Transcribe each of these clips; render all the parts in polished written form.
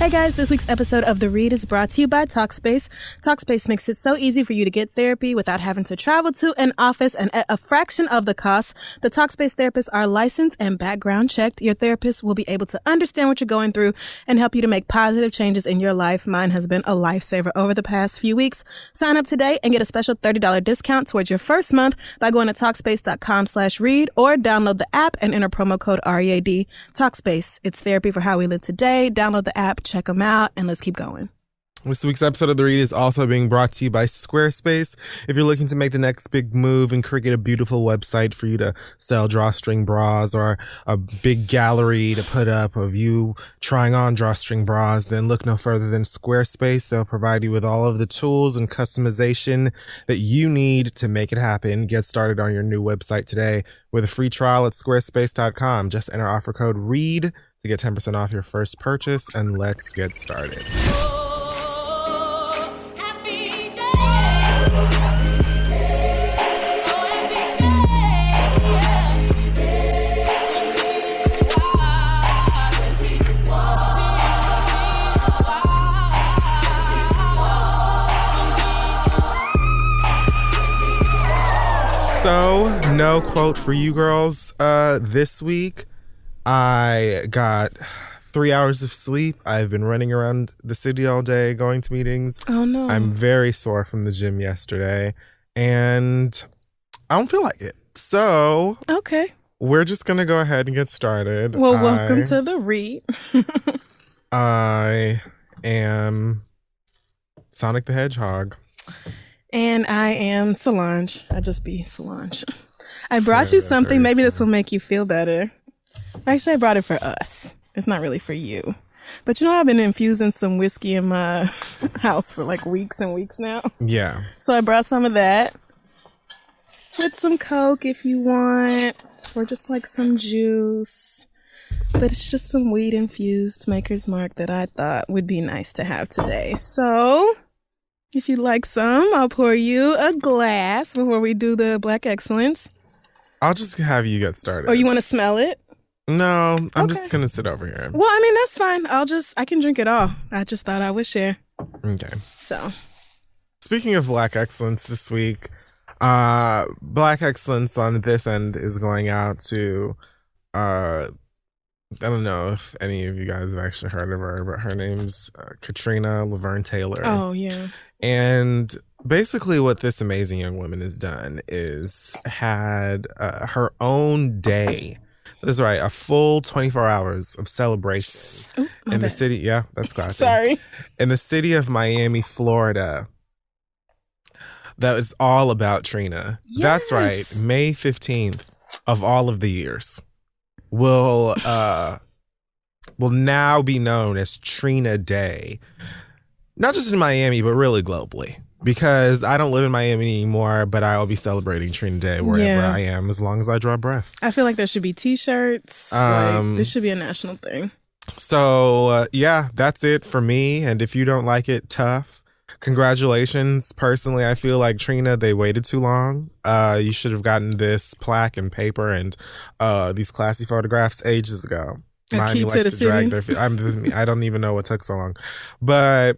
Hey guys, this week's episode of The Read is brought to you by Talkspace. Talkspace makes it so easy for you to get therapy without having to travel to an office and at a fraction of the cost. The Talkspace therapists are licensed and background checked. Your therapist will be able to understand what you're going through and help you to make positive changes in your life. Mine has been a lifesaver over the past few weeks. Sign up today and get a special $30 discount towards your first month by going to Talkspace.com/read or download the app and enter promo code READ. Talkspace. It's therapy for how we live today. Download the app, check them out, and let's keep going. This week's episode of The Read is also being brought to you by Squarespace. If you're looking to make the next big move and create a beautiful website for you to sell drawstring bras or a big gallery to put up of you trying on drawstring bras, then look no further than Squarespace. They'll provide you with all of the tools and customization that you need to make it happen. Get started on your new website today with a free trial at squarespace.com. Just enter offer code READ to get 10% off your first purchase, and let's get started. So, no quote for you girls. This week, I got 3 hours of sleep. I've been running around the city all day, going to meetings. Oh, no. I'm very sore from the gym yesterday, and I don't feel like it. So, Okay. we're just going to go ahead and get started. Well, welcome to The Read. I am Sonic the Hedgehog. And I am Solange. I just be Solange. I brought you something. Maybe this will make you feel better. Actually, I brought it for us. It's not really for you. But you know, I've been infusing some whiskey in my house for like weeks and weeks now. Yeah. So I brought some of that. With some Coke if you want. Or just like some juice. But it's just some weed infused Maker's Mark that I thought would be nice to have today. So if you'd like some, I'll pour you a glass before we do the Black Excellence. I'll just have you get started. Or you want to smell it? No, I'm Okay. just going to sit over here. Well, I mean, that's fine. I can drink it all. I just thought I would share. Okay. So. Speaking of Black Excellence this week, Black Excellence on this end is going out to, I don't know if any of you guys have actually heard of her, but her name's Katrina Laverne Taylor. Oh, yeah. And basically what this amazing young woman has done is had her own day. That's right, a full 24 hours of celebration in the city. Yeah, that's classic. Sorry. In the city of Miami, Florida. That is all about Trina. Yes. That's right. May 15th of all of the years will now be known as Trina Day. Not just in Miami, but really globally. Because I don't live in Miami anymore, but I'll be celebrating Trina Day wherever I am, as long as I draw breath. I feel like there should be t-shirts. This should be a national thing. So, yeah, that's it for me. And if you don't like it, tough. Congratulations. Personally, I feel like Trina, they waited too long. You should have gotten this plaque and paper and these classy photographs ages ago. A key to the city. I don't even know what took so long. But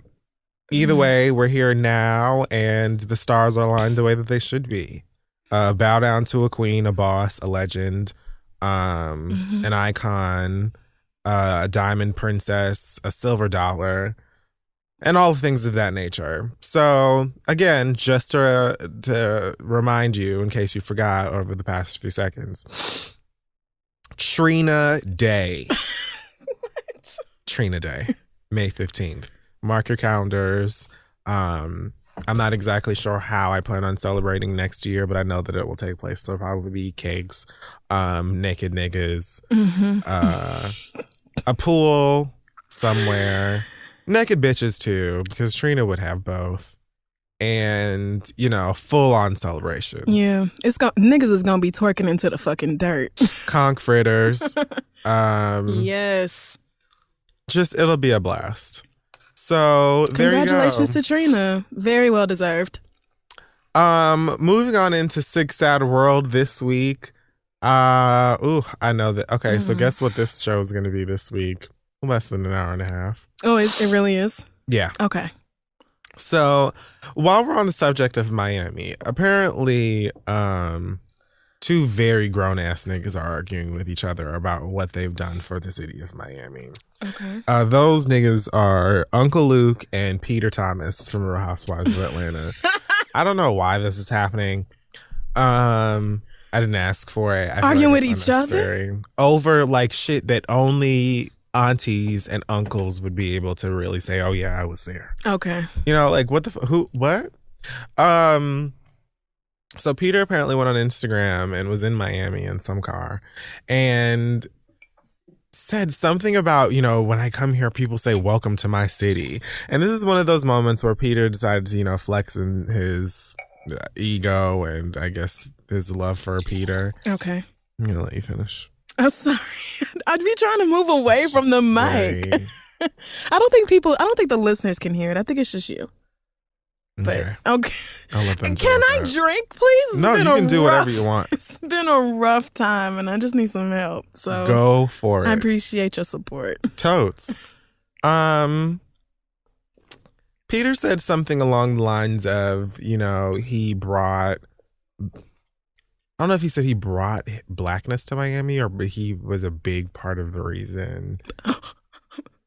either way, we're here now, and the stars are aligned the way that they should be. Bow down to a queen, a boss, a legend, an icon, a diamond princess, a silver dollar, and all things of that nature. So, again, just to remind you, in case you forgot over the past few seconds, Trina Day. What? Trina Day, May 15th. Mark your calendars. I'm not exactly sure how I plan on celebrating next year, but I know that it will take place. There'll probably be cakes, naked niggas, a pool somewhere, naked bitches too, because Trina would have both. And, you know, full on celebration. Yeah. Niggas is gonna be twerking into the fucking dirt. Conch fritters. Yes. Just, it'll be a blast. So there you go. Congratulations to Trina. Very well deserved. Moving on into Sick Sad World this week. I know that. Okay, so guess what this show is going to be this week? less than an hour and a half. Oh, it really is? Yeah. Okay. So while we're on the subject of Miami, apparently two very grown-ass niggas are arguing with each other about what they've done for the city of Miami. Okay. Those niggas are Uncle Luke and Peter Thomas from Real Housewives of Atlanta. I don't know why this is happening. I didn't ask for it. I feel arguing like with it's each other? unnecessary. Over like shit that only aunties and uncles would be able to really say, oh yeah, I was there. Okay. You know, like what the who what? So Peter apparently went on Instagram and was in Miami in some car and said something about, you know, when I come here, people say, welcome to my city. And this is one of those moments where Peter decided to, you know, flex in his ego and I guess his love for Peter. Okay. I'm going to let you finish. I'm sorry. I'd be trying to move away from the mic. Very- I don't think the listeners can hear it. I think it's just you. But okay. I'll let them Can I that. drink, please? It's No, been you a can do whatever you want. It's been a rough time and I just need some help. So Go for it. I appreciate your support. Totes. Peter said something along the lines of, you know, he brought, I don't know if he said he brought blackness to Miami or he was a big part of the reason.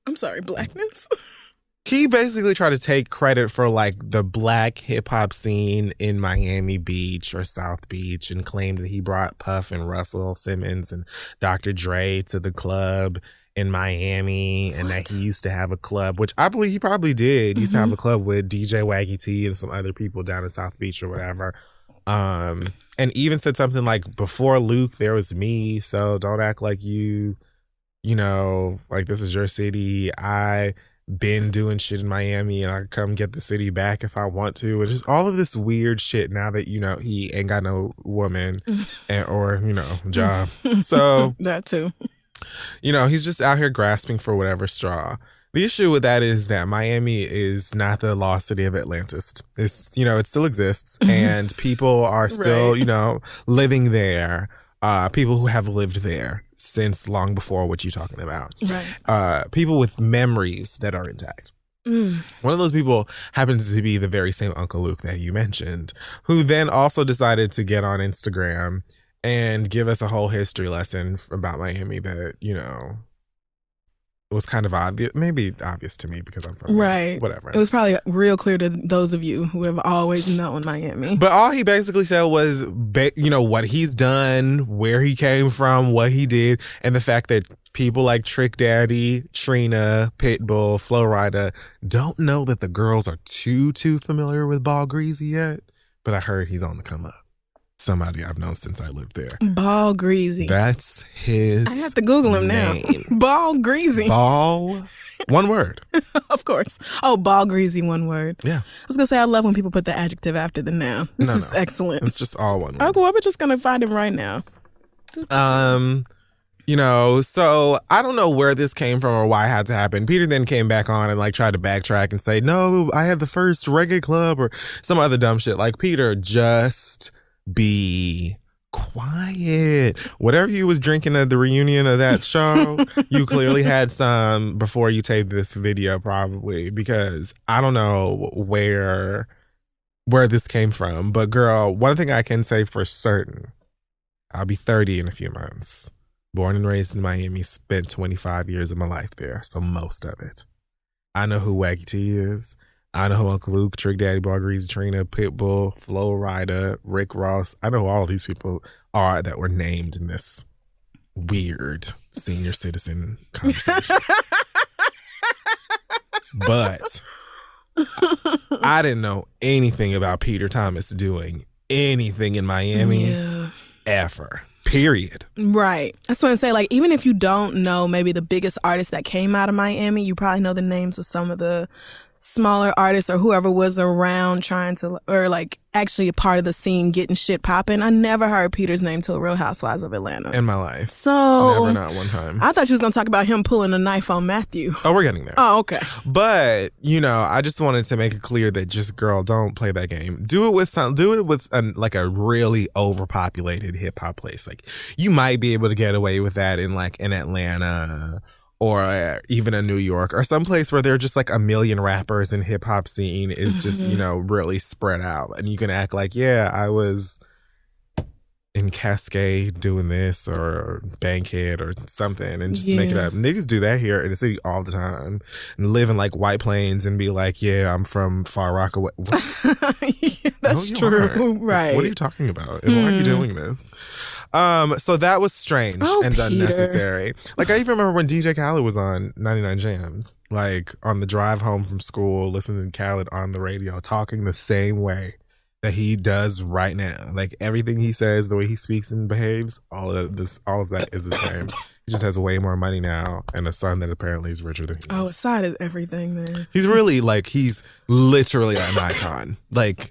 I'm sorry, blackness? He basically tried to take credit for like the black hip hop scene in Miami Beach or South Beach and claimed that he brought Puff and Russell Simmons and Dr. Dre to the club in Miami and that he used to have a club, which I believe he probably did. He used to have a club with DJ Waggy T and some other people down in South Beach or whatever. And even said something like, before Luke, there was me. So don't act like you know, like this is your city. I been doing shit in Miami and I can come get the city back if I want to. It's just all of this weird shit now that, you know, he ain't got no woman or, you know, job. So that too. You know, he's just out here grasping for whatever straw. The issue with that is that Miami is not the lost city of Atlantis. It's, you know, it still exists and people are still, Right. you know, living there. People who have lived there since long before what you're talking about. Right. People with memories that are intact. One of those people happens to be the very same Uncle Luke that you mentioned, who then also decided to get on Instagram and give us a whole history lesson about Miami that, you know, it was kind of obvious, maybe obvious to me because I'm from Right. there. Whatever. It was probably real clear to those of you who have always known Miami. But all he basically said was, you know, what he's done, where he came from, what he did, and the fact that people like Trick Daddy, Trina, Pitbull, Flo Rida don't know that the girls are too familiar with Ball Greasy yet. But I heard he's on the come up. Somebody I've known since I lived there. Ball Greasy. That's his I have to Google him name. now. Ball Greasy. Ball, one word. Of course. Oh, Ball Greasy, one word. Yeah. I was going to say, I love when people put the adjective after the noun. This is excellent. It's just all one word. Oh, well, we're just going to find him right now. You know, so I don't know where this came from or why it had to happen. Peter then came back on and like tried to backtrack and say, no, I had the first reggae club or some other dumb shit. Like, Peter, just be quiet. Whatever you was drinking at the reunion of that show, you clearly had some before you taped this video, probably, because I don't know where this came from. But girl, one thing I can say for certain, I'll be 30 in a few months. Born and raised in Miami, spent 25 years of my life there, so most of it. I know who Waggy T is. I know who Uncle Luke, Trick Daddy, Ball Greasy, Trina, Pitbull, Flo Rida, Rick Ross. I know who all these people are that were named in this weird senior citizen conversation. But I didn't know anything about Peter Thomas doing anything in Miami ever. Period. Right. That's what I say. Like, even if you don't know maybe the biggest artists that came out of Miami, you probably know the names of some of the smaller artists or whoever was around trying to, or like actually a part of the scene getting shit popping. I never heard Peter's name till Real Housewives of Atlanta. In my life. So. Never, not one time. I thought you was going to talk about him pulling a knife on Matthew. Oh, we're getting there. Oh, okay. But, you know, I just wanted to make it clear that just, girl, don't play that game. Do it with like a really overpopulated hip hop place. Like, you might be able to get away with that in like in Atlanta or even a New York or someplace where there are just like a million rappers and hip hop scene is just, you know, really spread out. And you can act like, yeah, I was in Cascade doing this or Bankhead or something and just make it up. Niggas do that here in the city all the time and live in like White Plains and be like, yeah, I'm from Far Rockaway. Yeah, that's true. Right. What are you talking about? And why are you doing this? So that was strange and unnecessary. Like, I even remember when DJ Khaled was on 99 Jams, like on the drive home from school, listening to Khaled on the radio, talking the same way that he does right now. Like, everything he says, the way he speaks and behaves, all of that is the same. He just has way more money now and a son that apparently is richer than he is. Oh, Assad is everything, man. He's really he's literally an icon. Like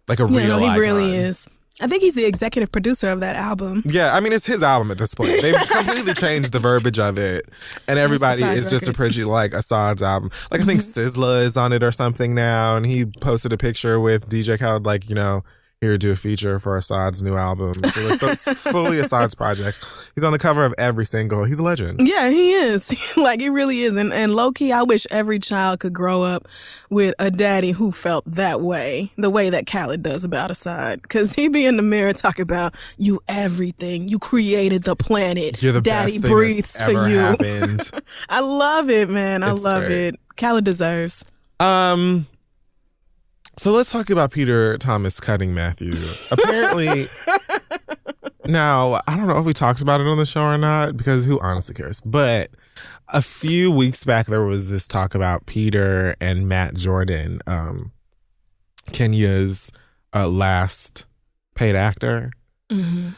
a real icon. He really is. I think he's the executive producer of that album. Yeah, I mean, it's his album at this point. They've completely changed the verbiage of it. And everybody is just appreciating like Assad's album. Like, I think Sizzla is on it or something now. And he posted a picture with DJ Khaled, like, you know, here to do a feature for Assad's new album. So it's fully Assad's project. He's on the cover of every single. He's a legend. Yeah, he is. Like, he really is. And low-key, I wish every child could grow up with a daddy who felt that way, the way that Khaled does about Assad. Because he be in the mirror talking about, you everything. You created the planet. You're the daddy best thing breathes that's ever for you. Happened. I love it, man. I love it. Khaled deserves. So let's talk about Peter Thomas cutting Matthew. Apparently, now, I don't know if we talked about it on the show or not, because who honestly cares? But a few weeks back, there was this talk about Peter and Matt Jordan, Kenya's last paid actor. Mm-hmm.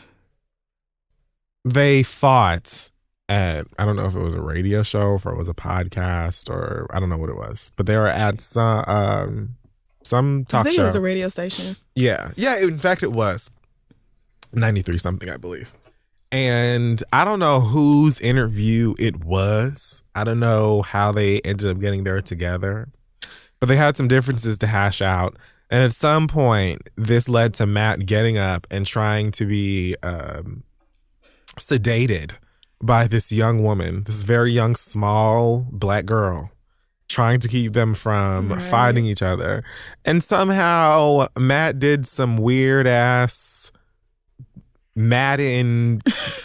They fought at, I don't know if it was a radio show or if it was a podcast or I don't know what it was, but they were at some talk show. I think it was a radio station. Yeah. In fact, it was 93 something, I believe. And I don't know whose interview it was. I don't know how they ended up getting there together, but they had some differences to hash out. And at some point, this led to Matt getting up and trying to be sedated by this young woman, this very young, small black girl, trying to keep them from fighting each other. And somehow Matt did some weird ass Madden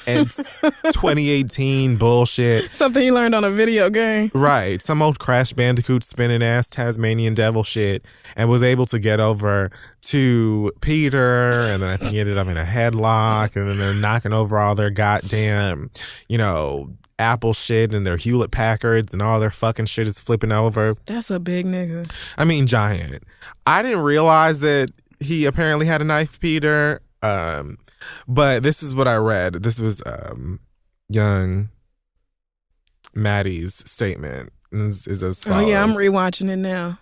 and 2018 bullshit. Something he learned on a video game. Right. Some old Crash Bandicoot spinning ass Tasmanian devil shit, and was able to get over to Peter. And then I think he ended up in a headlock, and then they're knocking over all their goddamn, Apple shit and their Hewlett Packards, and all their fucking shit is flipping over. That's a big nigga. I mean, giant. I didn't realize that he apparently had a knife, Peter. But this is what I read. This was young Maddie's statement. Is as follows. Oh yeah, I'm rewatching it now.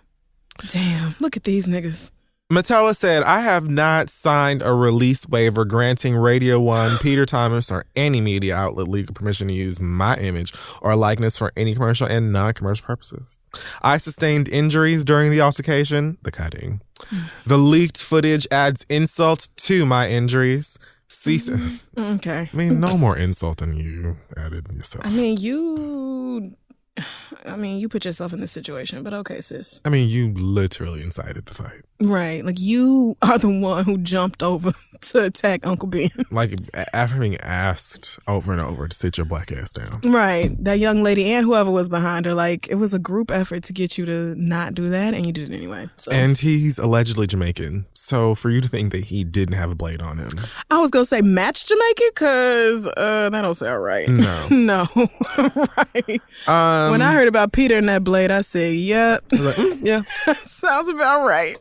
Damn, look at these niggas. Metella said, I have not signed a release waiver granting Radio 1, Peter Thomas, or any media outlet legal permission to use my image or likeness for any commercial and non-commercial purposes. I sustained injuries during the altercation, the cutting. The leaked footage adds insult to my injuries. Okay. I mean, no more insult than you added yourself. I mean, you put yourself in this situation, but okay, sis. I mean, you literally incited the fight. Right. Like, you are the one who jumped over to attack Uncle Ben. Like, after being asked over and over to sit your black ass down. Right. That young lady and whoever was behind her, like, it was a group effort to get you to not do that, and you did it anyway. So. And he's allegedly Jamaican. So for you to think that he didn't have a blade on him. I was going to say match Jamaican, because that don't sound right. No. No. Right. When I heard about Peter and that blade, I said, yep. I was like, yeah. Sounds about right.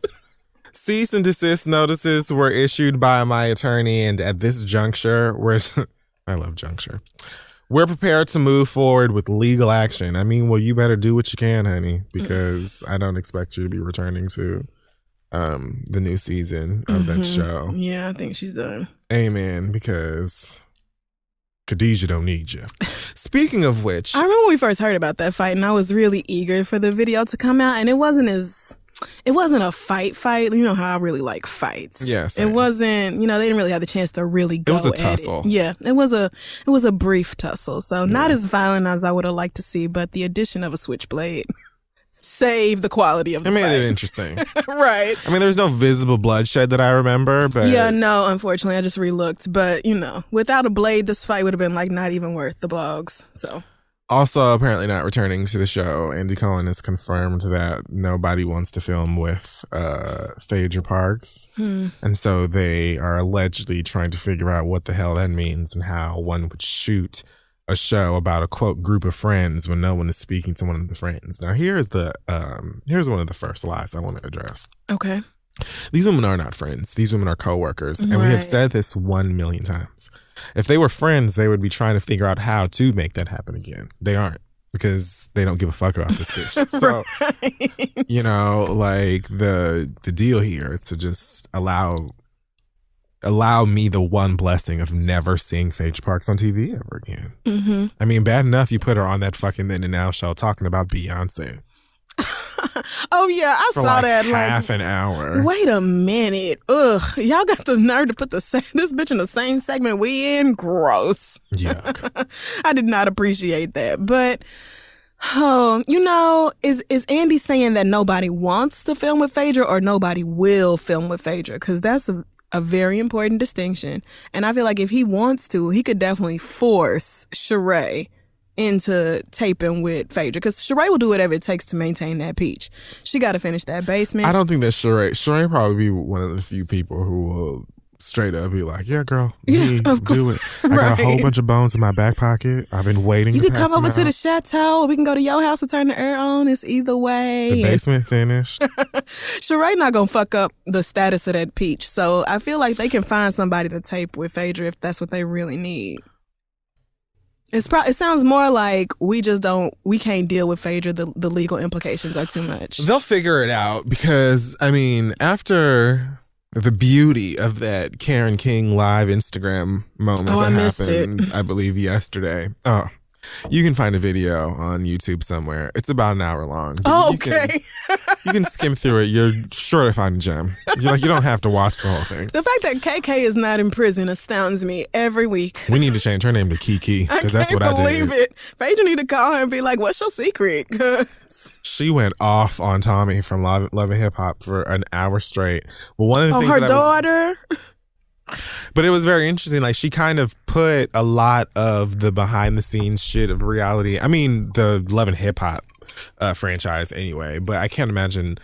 Cease and desist notices were issued by my attorney, and at this juncture, I love juncture. We're prepared to move forward with legal action. I mean, well, you better do what you can, honey, because I don't expect you to be returning to the new season of that show. Yeah, I think she's done. Amen, because Khadijah don't need you. Speaking of which, I remember when we first heard about that fight, and I was really eager for the video to come out, and it wasn't as it wasn't a fight. You know how I really like fights. Yes. It wasn't, they didn't really have the chance to really go It was a at tussle. it. Yeah, it was a brief tussle. So not as violent as I would have liked to see, but the addition of a switchblade saved the quality of the fight. It made fight. it interesting. Right. I mean, there's no visible bloodshed that I remember, but Yeah, no, unfortunately, I just relooked. But, without a blade, this fight would have been, not even worth the blogs. So. Also, apparently not returning to the show. Andy Cohen has confirmed that nobody wants to film with Phaedra Parks. And so they are allegedly trying to figure out what the hell that means and how one would shoot a show about a, quote, group of friends when no one is speaking to one of the friends. Now, here's one of the first lies I want to address. Okay. These women are not friends. These women are coworkers. And we have said this 1 million times. If they were friends, they would be trying to figure out how to make that happen again. They aren't, because they don't give a fuck about this bitch. So, the deal here is to just allow me the one blessing of never seeing Phaedra Parks on TV ever again. Mm-hmm. I mean, bad enough you put her on that fucking Then and Now show talking about Beyonce. Oh yeah, I saw that half an hour. Wait a minute. Ugh. Y'all got the nerve to put this bitch in the same segment we in? Gross. Yuck. I did not appreciate that. But is Andy saying that nobody wants to film with Phaedra or nobody will film with Phaedra? Because that's a very important distinction. And I feel like if he wants to, he could definitely force Sheree into taping with Phaedra, because Sheree will do whatever it takes to maintain that peach. She got to finish that basement. I don't think that Sheree probably be one of the few people who will straight up be like, yeah, girl, do it. I got a whole bunch of bones in my back pocket. I've been waiting. You can come over to the chateau. We can go to your house and turn the air on. It's either way. The basement finished. Sheree not gonna fuck up the status of that peach. So I feel like they can find somebody to tape with Phaedra if that's what they really need. It sounds more like we can't deal with Phaedra. The legal implications are too much. They'll figure it out, because, I mean, after the beauty of that Karen King live Instagram moment that happened, I believe, yesterday. Oh, you can find a video on YouTube somewhere. It's about an hour long. Okay. You can skim through it. You're sure to find a gem. You don't have to watch the whole thing. The fact that KK is not in prison astounds me every week. We need to change her name to Kiki, because that's what I did. I can't believe it. Phaedra need to call her and be like, what's your secret? She went off on Tommy from Love and Hip Hop for an hour straight. Well, one of the things her daughter? But it was very interesting. Like, she kind of put a lot of the behind the scenes shit of reality. I mean, the Love and Hip Hop franchise anyway, but I can't imagine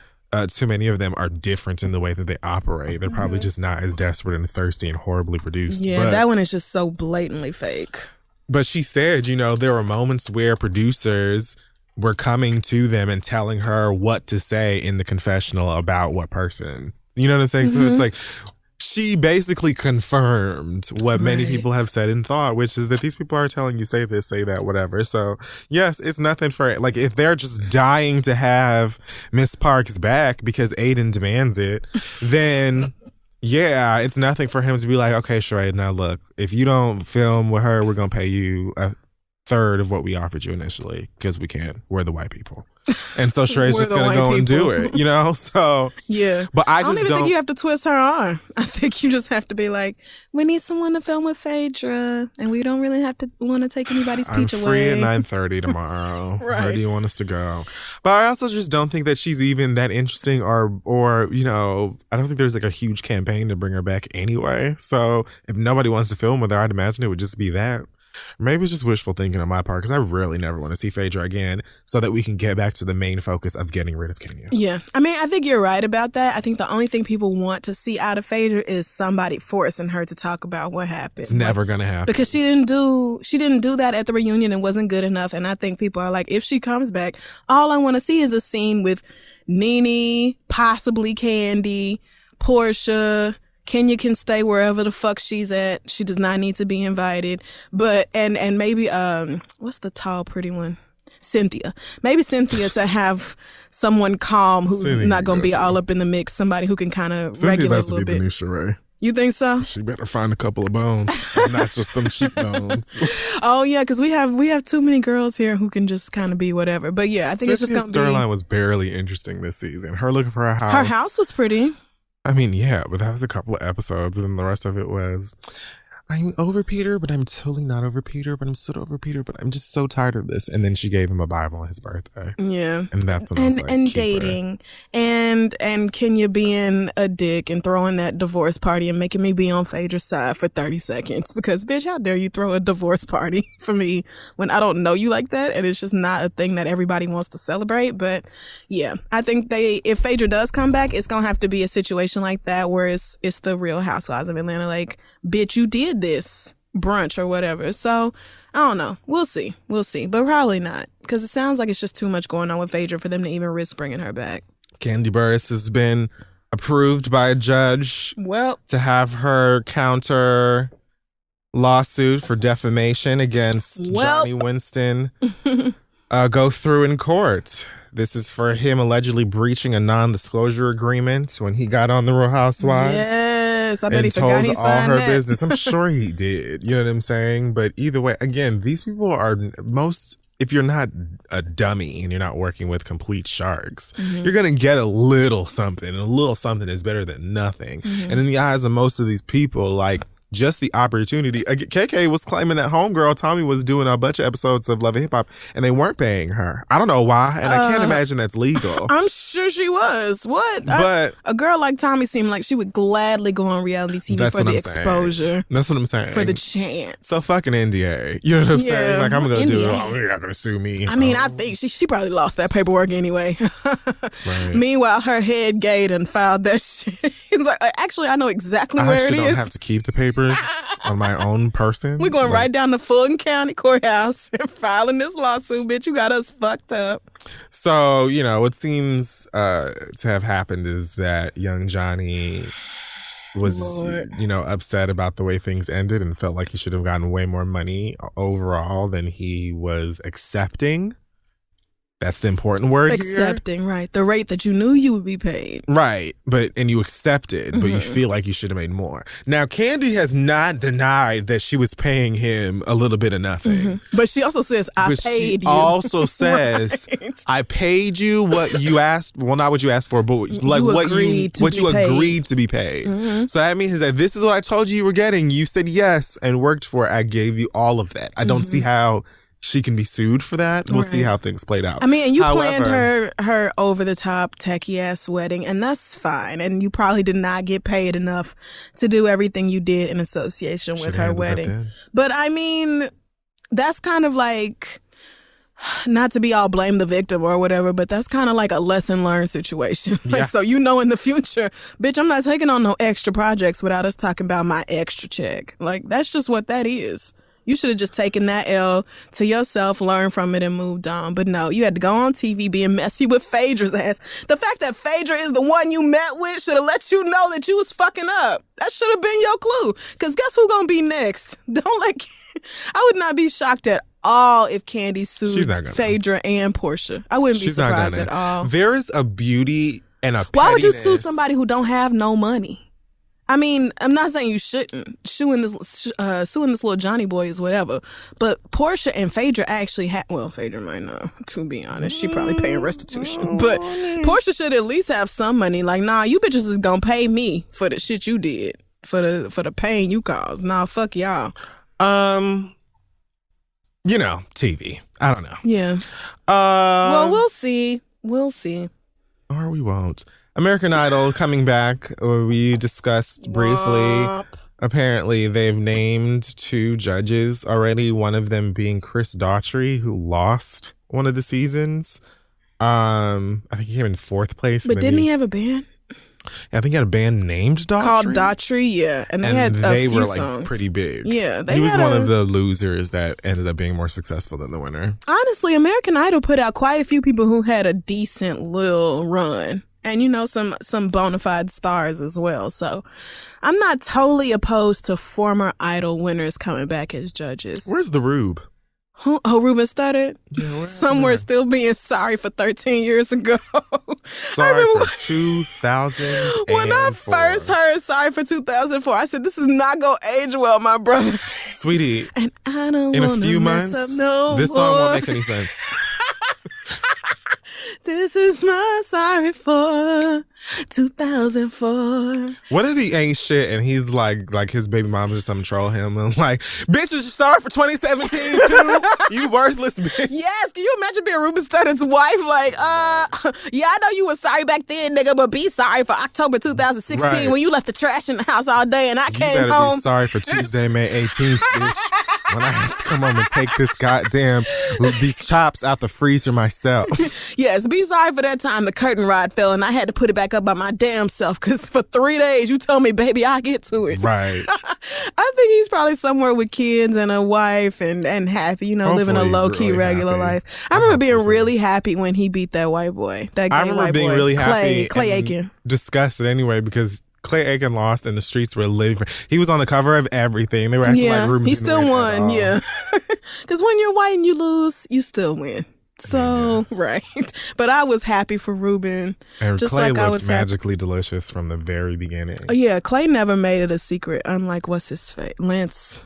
too many of them are different in the way that they operate. They're probably just not as desperate and thirsty and horribly produced. Yeah, that one is just so blatantly fake. But she said, there were moments where producers were coming to them and telling her what to say in the confessional about what person. You know what I'm saying? So it's like, she basically confirmed what many people have said and thought, which is that these people are telling you, say this, say that, whatever. So, yes, it's nothing for it. Like, if they're just dying to have Miss Parks back because Aiden demands it, then, yeah, it's nothing for him to be like, okay, Sheree, now look, if you don't film with her, we're going to pay you a third of what we offered you initially, because we can. We're the white people. And so Sheree's just going to go and do it, So, yeah. But I don't even think you have to twist her arm. I think you just have to be like, we need someone to film with Phaedra, and we don't really have to want to take anybody's peach away. I'm free at 9:30 tomorrow. Right. Where do you want us to go? But I also just don't think that she's even that interesting, or I don't think there's like a huge campaign to bring her back anyway. So if nobody wants to film with her, I'd imagine it would just be that. Maybe it's just wishful thinking on my part, because I really never want to see Phaedra again, so that we can get back to the main focus of getting rid of Kenya. Yeah. I mean, I think you're right about that. I think the only thing people want to see out of Phaedra is somebody forcing her to talk about what happened. It's never going to happen. Because she didn't do that at the reunion and wasn't good enough. And I think people are like, if she comes back, all I want to see is a scene with Nene, possibly Candy, Portia. Kenya can stay wherever the fuck she's at. She does not need to be invited. But, and maybe, what's the tall, pretty one? Cynthia. Maybe Cynthia to have someone calm who's not going to be all up in the mix. Somebody who can kind of regulate a little bit. Cynthia has to be the new Sheree. You think so? She better find a couple of bones, and not just them cheekbones. Oh yeah, because we have too many girls here who can just kind of be whatever. But yeah, I think it's just gonna be. Storyline was barely interesting this season. Her looking for her house. Her house was pretty. I mean, yeah, but that was a couple of episodes, and then the rest of it was, I'm over Peter, but I'm totally not over Peter, but I'm still over Peter, but I'm just so tired of this. And then she gave him a Bible on his birthday. Yeah. And that's when I was like, and dating and Kenya being a dick and throwing that divorce party and making me be on Phaedra's side for 30 seconds because bitch, how dare you throw a divorce party for me when I don't know you like that and it's just not a thing that everybody wants to celebrate. But yeah, I think if Phaedra does come back, it's gonna have to be a situation like that where it's the Real Housewives of Atlanta, like, bitch, you did this brunch or whatever. So I don't know. We'll see, but probably not because it sounds like it's just too much going on with Phaedra for them to even risk bringing her back. Kandi Burruss has been approved by a judge to have her counter lawsuit for defamation against Johnny Winston go through in court. This is for him allegedly breaching a non-disclosure agreement when he got on the Real Housewives. Yes, I bet he forgot he signed all her business. I'm sure he did. You know what I'm saying? But either way, again, these people are if you're not a dummy and you're not working with complete sharks, you're going to get a little something. And a little something is better than nothing. And in the eyes of most of these people, like, just the opportunity. KK was claiming that homegirl Tommy was doing a bunch of episodes of Love and Hip Hop and they weren't paying her. I don't know why, and I can't imagine that's legal. I'm sure she was. What? But a girl like Tommy seemed like she would gladly go on reality TV for the exposure. That's what I'm saying. For the chance. So fucking NDA. You know what I'm saying? Like, I'm going to do it. Oh, you're not going to sue me. I mean, I think she probably lost that paperwork anyway. Right. Meanwhile, her head gate and filed that shit. It's like, actually, I know exactly where it is. I don't have to keep the paper on my own person. We're going right down to Fulton County Courthouse and filing this lawsuit, bitch. You got us fucked up. So, you know, what seems to have happened is that young Johnny was, you know, upset about the way things ended and felt like he should have gotten way more money overall than he was accepting. That's the important word accepting, here. Right. The rate that you knew you would be paid. Right. And you accepted, but you feel like you should have made more. Now, Kandi has not denied that she was paying him a little bit of nothing. But she also says, I paid you. She also says, right. I paid you what you asked. Well, not what you asked for, but like what you agreed to be paid. So that means that this is what I told you were getting. You said yes and worked for it. I gave you all of that. I don't see how she can be sued for that. We'll see how things played out. I mean, and you planned her over the top techie ass wedding, and that's fine. And you probably did not get paid enough to do everything you did in association with her wedding. But I mean, that's kind of like, not to be all blame the victim or whatever, but that's kind of like a lesson learned situation. Like, so you know in the future, bitch, I'm not taking on no extra projects without us talking about my extra check. Like, that's just what that is. You should have just taken that L to yourself, learned from it, and moved on. But no, you had to go on TV being messy with Phaedra's ass. The fact that Phaedra is the one you met with should have let you know that you was fucking up. That should have been your clue. Because guess who gonna be next? I would not be shocked at all if Kandi sued Phaedra and Portia. I wouldn't be surprised at all. There is a beauty and a pettiness. Why would you sue somebody who don't have no money? I mean, I'm not saying you shouldn't. Suing this little Johnny boy is whatever. But Portia and Phaedra actually Phaedra might not, to be honest. She probably paying restitution. But Portia should at least have some money. Like, nah, you bitches is gonna pay me for the shit you did. For the pain you caused. Nah, fuck y'all. You know, TV. I don't know. Yeah. Well, we'll see. Or we won't. American Idol coming back. We discussed briefly. Apparently, they've named 2 judges already. One of them being Chris Daughtry, who lost one of the seasons. I think he came in 4th place. But didn't he have a band? Yeah, I think he had a band named Daughtry. Called Daughtry, yeah. And they were like songs. Pretty big. Yeah. He was one of the losers that ended up being more successful than the winner. Honestly, American Idol put out quite a few people who had a decent little run. And, you know, some bona fide stars as well. So I'm not totally opposed to former Idol winners coming back as judges. Where's the Rube? Ruben Studdard? Yeah, somewhere still being sorry for 13 years ago. Sorry for 2004. When I first heard Sorry for 2004, I said, this is not going to age well, my brother. Sweetie, And I don't in a wanna few mess months, up no this song more. won't make any sense. This is my sorry for 2004. What if he ain't shit and he's like his baby mama just some troll him and like, bitch, is you sorry for 2017 too? You worthless bitch. Yes, can you imagine being Ruben Studdard's wife? Like, yeah, I know you were sorry back then, nigga, but be sorry for October 2016 Right. when you left the trash in the house all day and I You came better home. be sorry for Tuesday, May 18th, bitch. When I had to come home and take these chops out the freezer myself. Yes, be sorry for that time the curtain rod fell and I had to put it back up by my damn self because for 3 days you told me, baby, I'll get to it. Right. I think he's probably somewhere with kids and a wife and happy, you know, living a Hopefully he's low-key really regular happy. life. I remember hope being so, too. really happy when he beat that white boy, that gay I remember white being boy. really happy. Clay and Aiken. disgusted anyway because Clay Aiken lost and the streets were living. He was on the cover of everything. They were acting like Ruben he didn't still win at won, all. yeah. Because when you're white and you lose, you still win. So, Yes. right. But I was happy for Ruben. And Just Clay like I looked was happy. magically delicious from the very beginning. Yeah, Clay never made it a secret, unlike what's his face? Lance.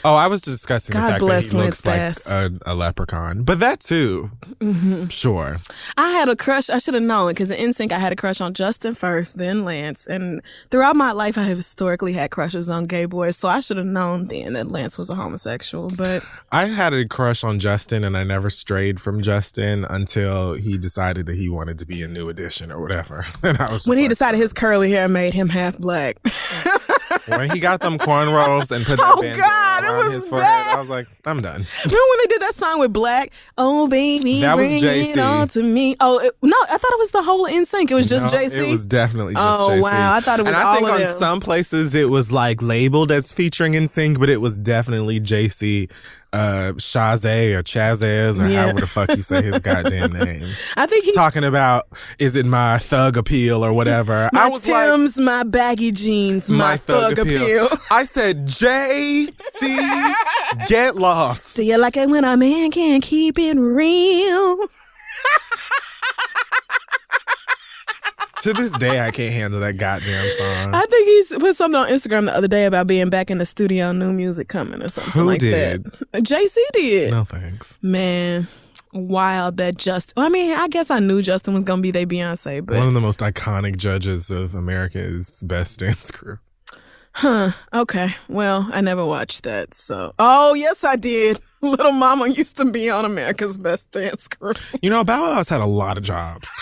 Oh, I was discussing God the fact bless that he looks Lance like a leprechaun. But that too. Mm-hmm. Sure. I had a crush. I should have known because in NSYNC I had a crush on Justin first, then Lance. And throughout my life, I have historically had crushes on gay boys. So I should have known then that Lance was a homosexual. But I had a crush on Justin and I never strayed from Justin until he decided that he wanted to be a New Edition or whatever. And I was just when he like, decided his curly hair made him half black. when he got them cornrows and put that Oh, bandana God, it around was his forehead, bad. I was like, I'm done. Remember when they did that song with Black? Oh, baby, That was bring JC. it on to me. Oh, no, I thought it was the whole NSYNC. It was just No, JC. It was definitely just Oh, JC. wow. I thought it was and I all think of on them. some places it was like labeled as featuring NSYNC, but it was definitely JC, Shazay or Chazez or Yeah. however the fuck you say his goddamn name. I think he Talking about, is it my thug appeal or whatever? my I was like, Tim's, my baggy jeans, my thug appeal. I said, JC, get lost. Do you like it when a man can't keep it real? To this day, I can't handle that goddamn song. I think he put something on Instagram the other day about being back in the studio, new music coming or something Who like did? that. JC did. No thanks. Man, wild that Justin. I mean, I guess I knew Justin was going to be their Beyonce, but One of the most iconic judges of America's Best Dance Crew. huh. Okay. Well, I never watched that. So, oh, yes, I did. Little Mama used to be on America's Best Dance Crew. You know, Bow Wow's had a lot of jobs.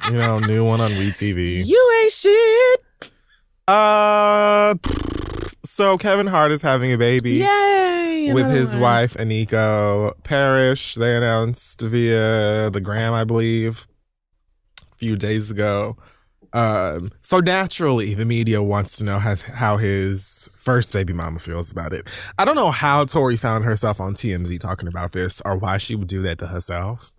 You know, new one on WeTV. You ain't shit. So Kevin Hart is having a baby. Yay. With another his one. wife, Aniko Parrish. They announced via the Gram, I believe, a few days ago. So naturally, the media wants to know how his first baby mama feels about it. I don't know how Tori found herself on TMZ talking about this or why she would do that to herself.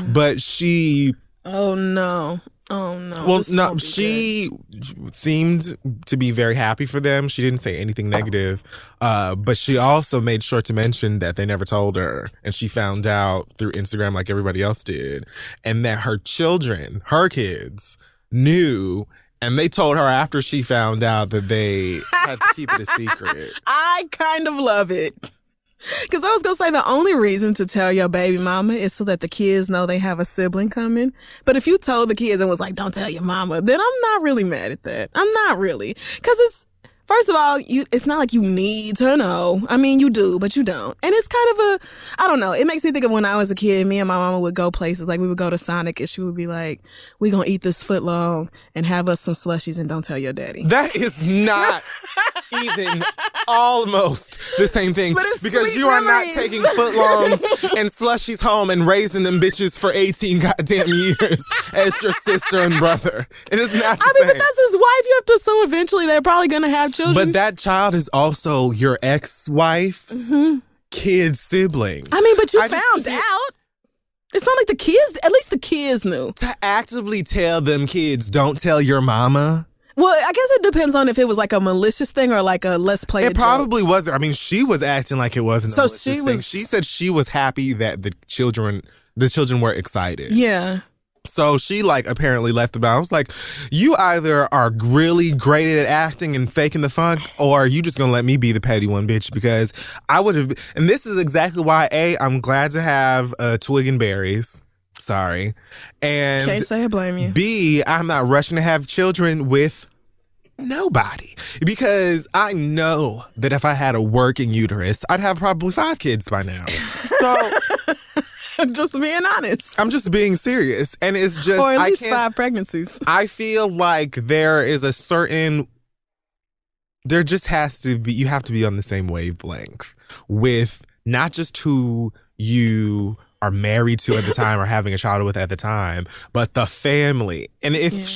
But she... Oh, no. Oh, no. Well, This no, won't be she seemed to be very happy for them. She didn't say anything negative. But she also made sure to mention that they never told her. And she found out through Instagram like everybody else did. And that her children, her kids, knew. And they told her after she found out that they had to keep it a secret. I kind of love it. Because I was going to say the only reason to tell your baby mama is so that the kids know they have a sibling coming. But if you told the kids and was like, don't tell your mama, then I'm not really mad at that. I'm not really. Because it's, first of all, it's not like you need to know. I mean, you do, but you don't. And it's kind of I don't know. It makes me think of when I was a kid, me and my mama would go places. Like we would go to Sonic and she would be like, we going to eat this foot long and have us some slushies and don't tell your daddy. That is not even almost the same thing. But it's because sweet you are memories. not taking footlongs and slushies home and raising them bitches for 18 goddamn years as your sister and brother. It is not the I mean, same. but that's his wife. You have to assume eventually they're probably going to have children. But that child is also your ex-wife's kid sibling. I mean, but you I just found feel- out. It's not like the kids, at least the kids knew. To actively tell them kids, don't tell your mama. Well, I guess it depends on if it was like a malicious thing or like a let's play a It joke. probably wasn't. I mean, she was acting like it wasn't. So a malicious she thing. was- She said she was happy that the children were excited. Yeah. So she like apparently left the bounds. Like, you either are really great at acting and faking the funk, or you just gonna let me be the petty one, bitch, because I would have. And this is exactly why I'm glad to have Twig and Berries. Sorry. And can't say I blame you. B, I'm not rushing to have children with nobody, because I know that if I had a working uterus, I'd have probably 5 kids by now. So just being honest. I'm just being serious. And it's just, or at least 5 pregnancies. I feel like there is a certain, there just has to be, you have to be on the same wavelength with not just who you are married to at the time or having a child with at the time, but the family. And if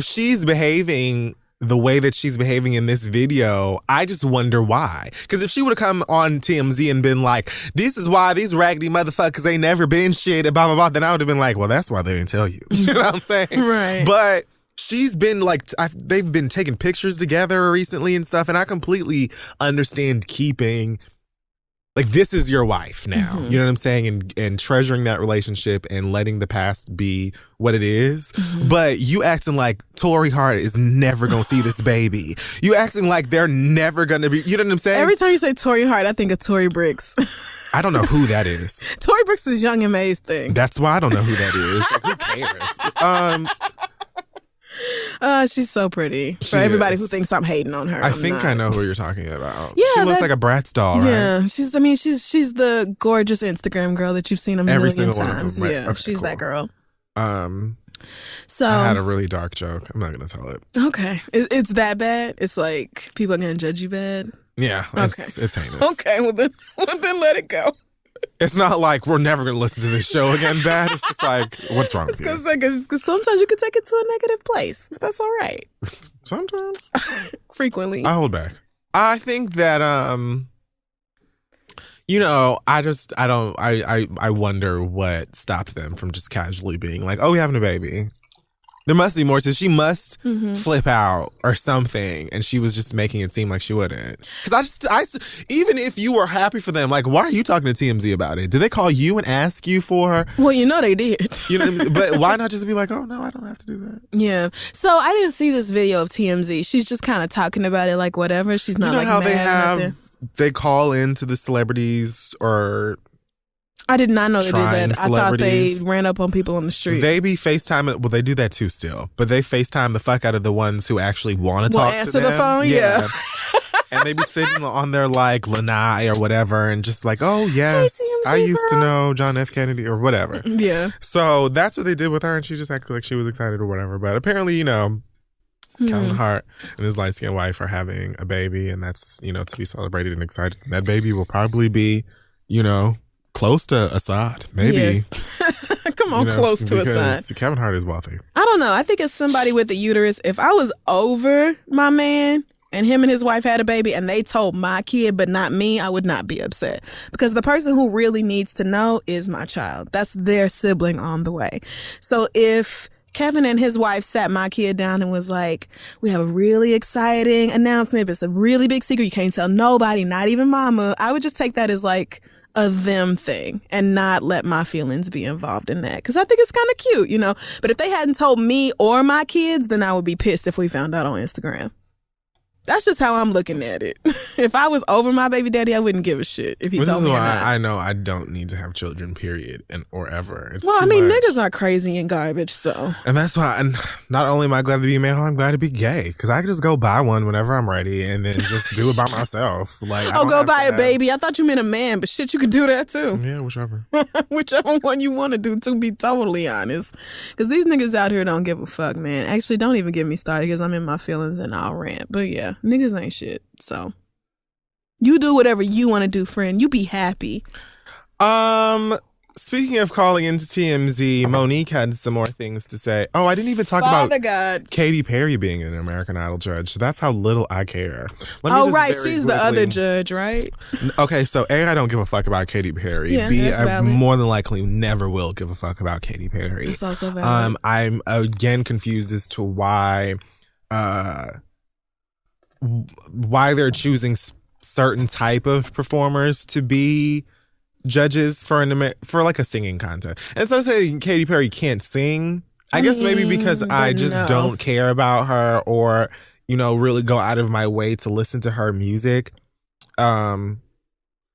she's behaving the way that she's behaving in this video, I just wonder why. Because if she would have come on TMZ and been like, this is why these raggedy motherfuckers ain't never been shit, and blah, blah, blah, then I would have been like, well, that's why they didn't tell you. You know what I'm saying? Right. But she's been like, they've been taking pictures together recently and stuff, and I completely understand keeping, like, this is your wife now. Mm-hmm. You know what I'm saying? And treasuring that relationship and letting the past be what it is. Mm-hmm. But you acting like Tory Hart is never going to see this baby. You acting like they're never going to be, you know what I'm saying? Every time you say Tory Hart, I think of Tory Bricks. I don't know who that is. Tory Bricks is Young M.A.'s thing. That's why I don't know who that is. Like, who cares? She's so pretty. For everybody who thinks I'm hating on her, I think I know who you're talking about. Yeah, she looks like a Bratz doll, right? Yeah, she's the gorgeous Instagram girl that you've seen a million times. Right. Yeah, okay, she's that girl. So I had a really dark joke. I'm not gonna tell it. Okay, it's that bad. It's like people are gonna judge you bad. Yeah, it's heinous. Okay, well then let it go. It's not like we're never going to listen to this show again, bad. It's just like, what's wrong with you? Because sometimes you can take it to a negative place. That's all right. Sometimes. Frequently. I hold back. I think that, you know, I wonder what stopped them from just casually being like, oh, we're having a baby. There must be more. So she must flip out or something, and she was just making it seem like she wouldn't. Because I even if you were happy for them, like, why are you talking to TMZ about it? Did they call you and ask you for? Well, you know they did. You know what I mean? But why not just be like, oh no, I don't have to do that. Yeah. So I didn't see this video of TMZ. She's just kind of talking about it like whatever. She's not like mad. They call into the celebrities or. I did not know they did that. I thought they ran up on people on the street. They be FaceTime. Well, they do that too still. But they FaceTime the fuck out of the ones who actually want to talk to them. Answer the phone, yeah. And they be sitting on their like lanai or whatever and just like, oh yes, hey, I used to know John F. Kennedy or whatever. Yeah. So that's what they did with her, and she just acted like she was excited or whatever. But apparently, you know, Kevin Hart and his light-skinned wife are having a baby, and that's, you know, to be celebrated and excited. That baby will probably be, you know, close to Assad, maybe. Yes. Come on, you know, close to Assad. Kevin Hart is wealthy. I don't know. I think as somebody with a uterus, if I was over my man and him and his wife had a baby and they told my kid but not me, I would not be upset. Because the person who really needs to know is my child. That's their sibling on the way. So if Kevin and his wife sat my kid down and was like, we have a really exciting announcement, but it's a really big secret. You can't tell nobody, not even mama. I would just take that as like a them thing and not let my feelings be involved in that. Because I think it's kind of cute, you know. But if they hadn't told me or my kids, then I would be pissed if we found out on Instagram. That's just how I'm looking at it. If I was over my baby daddy, I wouldn't give a shit if he told me or not. I know I don't need to have children, period, or ever. It's well, I mean, niggas are crazy and garbage, so. And that's why, and not only am I glad to be male, I'm glad to be gay. Because I can just go buy one whenever I'm ready and then just do it by myself. Like, go buy a baby. I thought you meant a man, but shit, you could do that too. Yeah, whichever. Whichever one you want to do, to be totally honest. Because these niggas out here don't give a fuck, man. Actually, don't even get me started because I'm in my feelings and I'll rant. But yeah, niggas ain't shit. So you do whatever you want to do, friend. You be happy. Speaking of calling into TMZ, Monique had some more things to say. Oh, I didn't even talk about Katy Perry being an American Idol judge. That's how little I care. Right. She's the other judge, right? Okay, so A, I don't give a fuck about Katy Perry. Yeah, B, I more than likely never will give a fuck about Katy Perry. It's also valid. I'm again confused as to why they're choosing certain type of performers to be judges for like a singing contest. And so saying Katy Perry can't sing. I guess maybe because I just don't care about her or, really go out of my way to listen to her music.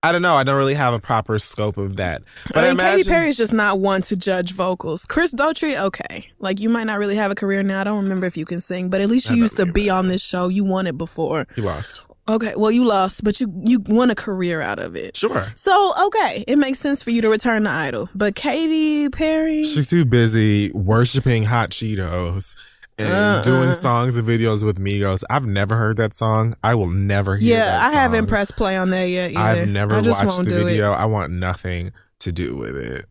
I don't know. I don't really have a proper scope of that. But I imagine Katy Perry is just not one to judge vocals. Chris Daughtry, okay. Like, you might not really have a career now. I don't remember if you can sing, but at least you used to be on this show. You won it before. You lost. Okay, well, you lost, but you won a career out of it. Sure. So, okay, it makes sense for you to return to Idol. But Katy Perry... She's too busy worshiping Hot Cheetos and doing songs and videos with Migos. I've never heard that song. I will never hear that song. Yeah, I haven't pressed play on that yet either. I've never watched the video. I want nothing to do with it.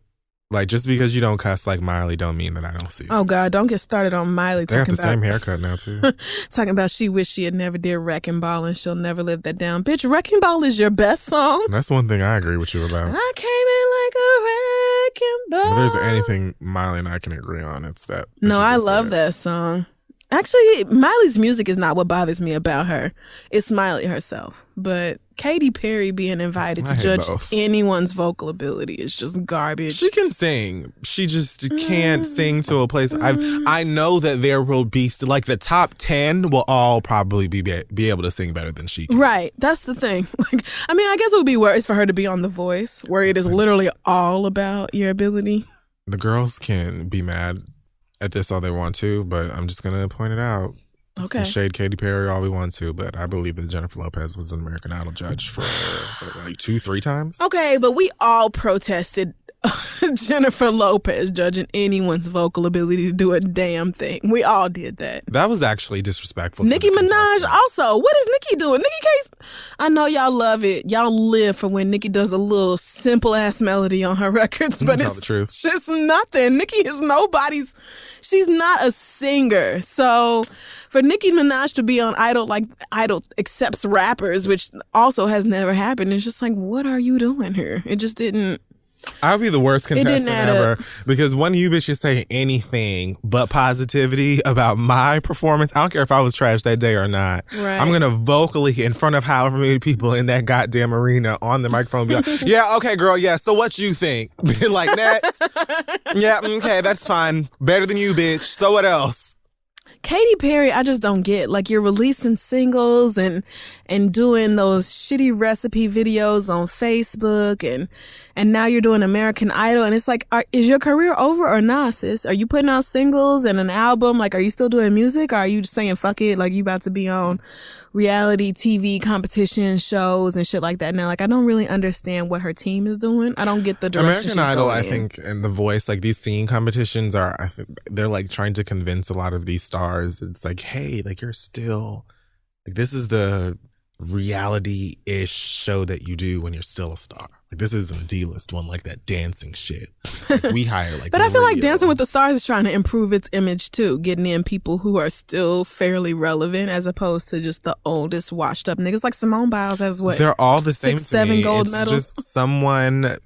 Like, just because you don't cuss like Miley don't mean that I don't see it. Oh, God, don't get started on Miley. They got the same haircut now, too. Talking about she wished she had never did Wrecking Ball and she'll never live that down. Bitch, Wrecking Ball is your best song. That's one thing I agree with you about. I came in like a wrecking ball. If there's anything Miley and I can agree on, it's that. No, I love that song. Actually, Miley's music is not what bothers me about her. It's Miley herself. But Katy Perry being invited to judge anyone's vocal ability is just garbage. She can sing. She just can't sing to a place. I know that there will be, like, the top 10 will all probably be able to sing better than she can. Right. That's the thing. Like, I mean, I guess it would be worse for her to be on The Voice, where it is literally all about your ability. The girls can be mad at this all they want to, but I'm just going to point it out. Okay. And shade Katy Perry all we want to, but I believe that Jennifer Lopez was an American Idol judge for like 2-3 times. Okay, but we all protested Jennifer Lopez judging anyone's vocal ability to do a damn thing. We all did that. That was actually disrespectful. Nicki Minaj also. What is Nicki doing? Nicki Case. I know y'all love it. Y'all live for when Nicki does a little simple ass melody on her records, but it's just nothing. Nicki is nobody's. She's not a singer. So for Nicki Minaj to be on Idol, like Idol accepts rappers, which also has never happened, it's just like, what are you doing here? It just didn't. I'll be the worst contestant ever because one of you bitches say anything but positivity about my performance. I don't care if I was trash that day or not. Right. I'm going to vocally in front of however many people in that goddamn arena on the microphone be like, yeah, okay, girl, yeah, so what you think? Like, next. Yeah, okay, that's fine. Better than you, bitch. So what else? Katy Perry, I just don't get. Like, you're releasing singles and doing those shitty recipe videos on Facebook and now you're doing American Idol, and it's like, is your career over or not, sis? Are you putting out singles and an album? Like, are you still doing music, or are you just saying fuck it, like you about to be on reality TV competition shows and shit like that now? Like, I don't really understand what her team is doing. I don't get the direction American Idol, I think, and The Voice, like these singing competitions are, I think they're like trying to convince a lot of these stars. It's like, hey, like you're still, like this is the reality-ish show that you do when you're still a star. Like this isn't a D-list one like that dancing shit. Like we hire like But I feel like Dancing with the Stars is trying to improve its image too, getting in people who are still fairly relevant as opposed to just the oldest washed up niggas. Like Simone Biles has what? They're all the same 6-7 gold it's medals. Just someone,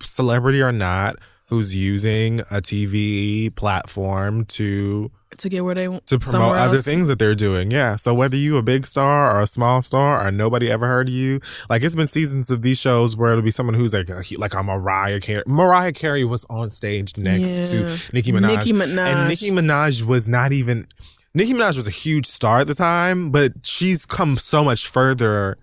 celebrity or not, who's using a TV platform to get where they want to promote other things that they're doing. Yeah. So whether you a big star or a small star or nobody ever heard of you, like it's been seasons of these shows where it'll be someone who's like a Mariah Carey. Mariah Carey was on stage next to Nicki Minaj. And Nicki Minaj was not even. Nicki Minaj was a huge star at the time, but she's come so much further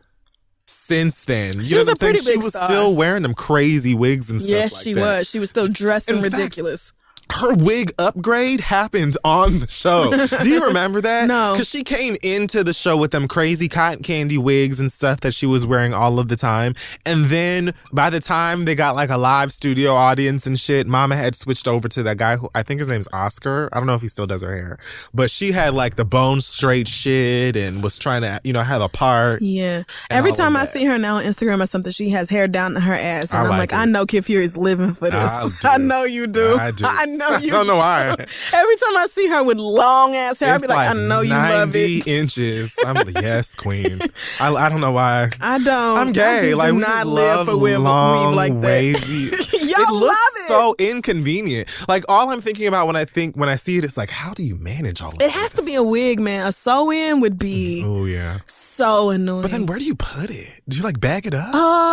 since then. She was a pretty big star. She was still wearing them crazy wigs and stuff like that. Yes, she was. She was still dressing ridiculous. Her wig upgrade happened on the show. Do you remember that? No. Because she came into the show with them crazy cotton candy wigs and stuff that she was wearing all of the time. And then by the time they got like a live studio audience and shit, Mama had switched over to that guy who I think his name's Oscar. I don't know if he still does her hair. But she had like the bone straight shit and was trying to, have a part. Yeah. Every time I see her now on Instagram or something, she has hair down to her ass. And I'm like, I know Kid Fury is living for this. I know you do. I do. I don't know why. Every time I see her with long ass hair, I'll be like, I know you love it. 90 inches. I'm like, yes, queen. I don't know why. I don't. I'm gay. I just do not live for weave like that. Y'all love it. so inconvenient. Like, all I'm thinking about when I see it, it's like, how do you manage all of It has to be a wig, man. A sew-in would be so annoying. But then where do you put it? Do you like bag it up?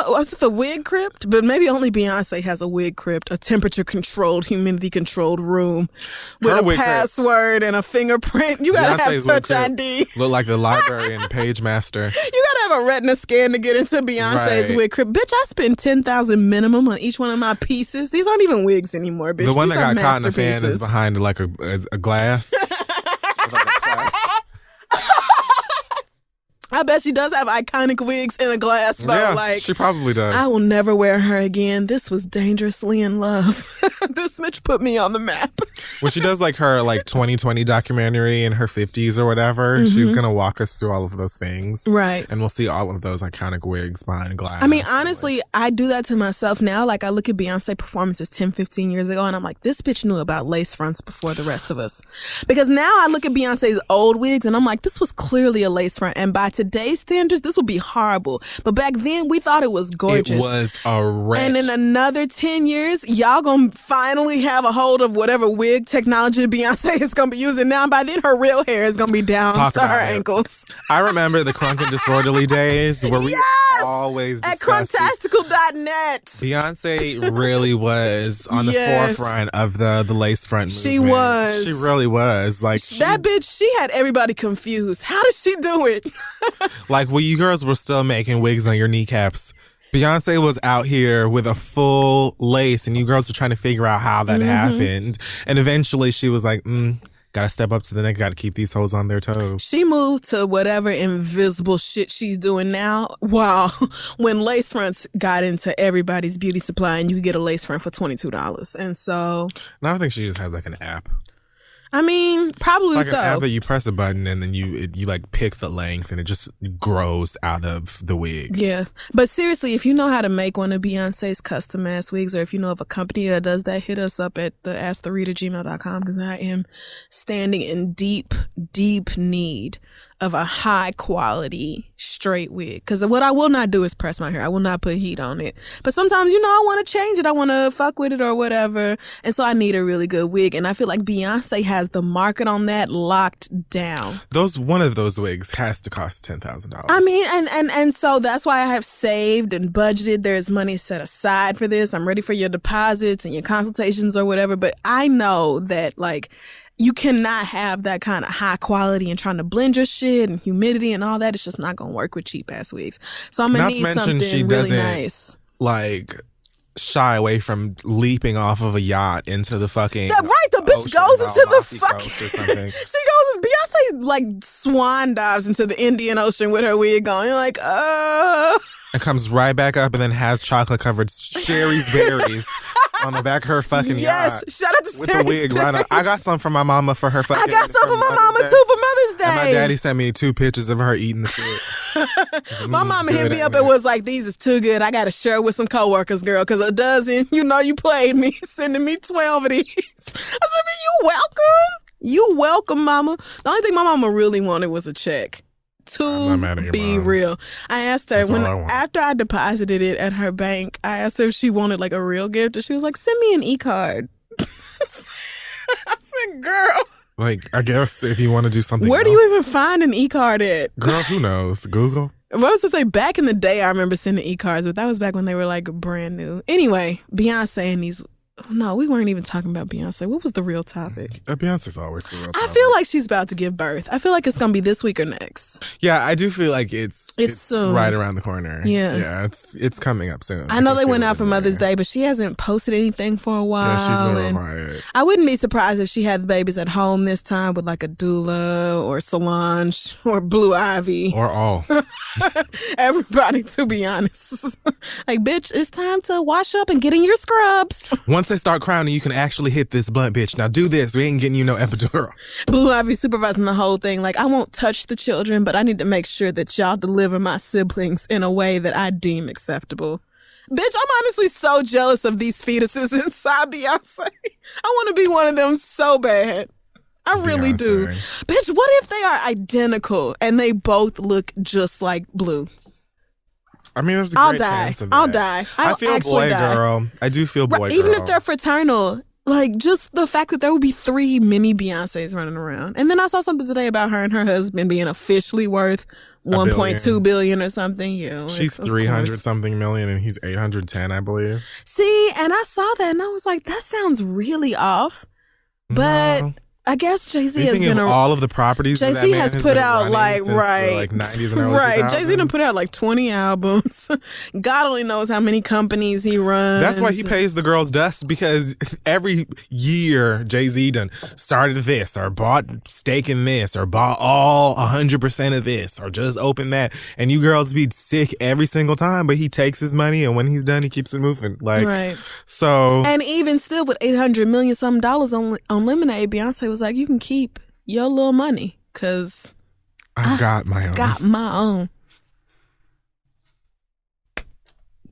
Was it the wig crypt? But maybe only Beyonce has a wig crypt, a temperature-controlled, humidity-controlled room with a password and a fingerprint. You gotta have Touch ID. Look like the library and the page master. You gotta have a retina scan to get into Beyonce's wig crypt. Bitch, I spend $10,000 minimum on each one of my pieces. These aren't even wigs anymore, bitch. The one These that got caught in the fan is behind like a glass. I bet she does have iconic wigs in a glass, though. Yeah, like, she probably does. I will never wear her again. This was dangerously in love. This bitch put me on the map. When she does like her 2020 documentary in her 50s or whatever, she's gonna walk us through all of those things, right? And we'll see all of those iconic wigs behind glass. I mean, honestly, I do that to myself now. Like, I look at Beyonce performances 10, 15 years ago, and I'm like, this bitch knew about lace fronts before the rest of us. Because now I look at Beyonce's old wigs, and I'm like, this was clearly a lace front, and by today's standards, this would be horrible. But back then, we thought it was gorgeous. It was a wretch. And in another 10 years, y'all gonna finally have a hold of whatever wig technology Beyonce is gonna be using now. By then, her real hair is gonna be down to her ankles. I remember the Crunk and Disorderly days where we always at Crunktastical.net. Beyonce really was on the forefront of the lace front movement. She was. She really was. Like, that bitch, she had everybody confused. How did she do it? Like, well, you girls were still making wigs on your kneecaps. Beyonce was out here with a full lace, and you girls were trying to figure out how that happened. And eventually she was like, gotta step up to the neck, gotta keep these hoes on their toes. She moved to whatever invisible shit she's doing now. Wow. When lace fronts got into everybody's beauty supply, and you could get a lace front for $22. And so... Now I think she just has like an app. I mean, probably like so. An app that you press a button and then you like pick the length and it just grows out of the wig. Yeah. But seriously, if you know how to make one of Beyonce's custom ass wigs, or if you know of a company that does that, hit us up at the asktherita@gmail.com, because I am standing in deep, deep need of a high quality straight wig. Because what I will not do is press my hair. I will not put heat on it. But sometimes, I want to change it. I want to fuck with it or whatever. And so I need a really good wig. And I feel like Beyonce has the market on that locked down. One of those wigs has to cost $10,000. I mean, and so that's why I have saved and budgeted. There's money set aside for this. I'm ready for your deposits and your consultations or whatever. But I know that, like, you cannot have that kind of high quality and trying to blend your shit and humidity and all that. It's just not going to work with cheap ass wigs. So I'm going to need something really nice. Like, shy away from leaping off of a yacht into the fucking... Right, the bitch goes into the fucking... Or something. Beyonce, like, swan dives into the Indian Ocean with her wig on. You're like, And comes right back up and then has chocolate-covered Sherry's berries on the back of her fucking yacht. Yes, shout out to with Sherry's the wig berries. right on. I got some from my mama for her fucking... I got some from my mama, too, for Mother's Day. And my daddy sent me 2 pictures of her eating the shit. My mama hit me up and was like, these is too good. I got to share with some coworkers, girl, because a dozen, you played me, sending me 12 of these. I said, you welcome. You welcome, mama. The only thing my mama really wanted was a check. To be real. I asked her after I deposited it at her bank, I asked her if she wanted like a real gift, and she was like, send me an e-card. I said, girl. Like, I guess if you want to do something Where do you even find an e-card at? Girl, who knows? Google? What I was to say, back in the day, I remember sending e-cards, but that was back when they were like brand new. Anyway, Beyonce and these... No, we weren't even talking about Beyonce. What was the real topic? Beyonce's always the real topic. I feel like she's about to give birth. I feel like it's going to be this week or next. Yeah, I do feel like it's soon. Right around the corner. Yeah. Yeah, it's coming up soon. I know they went out for Mother's Day, but she hasn't posted anything for a while. Yeah, she's been real quiet. I wouldn't be surprised if she had the babies at home this time with like a doula or Solange or Blue Ivy. Or all. Everybody, to be honest. Like, bitch, it's time to wash up and get in your scrubs. Once they start crowning, you can actually hit this blunt, bitch. Now do this. We ain't getting you no epidural. Blue Ivy supervising the whole thing. Like, I won't touch the children, but I need to make sure that y'all deliver my siblings in a way that I deem acceptable. Bitch, I'm honestly so jealous of these fetuses inside Beyonce. I want to be one of them so bad. I really do. Bitch, what if they are identical and they both look just like Blue? I mean, there's a I'll great die. chance of I'll that. die. I'll I feel actually boy die. girl. I do feel boy girl. Even if they're fraternal, like just the fact that there would be 3 mini Beyoncés running around. And then I saw something today about her and her husband being officially worth 1.2 billion or something. Yeah, like, she's 300 something million and he's 810, I believe. See, and I saw that and I was like, that sounds really off. But No. I guess Jay-Z has Thinking been of all of the properties that Jay-Z man has has put been out running like since right, the, like 90s and early right. 2000s. Jay-Z done put out like 20 albums. God only knows how many companies he runs. That's why he pays the girls dust, because every year Jay-Z done started this or bought stake in this or bought all 100% of this or just opened that, and you girls be sick every single time. But he takes his money, and when he's done, he keeps it moving. Like, right. So, and even still, with $800 million something dollars on Lemonade, Beyonce was like, "You can keep your little money, cause I got my own. Got my own.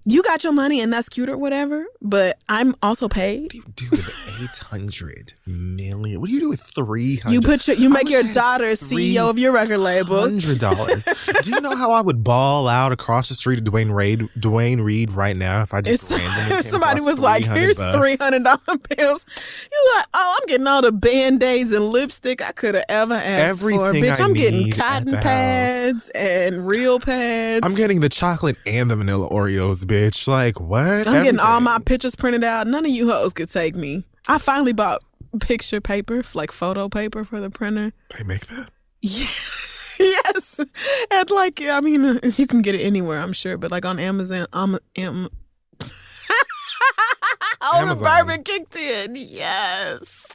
You got your money and that's cute or whatever, but I'm also paid." What do you do with 800 million? What do you do with 300? You make your daughter CEO of your record label. $100. Do you know how I would ball out across the street to Dwayne Reed right now if I just randomly if somebody was like, "Here's $300 bills," you're like, "Oh, I'm getting all the Band-Aids and lipstick I could have ever asked for. Bitch, I'm getting cotton pads and real pads. I'm getting the chocolate and the vanilla Oreos, bitch. Like, what? I'm getting all my pictures printed out. None of you hoes could take me. I finally bought picture paper, like photo paper for the printer. They make that? Yeah. Yes. And like, I mean, you can get it anywhere, I'm sure, but like on Amazon, the bourbon kicked in. Yes.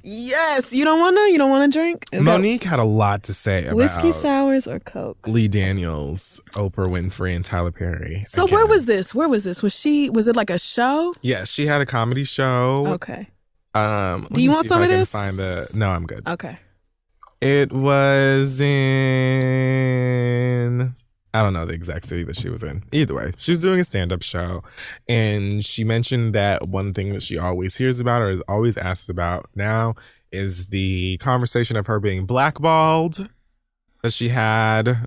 Yes. You don't want to drink? Monique had a lot to say about whiskey sours or Coke. Lee Daniels, Oprah Winfrey, and Tyler Perry. So again. Where was this? Was it like a show? Yes, she had a comedy show. Okay. Do you want some of this? No, I'm good. Okay. It was in, I don't know the exact city that she was in. Either way, she was doing a stand-up show, and she mentioned that one thing that she always hears about or is always asked about now is the conversation of her being blackballed that she had.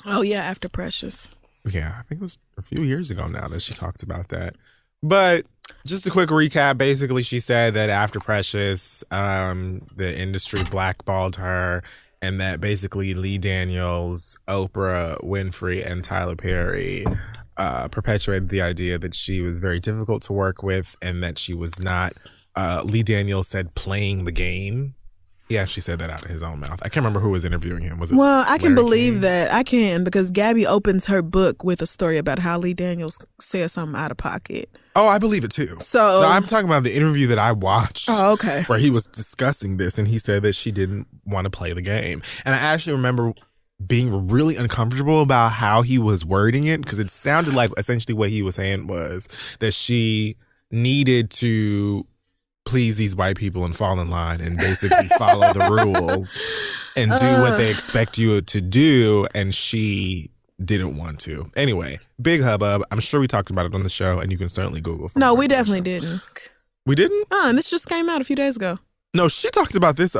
Oh yeah, after Precious. Yeah, I think it was a few years ago now that she talked about that. But just a quick recap. Basically, she said that after Precious, the industry blackballed her, and that basically Lee Daniels, Oprah Winfrey, and Tyler Perry perpetuated the idea that she was very difficult to work with and that she was not, Lee Daniels said, playing the game. He actually said that out of his own mouth. I can't remember who was interviewing him. Was it Well, I can Larry believe King? that. I can, because Gabby opens her book with a story about how Lee Daniels said something out of pocket. Oh, I believe it too. So no, I'm talking about the interview that I watched. Oh, okay. Where he was discussing this, and he said that she didn't want to play the game. And I actually remember being really uncomfortable about how he was wording it, because it sounded like essentially what he was saying was that she needed to please these white people and fall in line and basically follow the rules and do what they expect you to do, and she didn't want to. Anyway, big hubbub. I'm sure we talked about it on the show, and you can certainly Google. No, we definitely didn't. We didn't? This just came out a few days ago. No, she talked about this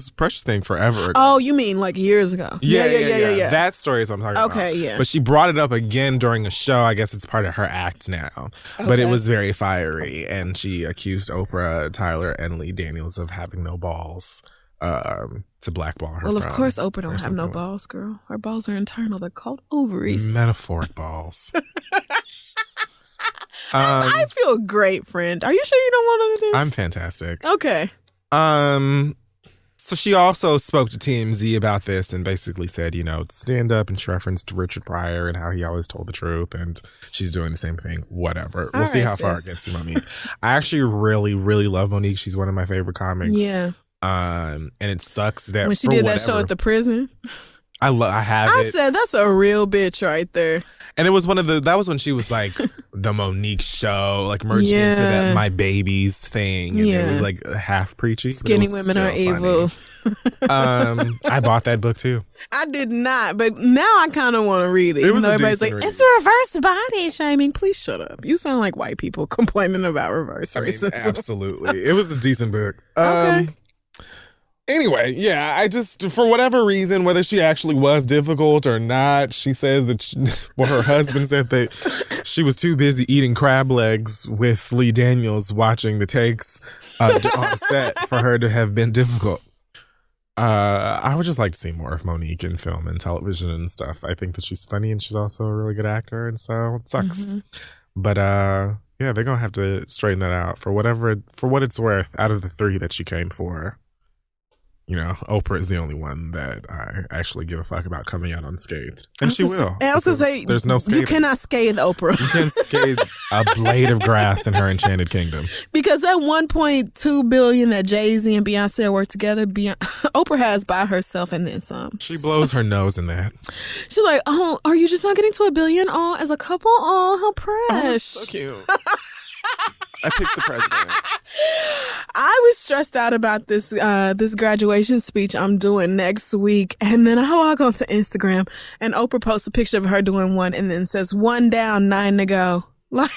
Precious thing forever ago. Oh, you mean like years ago? Yeah. That story is what I'm talking about. Okay, yeah. But she brought it up again during a show. I guess it's part of her act now. Okay. But it was very fiery, and she accused Oprah, Tyler, and Lee Daniels of having no balls to blackball her. Well, of course, Oprah don't have no balls, girl. Her balls are internal. They're called ovaries. Metaphoric balls. I feel great, friend. Are you sure you don't want none of this? I'm fantastic. Okay. So she also spoke to TMZ about this and basically said, stand up, and she referenced Richard Pryor and how he always told the truth, and she's doing the same thing. Whatever. We'll see how far it gets to Monique. I actually really, really love Monique. She's one of my favorite comics. Yeah. And it sucks that when she did that show at the prison, I said that's a real bitch right there. And it was that was when she was like the Monique show, like merging into that My Babies thing. And it was like half preachy. Skinny women are evil. I bought that book too. I did not, but now I kind of want to read it. Everybody's like, it's reverse body shaming. Please shut up. You sound like white people complaining about reverse racism. Absolutely. It was a decent book. Okay. Anyway, yeah, I just, for whatever reason, whether she actually was difficult or not, she says that, her husband said that she was too busy eating crab legs with Lee Daniels watching the takes on set for her to have been difficult. I would just like to see more of Monique in film and television and stuff. I think that she's funny and she's also a really good actor, and so it sucks. Mm-hmm. But yeah, they're gonna have to straighten that out for what it's worth. Out of the 3 that she came for, Oprah is the only one that I actually give a fuck about coming out unscathed. And she will. I was going to say, there's no scathing. You cannot scathe Oprah. You can't scathe a blade of grass in her enchanted kingdom. Because that $1.2 billion that Jay-Z and Beyonce worked together, Oprah has by herself and then some. She blows her nose in that. She's like, oh, are you just not getting to $1 billion? Oh, as a couple? Oh, how fresh. Oh, so cute. I picked the president. I was stressed out about this graduation speech I'm doing next week, and then I log on to Instagram, and Oprah posts a picture of her doing one, and then says 1 down, 9 to go. Like,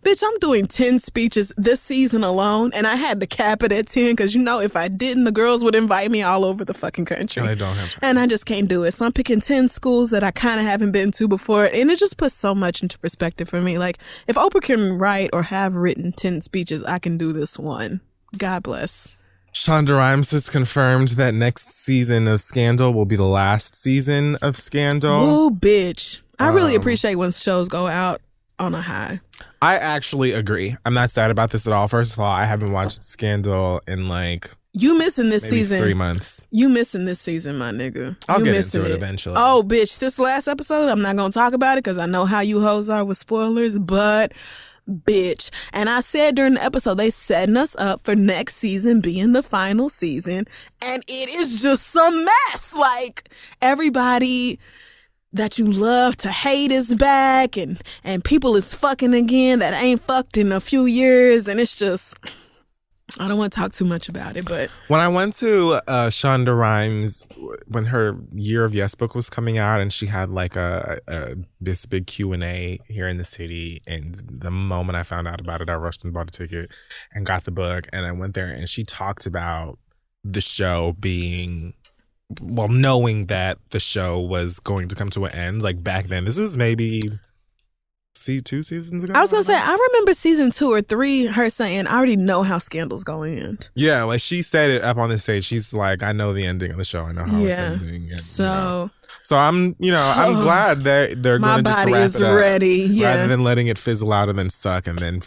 bitch, I'm doing 10 speeches this season alone, and I had to cap it at 10 because, if I didn't, the girls would invite me all over the fucking country. And I don't have time. And I just can't do it. So I'm picking 10 schools that I kind of haven't been to before, and it just puts so much into perspective for me. Like, if Oprah can write or have written 10 speeches, I can do this one. God bless. Shonda Rhimes has confirmed that next season of Scandal will be the last season of Scandal. Oh, bitch. I really appreciate when shows go out on a high. I actually agree. I'm not sad about this at all. First of all, I haven't watched Scandal in you missing this maybe season 3 months. You missing this season, my nigga. I'll get into it eventually. Oh, bitch, this last episode, I'm not gonna talk about it because I know how you hoes are with spoilers, but bitch. And I said during the episode, they setting us up for next season being the final season, and it is just some mess. Like, everybody that you love to hate is back, and people is fucking again that ain't fucked in a few years, and it's just, I don't want to talk too much about it. But when I went to Shonda Rhimes, when her Year of Yes book was coming out, and she had this big Q&A here in the city, and the moment I found out about it, I rushed and bought a ticket and got the book, and I went there, and she talked about the show being, knowing that the show was going to come to an end, like back then. This was maybe 2 seasons ago. I was going to say, I remember season 2 or 3, her saying, I already know how Scandal's going to end. Yeah, like she said it up on the stage. She's like, I know the ending of the show. I know how it's ending. And, so I'm glad that they're going to just wrap it up. My body is ready. Rather than letting it fizzle out and then suck and then,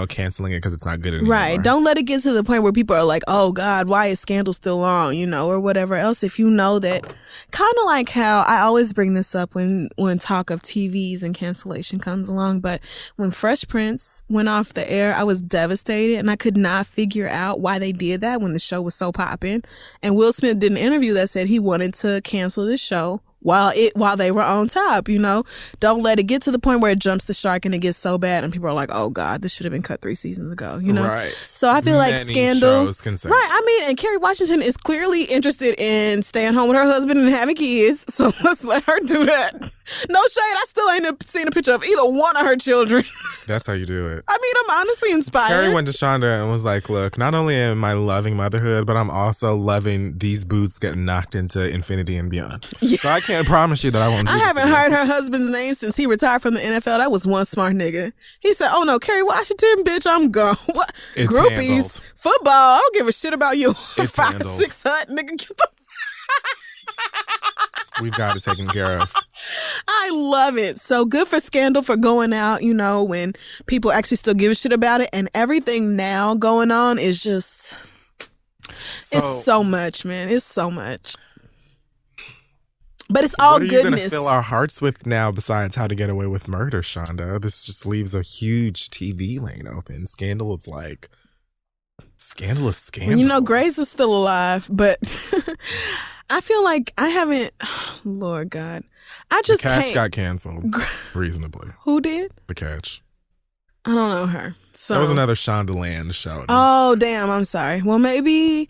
canceling it because it's not good anymore. Right. Don't let it get to the point where people are like, oh God, why is Scandal still on? Or whatever else. If you know that, kind of like how I always bring this up when talk of TVs and cancellation comes along. But when Fresh Prince went off the air, I was devastated, and I could not figure out why they did that when the show was so popping. And Will Smith did an interview that said he wanted to cancel this show while they were on top. Don't let it get to the point where it jumps the shark and it gets so bad and people are like, oh God, this should have been cut 3 seasons ago. Right. So I feel like Scandal, right? I mean, and Kerry Washington is clearly interested in staying home with her husband and having kids, so let's let her do that. No shade, I still ain't seen a picture of either one of her children. That's how you do it. I mean, I'm honestly inspired. Kerry went to Shonda and was like, look, not only am I loving motherhood, but I'm also loving these boots getting knocked into infinity and beyond. Yeah. So I can't promise you that I won't do I haven't heard her husband's name since he retired from the NFL. That was one smart nigga. He said, oh no, Kerry Washington, bitch, I'm gone. What? It's Groupies, handled. Football, I don't give a shit about you. It's 5'6" hut, nigga, get the We've got it taken care of. I love it. So good for Scandal for going out, when people actually still give a shit about it. And everything now going on is just, it's so much, man. It's so much. But it's all goodness. What are you going to fill our hearts with now besides How to Get Away with Murder, Shonda? This just leaves a huge TV lane open. Scandal is scandal. Grace is still alive, but I feel like I haven't, Lord God. I just The Catch got canceled reasonably. Who did? The Catch. I don't know her. So that was another Shondaland show. Oh, damn. I'm sorry. Well, maybe.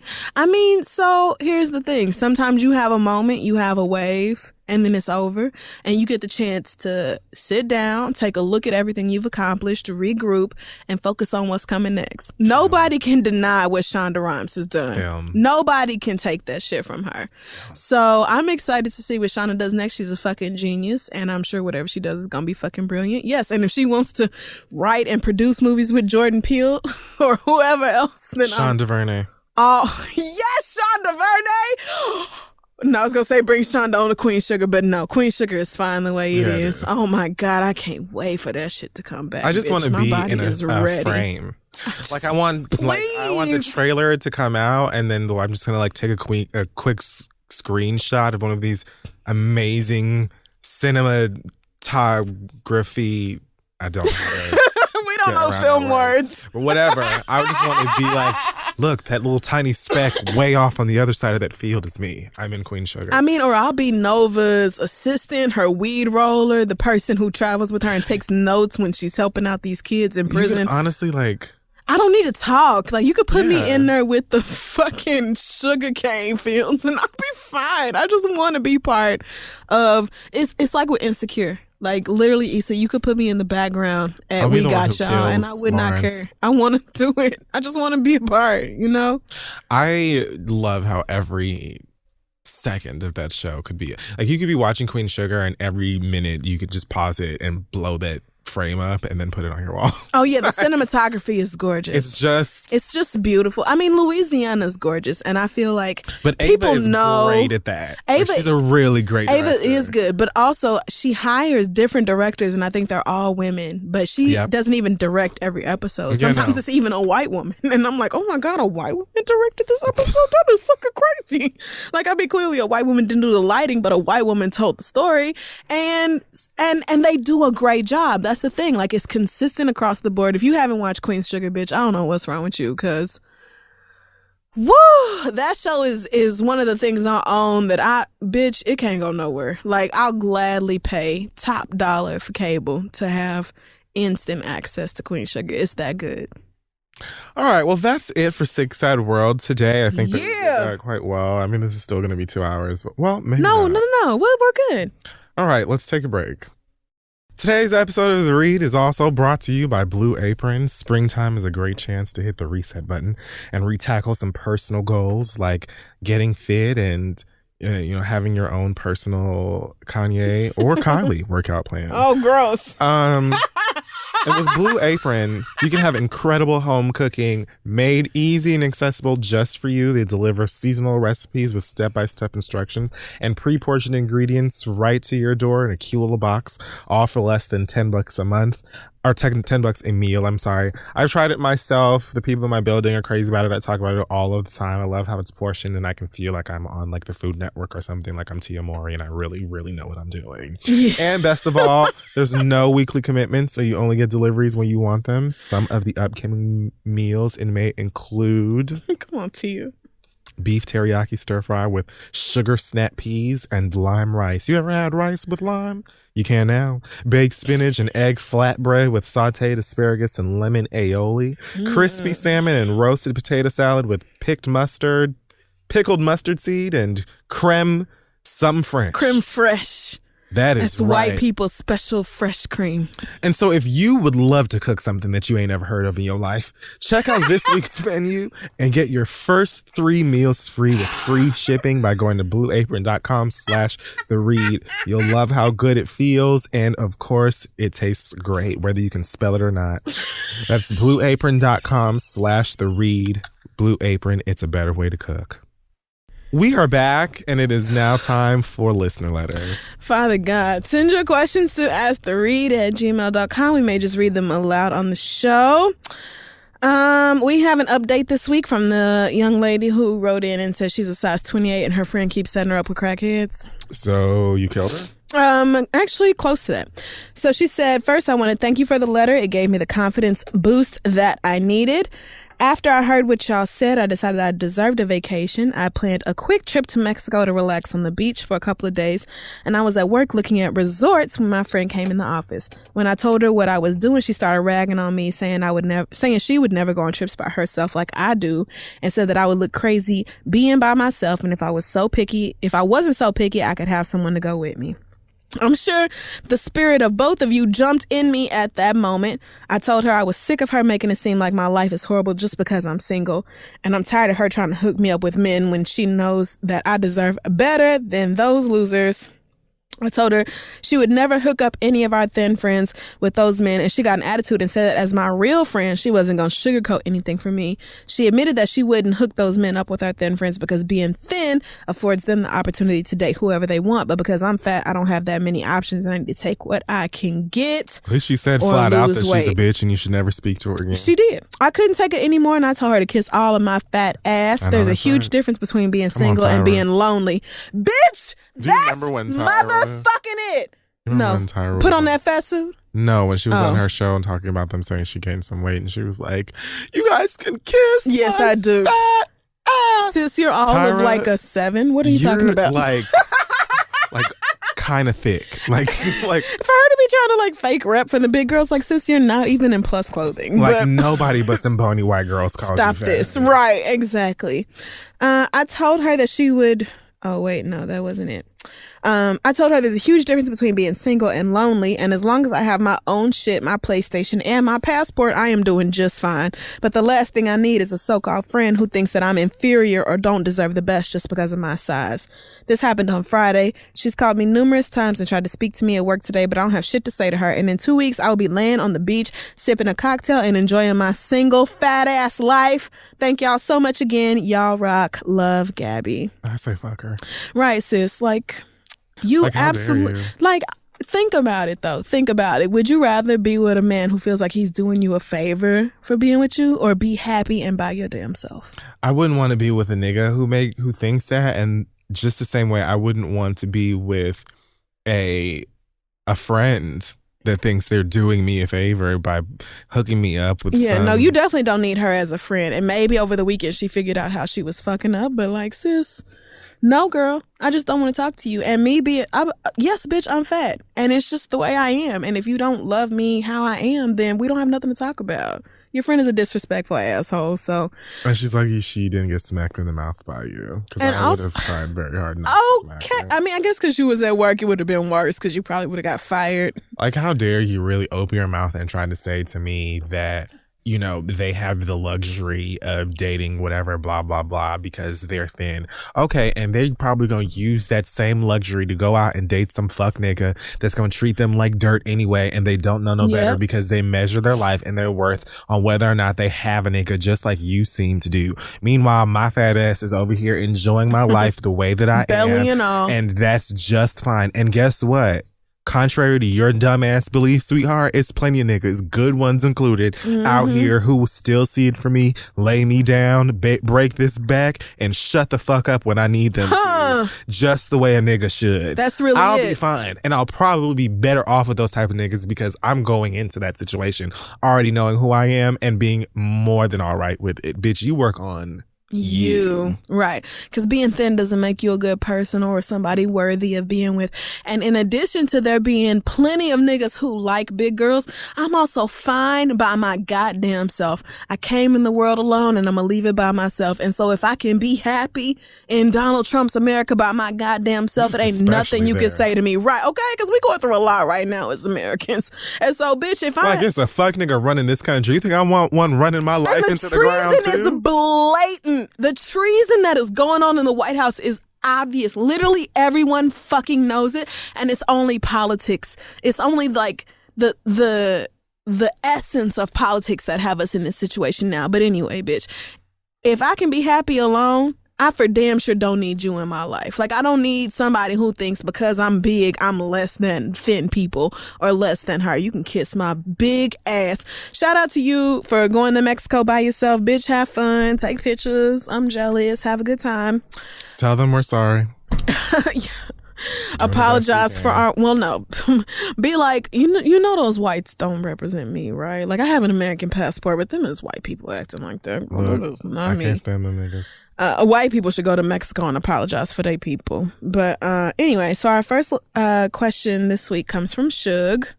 So here's the thing. Sometimes you have a moment, you have a wave, and then it's over. And you get the chance to sit down, take a look at everything you've accomplished, regroup, and focus on what's coming next. Nobody can deny what Shonda Rhimes has done. Damn. Nobody can take that shit from her. So I'm excited to see what Shonda does next. She's a fucking genius, and I'm sure whatever she does is going to be fucking brilliant. Yes, and if she wants to write and produce movies with Jordan Peele or whoever else, then Shonda Vernay. Oh, yes, Shonda Vernay. No, I was going to say bring Shonda on to Queen Sugar, but no, Queen Sugar is fine the way it is. Oh, my God. I can't wait for that shit to come back. I just want to be in a ready. frame. Like I want the trailer to come out, and then I'm just going to take a quick screenshot of one of these amazing cinematography. I don't know. We don't know film words. But whatever. I just want to be like, look, that little tiny speck way off on the other side of that field is me. I'm in Queen Sugar. Or I'll be Nova's assistant, her weed roller, the person who travels with her and takes notes when she's helping out these kids in prison. Honestly, I don't need to talk. You could put me in there with the fucking sugarcane fields and I'll be fine. I just want to be part of it's like with Insecure. Literally, Issa, you could put me in the background at We Got Y'all and I would not care. I want to do it. I just want to be a part, I love how every second of that show could be you could be watching Queen Sugar and every minute you could just pause it and blow that frame up and then put it on your wall. Oh yeah, the cinematography is gorgeous. It's just beautiful. Louisiana's gorgeous, and I feel like but people Ava is know great at that. She's a really great director. Ava is good, but also she hires different directors, and I think they're all women. But she doesn't even direct every episode. Sometimes it's even a white woman, and I'm like, oh my God, a white woman directed this episode? That is fucking crazy. Clearly a white woman didn't do the lighting, but a white woman told the story, and they do a great job. That's the thing. It's consistent across the board. If you haven't watched Queen Sugar, bitch, I don't know what's wrong with you, because that show is one of the things I own that it can't go nowhere. I'll gladly pay top dollar for cable to have instant access to Queen Sugar. It's that good. All right, well, that's it for Sick Sad World today. I think that we did that quite well. This is still going to be 2 hours, but maybe No. We're good. All right, let's take a break. Today's episode of The Read is also brought to you by Blue Apron. Springtime is a great chance to hit the reset button and retackle some personal goals like getting fit and having your own personal Kanye or Kylie workout plan. Oh, gross. And with Blue Apron, you can have incredible home cooking made easy and accessible just for you. They deliver seasonal recipes with step-by-step instructions and pre-portioned ingredients right to your door in a cute little box, all for less than $10 a month. Or $10 a meal, I'm sorry. I've tried it myself. The people in my building are crazy about it. I talk about it all of the time. I love how it's portioned and I can feel like I'm on the Food Network or something, like I'm Tia Mowry and I really, really know what I'm doing. Yeah. And best of all, there's no weekly commitment, so you only get deliveries when you want them. Some of the upcoming meals may include... Come on, Tia. Beef teriyaki stir fry with sugar snap peas and lime rice. You ever had rice with lime? You can now. Baked spinach and egg flatbread with sauteed asparagus and lemon aioli. Crispy salmon and roasted potato salad with pickled mustard seed, and creme something fresh. Creme fraiche. That's right. White people's special fresh cream. And so if you would love to cook something that you ain't ever heard of in your life, check out this week's menu and get your first 3 meals free with free shipping by going to blueapron.com/theread. You'll love how good it feels. And of course, it tastes great, whether you can spell it or not. That's blueapron.com/theread. Blue Apron, it's a better way to cook. We are back, and it is now time for listener letters. Father God, send your questions to asktheread@gmail.com. We may just read them aloud on the show. We have an update this week from the young lady who wrote in and said she's a size 28 and her friend keeps setting her up with crackheads. So you killed her? Actually close to that. So she said, first, I want to thank you for the letter. It gave me the confidence boost that I needed. After I heard what y'all said, I decided I deserved a vacation. I planned a quick trip to Mexico to relax on the beach for a couple of days, and I was at work looking at resorts when my friend came in the office. When I told her what I was doing, she started ragging on me, saying she would never go on trips by herself like I do, and said that I would look crazy being by myself, and if I wasn't so picky, I could have someone to go with me. I'm sure the spirit of both of you jumped in me at that moment. I told her I was sick of her making it seem like my life is horrible just because I'm single. And I'm tired of her trying to hook me up with men when she knows that I deserve better than those losers. I told her she would never hook up any of our thin friends with those men, and she got an attitude and said that as my real friend, she wasn't going to sugarcoat anything for me. She admitted that she wouldn't hook those men up with our thin friends because being thin affords them the opportunity to date whoever they want, but because I'm fat, I don't have that many options, and I need to take what I can get. At least she said flat out that she's a bitch and you should never speak to her again. She did. I couldn't take it anymore, and I told her to kiss all of my fat ass. There's a huge difference between being single and being lonely. Bitch, that's motherfucking it. No, put on that fat suit. No, when she was on her show and talking about them saying she gained some weight, and she was like, "You guys can kiss." Yes, I do. Fat ass. Sis, you're all Tyra, of like a 7. What are you talking about? Like kind of thick. Like for her to be trying to like fake rep for the big girls, like, sis, you're not even in plus clothing. Like nobody but some bony white girls called stop you this. Right, exactly. I told her that she would. Oh wait, no, that wasn't it. I told her there's a huge difference between being single and lonely, and as long as I have my own shit, my PlayStation, and my passport, I am doing just fine. But the last thing I need is a so-called friend who thinks that I'm inferior or don't deserve the best just because of my size. This happened on Friday. She's called me numerous times and tried to speak to me at work today, but I don't have shit to say to her. And in 2 weeks, I will be laying on the beach, sipping a cocktail and enjoying my single fat ass life. Thank y'all so much again. Y'all rock. Love, Gabby. I say fuck her. Right, sis. Like, you absolutely, like, think about it though. Think about it. Would you rather be with a man who feels like he's doing you a favor for being with you, or be happy and by your damn self? I wouldn't want to be with a nigga who thinks that, and just the same way I wouldn't want to be with a friend that thinks they're doing me a favor by hooking me up with no, you definitely don't need her as a friend. And maybe over the weekend she figured out how she was fucking up, but like, sis, no, girl, I just don't want to talk to you. And me yes, bitch, I'm fat. And it's just the way I am. And if you don't love me how I am, then we don't have nothing to talk about. Your friend is a disrespectful asshole, so. And she's lucky she didn't get smacked in the mouth by you. Because I would have tried very hard not to smack her. I mean, I guess because you was at work, it would have been worse because you probably would have got fired. Like, how dare you really open your mouth and try to say to me that, you know, they have the luxury of dating whatever, blah, blah, blah, because they're thin. Okay, and they're probably going to use that same luxury to go out and date some fuck nigga that's going to treat them like dirt anyway, and they don't know no better because they measure their life and their worth on whether or not they have a nigga, just like you seem to do. Meanwhile, my fat ass is over here enjoying my life the way that I belly and all. And that's just fine. And guess what? Contrary to your dumbass belief, sweetheart, it's plenty of niggas, good ones included, out here who will still see it for me, lay me down, break this back, and shut the fuck up when I need them to. Just the way a nigga should. That's really I'll be fine. And I'll probably be better off with those type of niggas because I'm going into that situation already knowing who I am and being more than all right with it. Bitch, you work on you. Right, because being thin doesn't make you a good person or somebody worthy of being with. And in addition to there being plenty of niggas who like big girls, I'm also fine by my goddamn self. I came in the world alone and I'm gonna leave it by myself. And so if I can be happy in Donald Trump's America by my goddamn self, it ain't nothing you can say to me. Right, okay, because we going through a lot right now as Americans. And so, bitch, if I guess a fuck nigga running this country, you think I want one running my life into the ground too? The treason is blatant. The treason that is going on in the White House is obvious. Literally everyone fucking knows it, and it's only politics. It's only like the essence of politics that have us in this situation now. But anyway, bitch, if I can be happy alone, I for damn sure don't need you in my life. Like, I don't need somebody who thinks because I'm big, I'm less than thin people or less than her. You can kiss my big ass. Shout out to you for going to Mexico by yourself. Bitch, have fun. Take pictures. I'm jealous. Have a good time. Tell them we're sorry. apologize for our, well, no. Be like, you know those whites don't represent me, right? Like, I have an American passport, but them is white people acting like that. Well, that is not me. I can't stand them niggas. White people should go to Mexico and apologize for their people. But anyway, so our first question this week comes from Suge.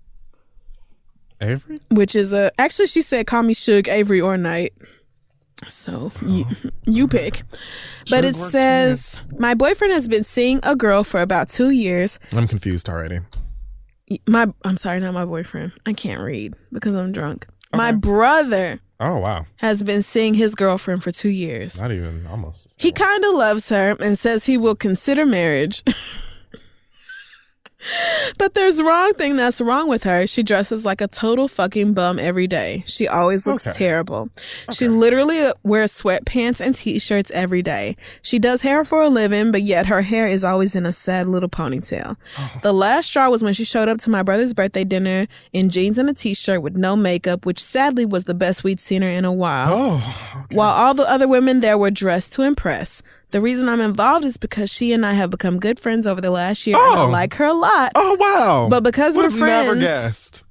Avery? Which is actually, she said, call me Suge, Avery, or Knight. So you pick. But it says, my boyfriend has been seeing a girl for about 2 years. I'm confused already. I'm sorry, not my boyfriend. I can't read because I'm drunk. Okay. My brother. Oh, wow. Has been seeing his girlfriend for 2 years. Not even almost. He kind of loves her and says he will consider marriage. But there's wrong thing that's wrong with her. She dresses like a total fucking bum every day. She always looks terrible. Okay. She literally wears sweatpants and t-shirts every day. She does hair for a living, but yet her hair is always in a sad little ponytail. Oh. The last straw was when she showed up to my brother's birthday dinner in jeans and a t-shirt with no makeup, which sadly was the best we'd seen her in a while. Oh, okay. While all the other women there were dressed to impress. The reason I'm involved is because she and I have become good friends over the last year. And I like her a lot. Oh, wow. But because we're friends. Never guessed.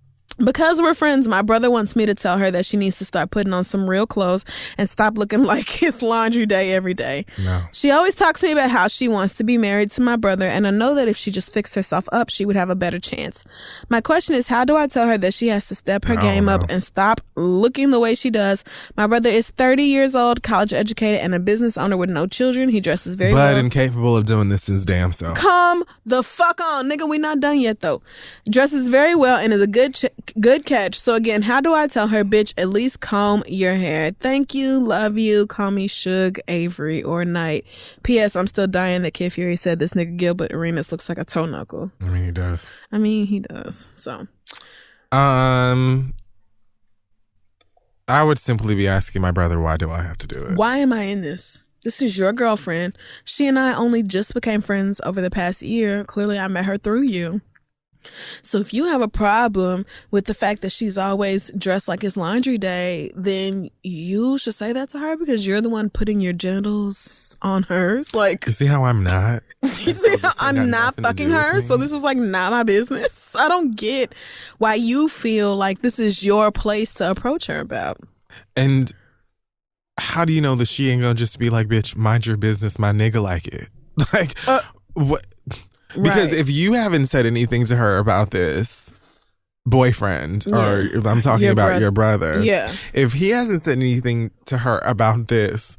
Because we're friends, my brother wants me to tell her that she needs to start putting on some real clothes and stop looking like it's laundry day every day. No. She always talks to me about how she wants to be married to my brother, and I know that if she just fixed herself up, she would have a better chance. My question is, how do I tell her that she has to step her game up and stop looking the way she does? My brother is 30 years old, college educated, and a business owner with no children. He dresses very well. But incapable of doing this his damn self. Come the fuck on, nigga. We not done yet, though. Dresses very well and is a good catch. So again, how do I tell her, bitch, at least comb your hair? Thank you, love you, call me Suge, Avery, or Knight. P.S. I'm still dying that Kid Fury said this nigga Gilbert Arenas looks like a toe knuckle. I mean, he does. So I would simply be asking my brother, why do I have to do it? Why am I in this? This is your girlfriend. She and I only just became friends over the past year. Clearly I met her through you. So if you have a problem with the fact that she's always dressed like it's laundry day, then you should say that to her, because you're the one putting your genitals on hers. Like, you see how I'm not? You see how I'm not fucking her? So this is like not my business. I don't get why you feel like this is your place to approach her about. And how do you know that she ain't gonna just be like, bitch, mind your business, my nigga like it? Like, what? Because if you haven't said anything to her about this boyfriend, or if I'm talking about your brother, if he hasn't said anything to her about this,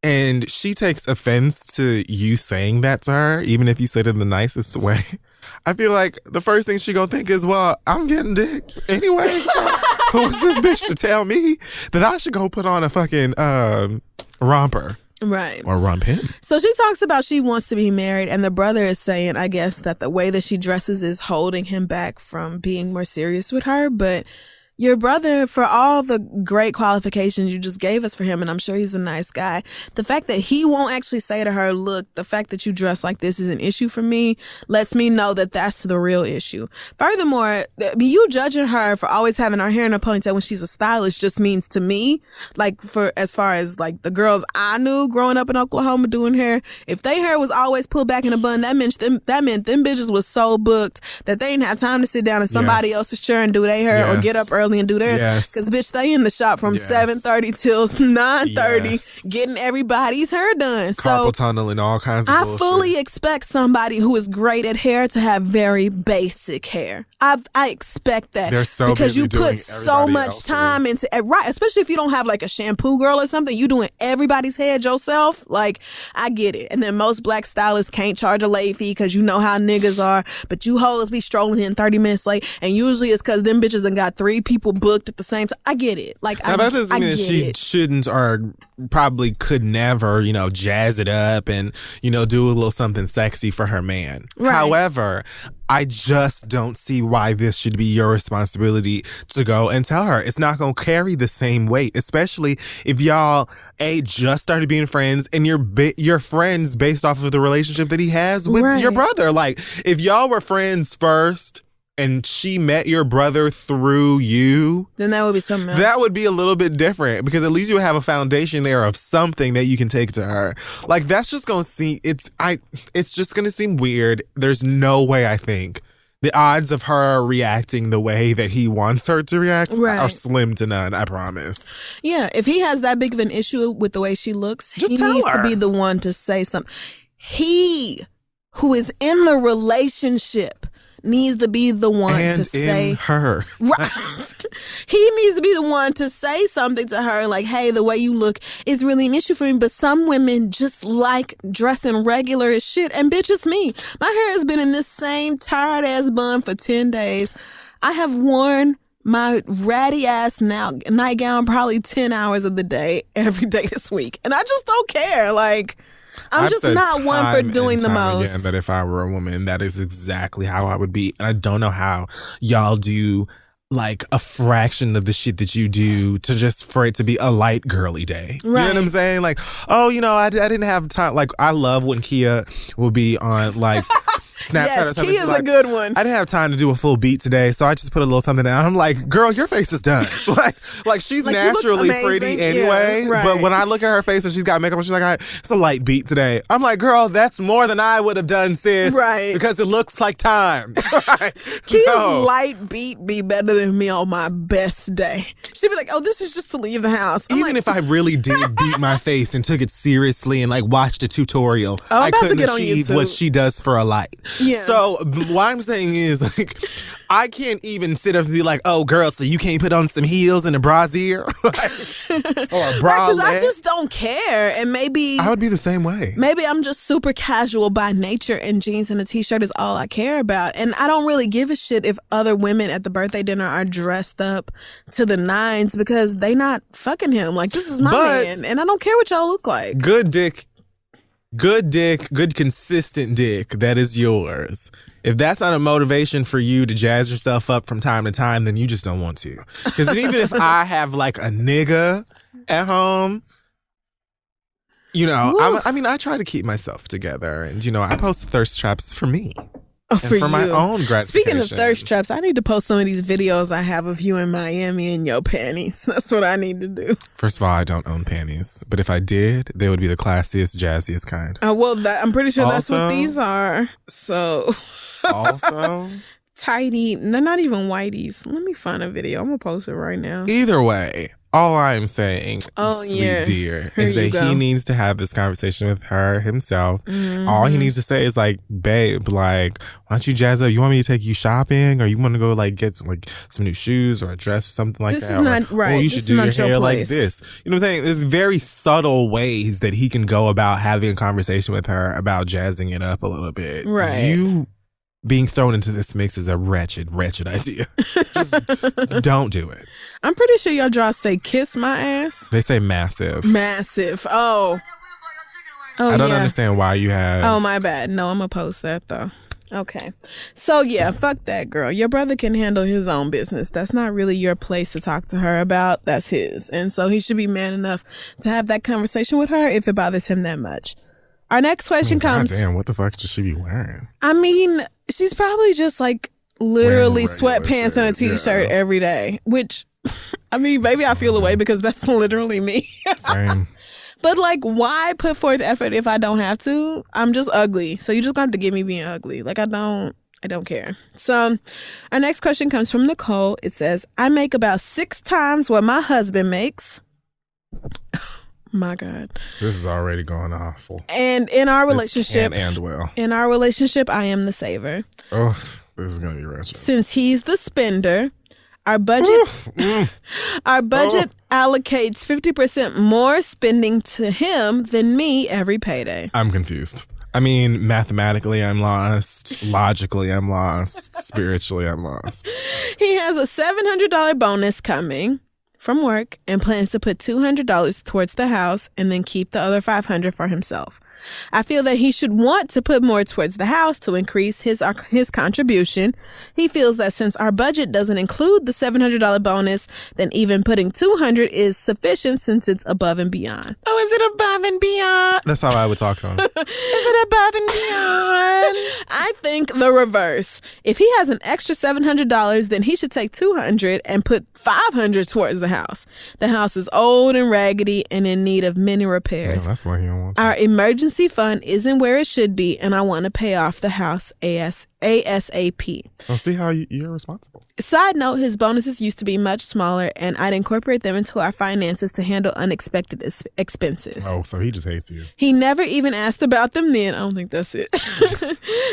and she takes offense to you saying that to her, even if you said it in the nicest way, I feel like the first thing she gonna think is, well, I'm getting dick anyway, so who's this bitch to tell me that I should go put on a fucking romper? Right. Or rump him. So she talks about she wants to be married, and the brother is saying, I guess, that the way that she dresses is holding him back from being more serious with her. But your brother, for all the great qualifications you just gave us for him, and I'm sure he's a nice guy, the fact that he won't actually say to her, look, the fact that you dress like this is an issue for me, lets me know that that's the real issue. Furthermore, you judging her for always having her hair in a ponytail when she's a stylist just means to me, like, for as far as like the girls I knew growing up in Oklahoma doing hair, if their hair was always pulled back in a bun, that meant them bitches was so booked that they didn't have time to sit down in somebody else's chair and do their hair or get up early and do theirs, because bitch, they in the shop from 7:30 till 9:30 getting everybody's hair done. Carpal tunnel and all kinds of bullshit. I fully expect somebody who is great at hair to have very basic hair. I expect that. They're so because busy you put so much time into it, right? Especially if you don't have like a shampoo girl or something, you doing everybody's head yourself. Like, I get it. And then most black stylists can't charge a late fee because you know how niggas are, but you hoes be strolling in 30 minutes late, and usually it's because them bitches done got 3 people booked at the same time. I get it. Like, now, that doesn't mean that she shouldn't or probably could never, jazz it up and, do a little something sexy for her man. Right. However, I just don't see why this should be your responsibility to go and tell her. It's not going to carry the same weight, especially if y'all just started being friends and you're friends based off of the relationship that he has with your brother. Like, if y'all were friends first and she met your brother through you, then that would be something else. that would be a little bit different, because at least you have a foundation there of something that you can take to her. Like, that's just gonna seem, it's just gonna seem weird. There's no way, I think the odds of her reacting the way that he wants her to react are slim to none, I promise. Yeah, if he has that big of an issue with the way she looks, just he needs to be the one to say something. He, who is in the relationship, needs to be the one to say her. Right. He needs to be the one to say something to her like, hey, the way you look is really an issue for me. But some women just like dressing regular as shit. And bitch, it's me. My hair has been in this same tired ass bun for 10 days. I have worn my ratty ass nightgown probably 10 hours of the day every day this week. And I just don't care. Like, I've just not one for doing the most. Again, that if I were a woman, that is exactly how I would be. And I don't know how y'all do like a fraction of the shit that you do to just for it to be a light girly day. Right. You know what I'm saying? Like, oh, you know, I didn't have time. Like, I love when Kia will be on like Snapchat or something. Kia's like, a good one. I didn't have time to do a full beat today, so I just put a little something in. I'm like, girl, your face is done. like she's like, naturally pretty anyway. Yeah, right. But when I look at her face and she's got makeup, and she's like, all right, it's a light beat today. I'm like, girl, that's more than I would have done, sis. Right. Because it looks like time. Kia's light beat be better than me on my best day. She'd be like, oh, this is just to leave the house. Even if I really did beat my face and took it seriously and like watched a tutorial, I couldn't achieve what she does for a light. Yeah. So what I'm saying is, like, I can't even sit up and be like, oh, girl, so you can't put on some heels and a brassiere? Or a bralette? Because I just don't care. And maybe I would be the same way. Maybe I'm just super casual by nature and jeans and a t-shirt is all I care about. And I don't really give a shit if other women at the birthday dinner are dressed up to the nines because they not fucking him. Like, this is my man. And I don't care what y'all look like. Good dick, good consistent dick, that is yours. If that's not a motivation for you to jazz yourself up from time to time, then you just don't want to. Because even if I have like a nigga at home, you know, I try to keep myself together, and you know, I post thirst traps for me. For my own gratification. Speaking of thirst traps, I need to post some of these videos I have of you in Miami in your panties. That's what I need to do. First of all, I don't own panties, but if I did, they would be the classiest, jazziest kind. I'm pretty sure that's what these are. So, also, tidy. They're not even whiteies. Let me find a video. I'm gonna post it right now. Either way, all I'm saying, sweet dear, is that he needs to have this conversation with her himself. Mm-hmm. All he needs to say is like, babe, like, why don't you jazz up? You want me to take you shopping, or you want to go like get some new shoes or a dress or something like that? This is not right. Oh, you should do your hair like this. You know what I'm saying? There's very subtle ways that he can go about having a conversation with her about jazzing it up a little bit. Right. You being thrown into this mix is a wretched idea. Just don't do it. I'm pretty sure y'all draws say kiss my ass. They say massive. Massive. Oh, I don't understand why you have. Oh, my bad. No, I'm going to post that though. Okay. So yeah, fuck that girl. Your brother can handle his own business. That's not really your place to talk to her about. That's his. And so he should be man enough to have that conversation with her if it bothers him that much. Our next question comes. Damn, what the fuck should she be wearing? I mean, she's probably just like literally sweatpants and a t-shirt every day, which, I mean, maybe I feel away because that's literally me. Same. But like, why put forth effort if I don't have to? I'm just ugly. So you just got to give me being ugly. Like, I don't care. So our next question comes from Nicole. It says, I make about 6 times what my husband makes. My God. This is already going awful. And in our relationship, in our relationship, I am the saver. Oh, this is going to be wretched. Since he's the spender, our budget allocates 50% more spending to him than me every payday. I'm confused. I mean, mathematically, I'm lost. Logically, I'm lost. Spiritually, I'm lost. He has a $700 bonus coming from work and plans to put $200 towards the house and then keep the other $500 for himself. I feel that he should want to put more towards the house to increase his contribution. He feels that since our budget doesn't include the $700 bonus, then even putting $200 is sufficient since it's above and beyond. Oh, is it above and beyond? That's how I would talk to him. Is it above and beyond? I think the reverse. If he has an extra $700, then he should take $200 and put $500 towards the house. The house is old and raggedy and in need of many repairs. Yeah, that's why he don't want to. Our emergency fund isn't where it should be, and I want to pay off the house ASAP. I'll see how you're responsible. Side note, his bonuses used to be much smaller, and I'd incorporate them into our finances to handle unexpected expenses. Oh, so he just hates you. He never even asked about them then. I don't think that's it.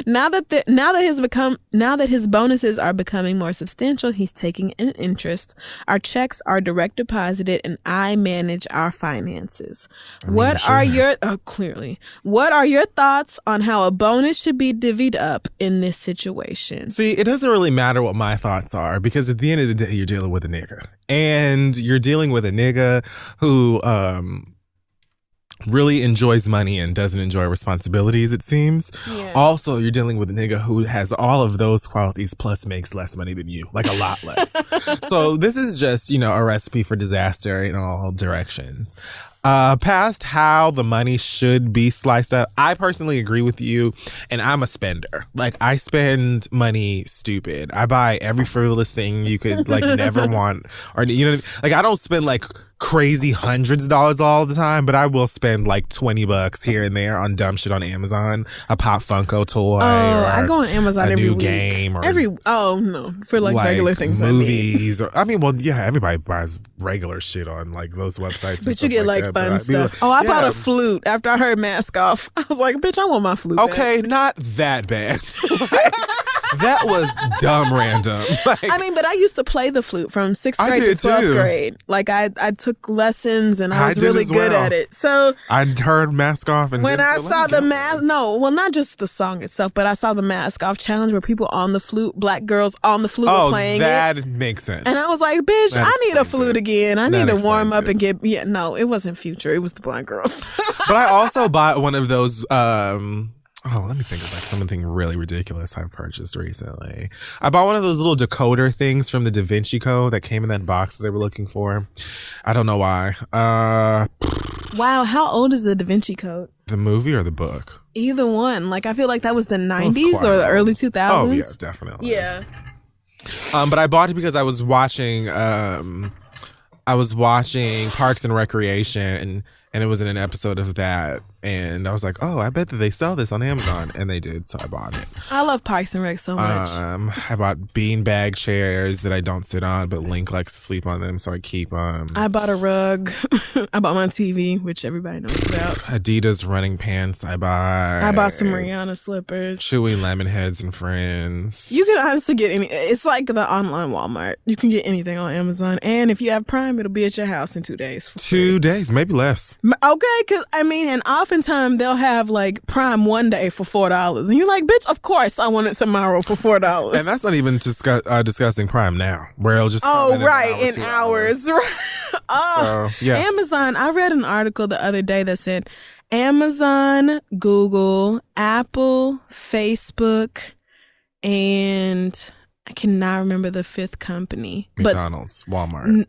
Now that his bonuses are becoming more substantial, he's taking an interest. Our checks are direct deposited, and I manage our finances. What are your thoughts on how a bonus should be divvied up in this situation? See, it doesn't really matter what my thoughts are, because at the end of the day, you're dealing with a nigga. And you're dealing with a nigga who really enjoys money and doesn't enjoy responsibilities, it seems. Yeah. Also, you're dealing with a nigga who has all of those qualities plus makes less money than you, like a lot less. So this is just, a recipe for disaster in all directions. Past how the money should be sliced up, I personally agree with you, and I'm a spender. Like, I spend money stupid. I buy every frivolous thing you could never want, or I don't spend crazy hundreds of dollars all the time, but I will spend $20 here and there on dumb shit on Amazon, a Pop Funko toy. I go on Amazon every week. Game or for regular things, movies, everybody buys regular shit on those websites. But you get fun stuff. I bought a flute after I heard Mask Off. I was like, bitch, I want my flute. Okay, back. Not that bad. That was dumb random. But I used to play the flute from 6th grade to 12th grade. I took lessons and I was really good at it. So I heard Mask Off, and when I saw the mask, not just the song itself, but I saw the Mask Off challenge where people on the flute, black girls on the flute were playing that makes sense. And I was like, bitch, I need a flute again. I need to warm up and get. Yeah, no, it wasn't Future. It was the Blind Girls. But I also bought one of those. Let me think of something really ridiculous I've purchased recently. I bought one of those little decoder things from the Da Vinci Code that came in that box that they were looking for. I don't know why. Wow, how old is the Da Vinci Code? The movie or the book? Either one. I feel like that was the 90s or the early 2000s. Oh, yeah, definitely. Yeah. But I bought it because I was watching Parks and Recreation, and it was in an episode of that. And I was like, oh, I bet that they sell this on Amazon. And they did, so I bought it. I love Parks and Rec so much. I bought beanbag chairs that I don't sit on, but Link likes to sleep on them, so I keep them. I bought a rug. I bought my TV, which everybody knows about. Adidas running pants I bought some Rihanna slippers. Chewy Lemonheads and Friends. You can honestly get any. It's like the online Walmart. You can get anything on Amazon. And if you have Prime, it'll be at your house in 2 days. 2 days, maybe less. Okay, because and oftentimes they'll have Prime one day for $4, and you're like, bitch, of course I want it tomorrow for $4. And that's not even discussing Prime now, where it'll just in hours. So, yes. Amazon. I read an article the other day that said Amazon, Google, Apple, Facebook, and I cannot remember the fifth company. McDonald's, Walmart.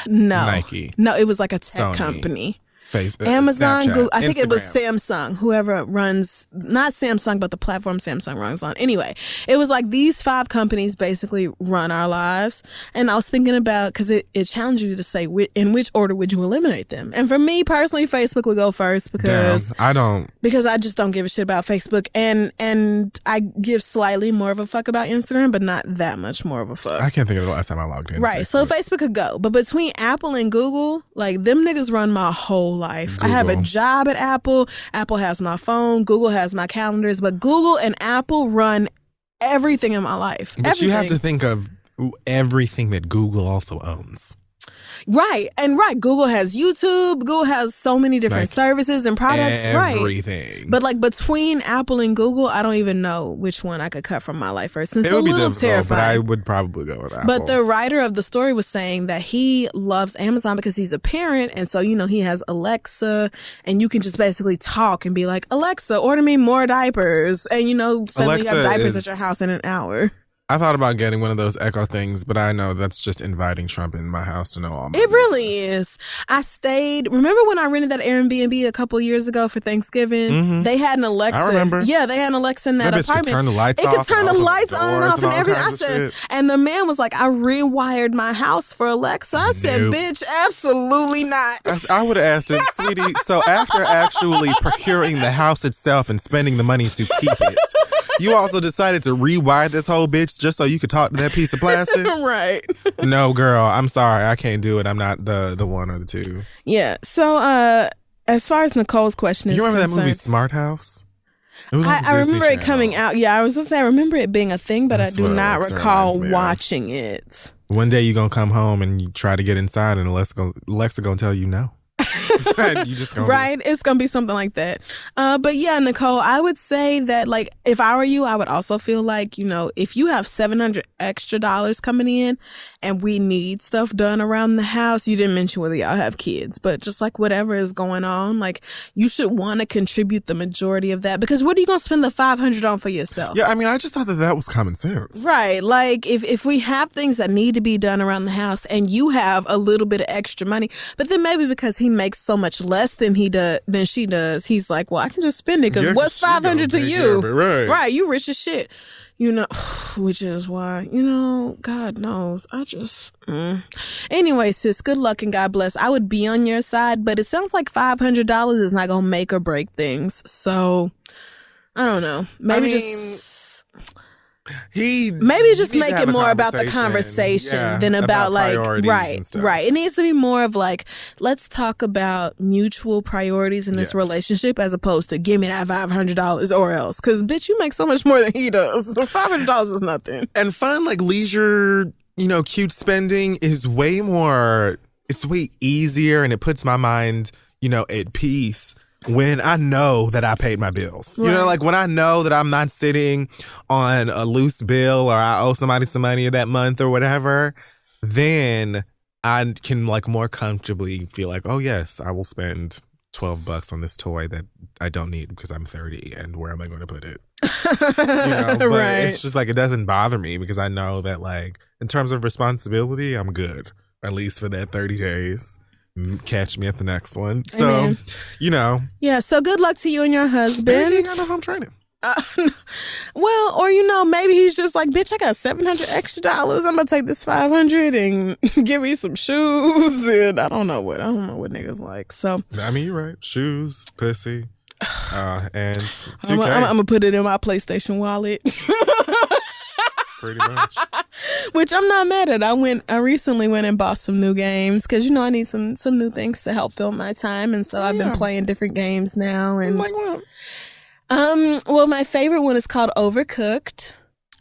No. Nike. No, it was like a tech Sony. company. Snapchat, Amazon, Google, I think Instagram. it was Samsung, whoever runs, not Samsung, but the platform Samsung runs on. Anyway, it was these 5 companies basically run our lives. And I was thinking about, because it challenged you to say, in which order would you eliminate them? And for me personally, Facebook would go first because I just don't give a shit about Facebook. And I give slightly more of a fuck about Instagram, but not that much more of a fuck. I can't think of the last time I logged in. Right. So Facebook could go. But between Apple and Google, them niggas run my whole life. Google. I have a job at Apple. Apple has my phone. Google has my calendars. But Google and Apple run everything in my life. But you have to think of everything that Google also owns. Right. And right. Google has YouTube. Google has so many different Like, services and products. everything. Right. But like between Apple and Google, I don't even know which one I could cut from my life first. It's it would a be little difficult, terrifying. but I would probably go with Apple. But the writer of the story was saying that he loves Amazon because he's a parent. And so, he has Alexa and you can just basically talk and be like, Alexa, order me more diapers. And, suddenly you have diapers at your house in an hour. I thought about getting one of those Echo things, but I know that's just inviting Trump in my house to know all my It really is. I stayed. Remember when I rented that Airbnb a couple years ago for Thanksgiving? Mm-hmm. They had an Alexa. I remember. Yeah, they had an Alexa in that apartment. Could turn the lights it off. could turn the lights on and off and everything. I said, shit. and the man was like, I rewired my house for Alexa. I said, bitch, absolutely not. I would have asked him, sweetie, so after actually procuring the house itself and spending the money to keep it, you also decided to rewire this whole bitch just so you could talk to that piece of plastic? Right. No, girl, I'm sorry. I can't do it. I'm not the one or the two. Yeah. So as far as Nicole's question is you remember concerned, that movie Smart House? It was on the I Disney remember it Channel. coming out. Yeah, I was going to say I remember it being a thing, but That's I do what not Alexa recall reminds me of. watching it. One day you're going to come home and you try to get inside and Alexa going to tell you no. You just gonna right? It's going to be something like that. But yeah, Nicole, I would say that like if I were you, I would also feel like, if you have $700 extra coming in and we need stuff done around the house, you didn't mention whether y'all have kids, but just like whatever is going on, like you should want to contribute the majority of that because what are you going to spend the $500 on for yourself? Yeah, I mean, I just thought that was common sense. Right. Like if we have things that need to be done around the house and you have a little bit of extra money, but then maybe because he makes so much less than she does, he's like, well, I can just spend it because what's $500 to you? Right. You rich as shit. Which is why, God knows. I just, Anyway, sis, good luck and God bless. I would be on your side, but it sounds like $500 is not going to make or break things. So, I don't know. Maybe just make it more about the conversation than about like right. It needs to be more of like, let's talk about mutual priorities in this relationship as opposed to give me that $500 or else. Because bitch, you make so much more than he does. So $500 is nothing. And fun like leisure, cute spending is way more. It's way easier, and it puts my mind, at peace. When I know that I paid my bills, right. Like when I know that I'm not sitting on a loose bill or I owe somebody some money that month or whatever, then I can like more comfortably feel like, oh yes, I will spend $12 on this toy that I don't need because I'm 30 and where am I going to put it? But right. It's just like, it doesn't bother me because I know that like in terms of responsibility, I'm good, at least for that 30 days. Catch me at the next one. So, Yeah, so good luck to you and your husband. He got no home training. Well, or maybe he's just like, bitch, I got $700 extra. I'm gonna take this $500 and give me some shoes. And I don't know what niggas like. So I mean, you're right. Shoes, pussy, and 2K. I'm gonna put it in my PlayStation wallet. Pretty much. Which I'm not mad at. I recently went and bought some new games because I need some new things to help fill my time, and so I've been playing different games now. And like what? Well, my favorite one is called Overcooked.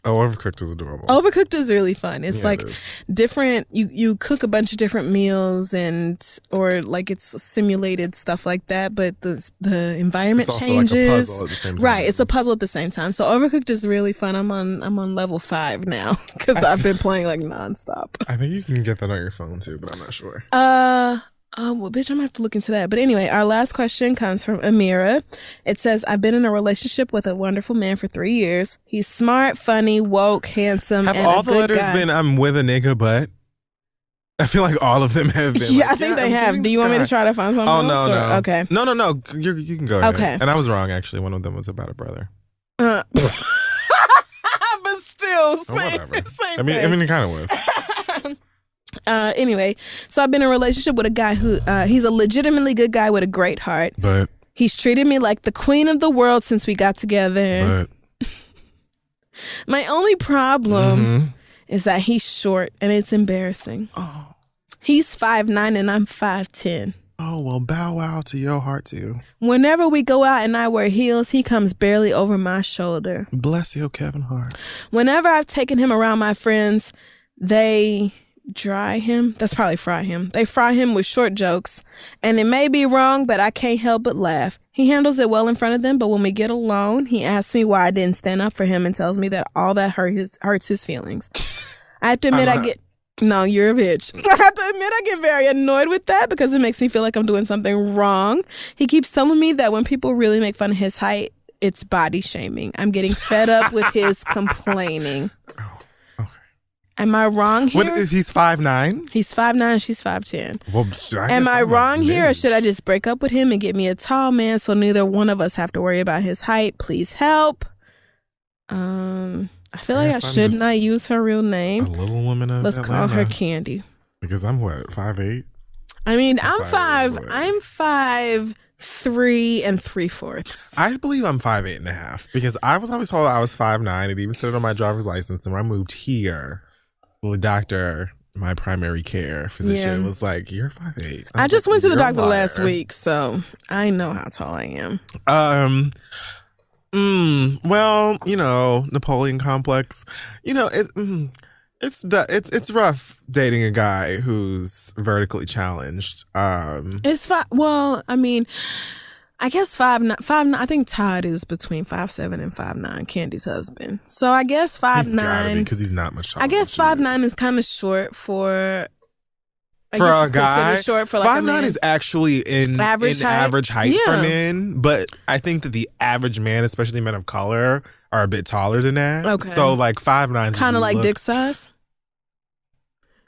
Oh, Overcooked is adorable. Overcooked is really fun. It's like it is. different. You cook a bunch of different meals or like it's simulated stuff like that. But the environment it's changes. Also like a puzzle at the same time. Right, it's a puzzle at the same time. So Overcooked is really fun. I'm on level 5 now because I've been playing like nonstop. I think you can get that on your phone too, but I'm not sure. Well, bitch, I'm gonna have to look into that. But anyway, our last question comes from Amira. It says, I've been in a relationship with a wonderful man for 3 years. He's smart, funny, woke, handsome, Have and all a the good letters guy. been I'm with a nigga, but I feel like all of them have been. Yeah, like, I think they I'm have. doing Do you want me to try to find something Oh, else? no. Okay. No. You can go ahead. Okay. And I was wrong, actually. One of them was about a brother. But still, Or whatever. same I mean, thing. it kind of was. Anyway, so I've been in a relationship with a guy who, he's a legitimately good guy with a great heart. But He's treated me like the queen of the world since we got together. My only problem is that he's short and it's embarrassing. Oh. He's 5'9" and I'm 5'10". Oh, well, bow wow to your heart too. Whenever we go out and I wear heels, he comes barely over my shoulder. Bless you, Kevin Hart. Whenever I've taken him around my friends, they dry him. That's probably fry him. They fry him with short jokes, and it may be wrong, but I can't help but laugh. He handles it well in front of them, but when we get alone, he asks me why I didn't stand up for him and tells me that all that hurts his feelings. I have to admit No, you're a bitch. I have to admit I get very annoyed with that because it makes me feel like I'm doing something wrong. He keeps telling me that when people really make fun of his height, it's body shaming. I'm getting fed up with his complaining. Am I wrong here? What is he's 5'9"? He's 5'9", she's 5'10". Well, am I wrong here, or should I just break up with him and get me a tall man so neither one of us have to worry about his height? Please help. I feel like I should not use her real name. A little woman of Let's Atlanta. call her Candy. Because I'm what, 5'8"? I mean, I'm 5'3" and 3/4. I believe I'm 5'8.5" because I was always told I was 5'9". It even said it on my driver's license. And when I moved here, the doctor, my primary care physician, was like, "You're 5'8". I just went to the doctor last week, so I know how tall I am. Well, Napoleon complex. It's rough dating a guy who's vertically challenged. It's fine. Well, I mean, I guess 5'9". I think Todd is between 5'7" and 5'9", Candy's husband. So I guess 5'9", because he's not much taller. I guess 5'9" is kind of short for a guy. Short for like 5'9" is actually in average height for men, but I think that the average man, especially men of color, are a bit taller than that. Okay. So like 5'9", kind of like dick size.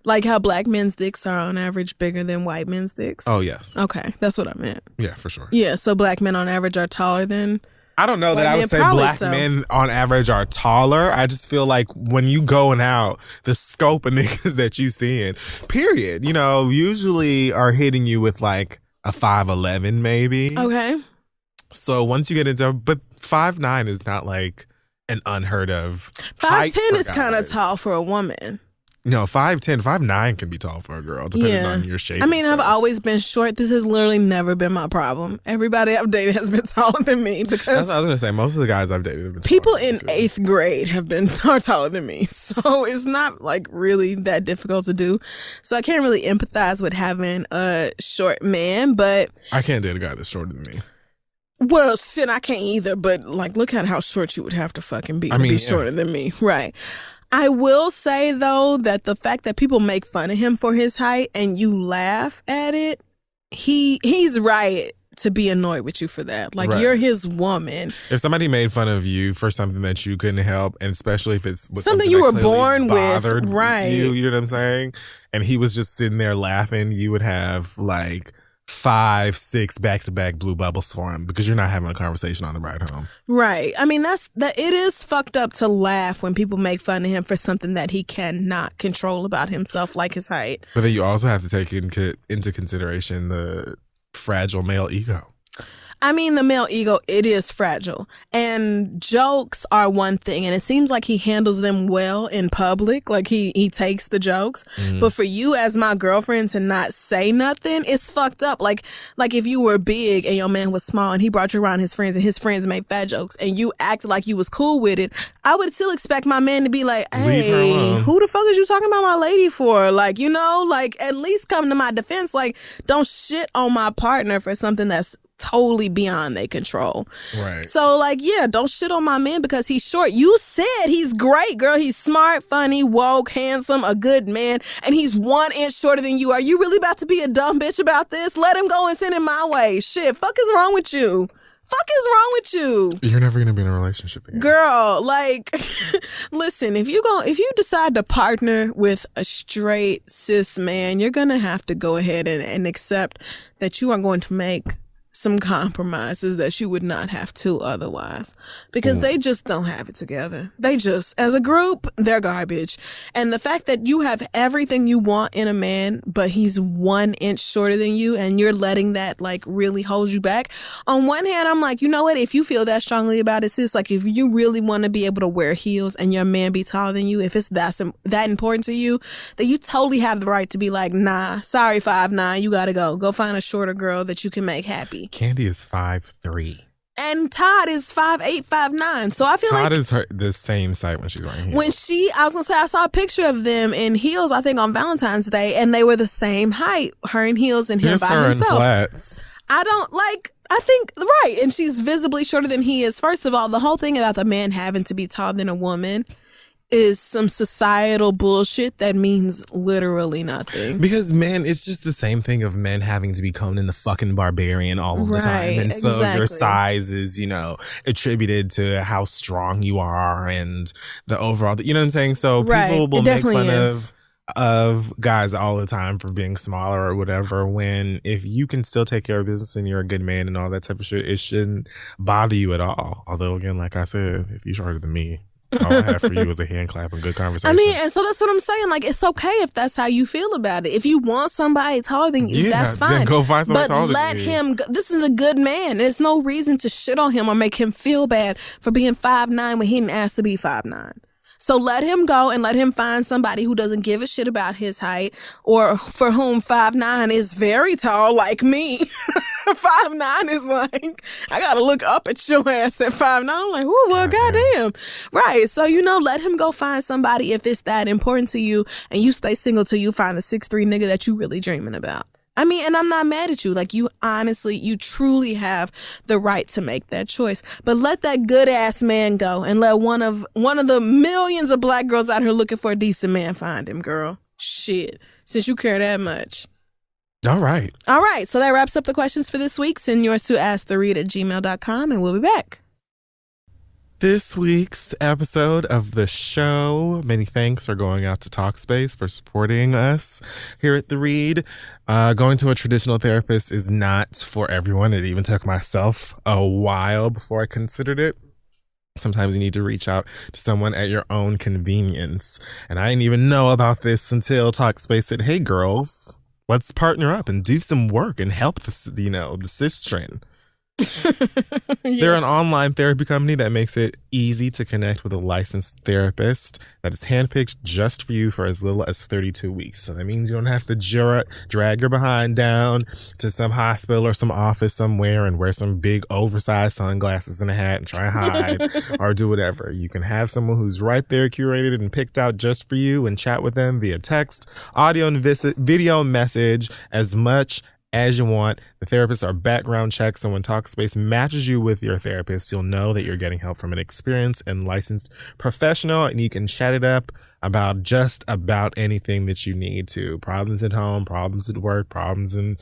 Like how black men's dicks are on average bigger than white men's dicks? Oh, yes. Okay, that's what I meant. Yeah, for sure. Yeah, so black men on average are taller than... I don't know that I would say black men on average are taller. I just feel like when you going out, the scope of niggas that you seeing, period, usually are hitting you with like a 5'11" maybe. Okay. So once you get into... But 5'9" is not like an unheard of 5'10" is kind of tall for a woman. No, 5'10", 5'9" can be tall for a girl, depending on your shape. I mean, I've always been short. This has literally never been my problem. Everybody I've dated has been taller than me because that's what I was gonna say. Most of the guys I've dated have been people in 8th grade are taller than me, so it's not like really that difficult to do. So I can't really empathize with having a short man, but I can't date a guy that's shorter than me. Well, shit, I can't either. But like, look at how short you would have to fucking be to be shorter than me, right? I will say, though, that the fact that people make fun of him for his height and you laugh at it, he's right to be annoyed with you for that. Like, you're his woman. If somebody made fun of you for something that you couldn't help, and especially if it's something you were born with, right? You know what I'm saying? And he was just sitting there laughing, you would have like 5, 6 back-to-back blue bubbles for him because you're not having a conversation on the ride home. Right. I mean, it is fucked up to laugh when people make fun of him for something that he cannot control about himself, like his height. But then you also have to take into consideration the fragile male ego. I mean, the male ego, it is fragile. And jokes are one thing. And it seems like he handles them well in public. Like, he takes the jokes. Mm-hmm. But for you as my girlfriend to not say nothing, it's fucked up. Like if you were big and your man was small and he brought you around his friends and his friends made fat jokes and you acted like you was cool with it, I would still expect my man to be like, hey, who the fuck is you talking about my lady for? Like, at least come to my defense. Like, don't shit on my partner for something that's totally beyond their control. Right. So, don't shit on my man because he's short. You said he's great, girl. He's smart, funny, woke, handsome, a good man, and he's 1 inch shorter than you. Are you really about to be a dumb bitch about this? Let him go and send it my way. Shit, fuck is wrong with you? Fuck is wrong with you? You're never gonna be in a relationship again. Girl, listen, if you decide to partner with a straight cis man, you're gonna have to go ahead and accept that you are going to make some compromises that you would not have to otherwise, because they just don't have it together. They just, as a group, they're garbage. And the fact that you have everything you want in a man, but he's 1 inch shorter than you and you're letting that really hold you back. On one hand, I'm like, you know what? If you feel that strongly about it, sis, if you really want to be able to wear heels and your man be taller than you, if it's that important to you, then you totally have the right to be like, nah, sorry, 5'9", you gotta go find a shorter girl that you can make happy. Candy is 5'3". And Todd is 5'8", 5'9". So I feel Todd like is the same height when she's wearing heels. I was gonna say, I saw a picture of them in heels, I think on Valentine's Day, and they were the same height, her in heels and him Here's by her himself. in flats. I think, right. And she's visibly shorter than he is. First of all, the whole thing about the man having to be taller than a woman is some societal bullshit that means literally nothing. Because, man, it's just the same thing of men having to be Conan the fucking Barbarian all of the time. And so your size is, attributed to how strong you are and the overall, you know what I'm saying? So people will make fun of guys all the time for being smaller or whatever, when if you can still take care of business and you're a good man and all that type of shit, it shouldn't bother you at all. Although, again, like I said, if you're shorter than me, all I have for you is a hand clap and good conversation. I mean, and so that's what I'm saying. Like, it's okay if that's how you feel about it. If you want somebody taller than you, that's fine. Then go find somebody taller than you. But let him go. This is a good man. There's no reason to shit on him or make him feel bad for being 5'9" when he didn't ask to be 5'9". So let him go and let him find somebody who doesn't give a shit about his height, or for whom 5'9" is very tall, like me. 5'9" is like, I gotta look up at your ass at 5'9". I'm like, ooh, well, goddamn. Right. So, let him go find somebody if it's that important to you, and you stay single till you find the 6'3" nigga that you really dreaming about. I mean, and I'm not mad at you. Like, you truly have the right to make that choice. But let that good ass man go, and let one of the millions of black girls out here looking for a decent man find him, girl. Shit. Since you care that much. All right. So that wraps up the questions for this week. Send yours to asktheread@gmail.com, and we'll be back. This week's episode of the show, many thanks are going out to Talkspace for supporting us here at The Read. Going to a traditional therapist is not for everyone. It even took myself a while before I considered it. Sometimes you need to reach out to someone at your own convenience. And I didn't even know about this until Talkspace said, hey, girls, let's partner up and do some work and help the cis trend. Yes. They're an online therapy company that makes it easy to connect with a licensed therapist that is handpicked just for you for as little as 32 weeks. So that means you don't have to drag your behind down to some hospital or some office somewhere and wear some big oversized sunglasses and a hat and try and hide or do whatever. You can have someone who's right there curated and picked out just for you and chat with them via text, audio, and video message as much as you want. The therapists are background checks, and when Talkspace matches you with your therapist, you'll know that you're getting help from an experienced and licensed professional, and you can chat it up about just about anything that you need to. Problems at home, problems at work, problems in,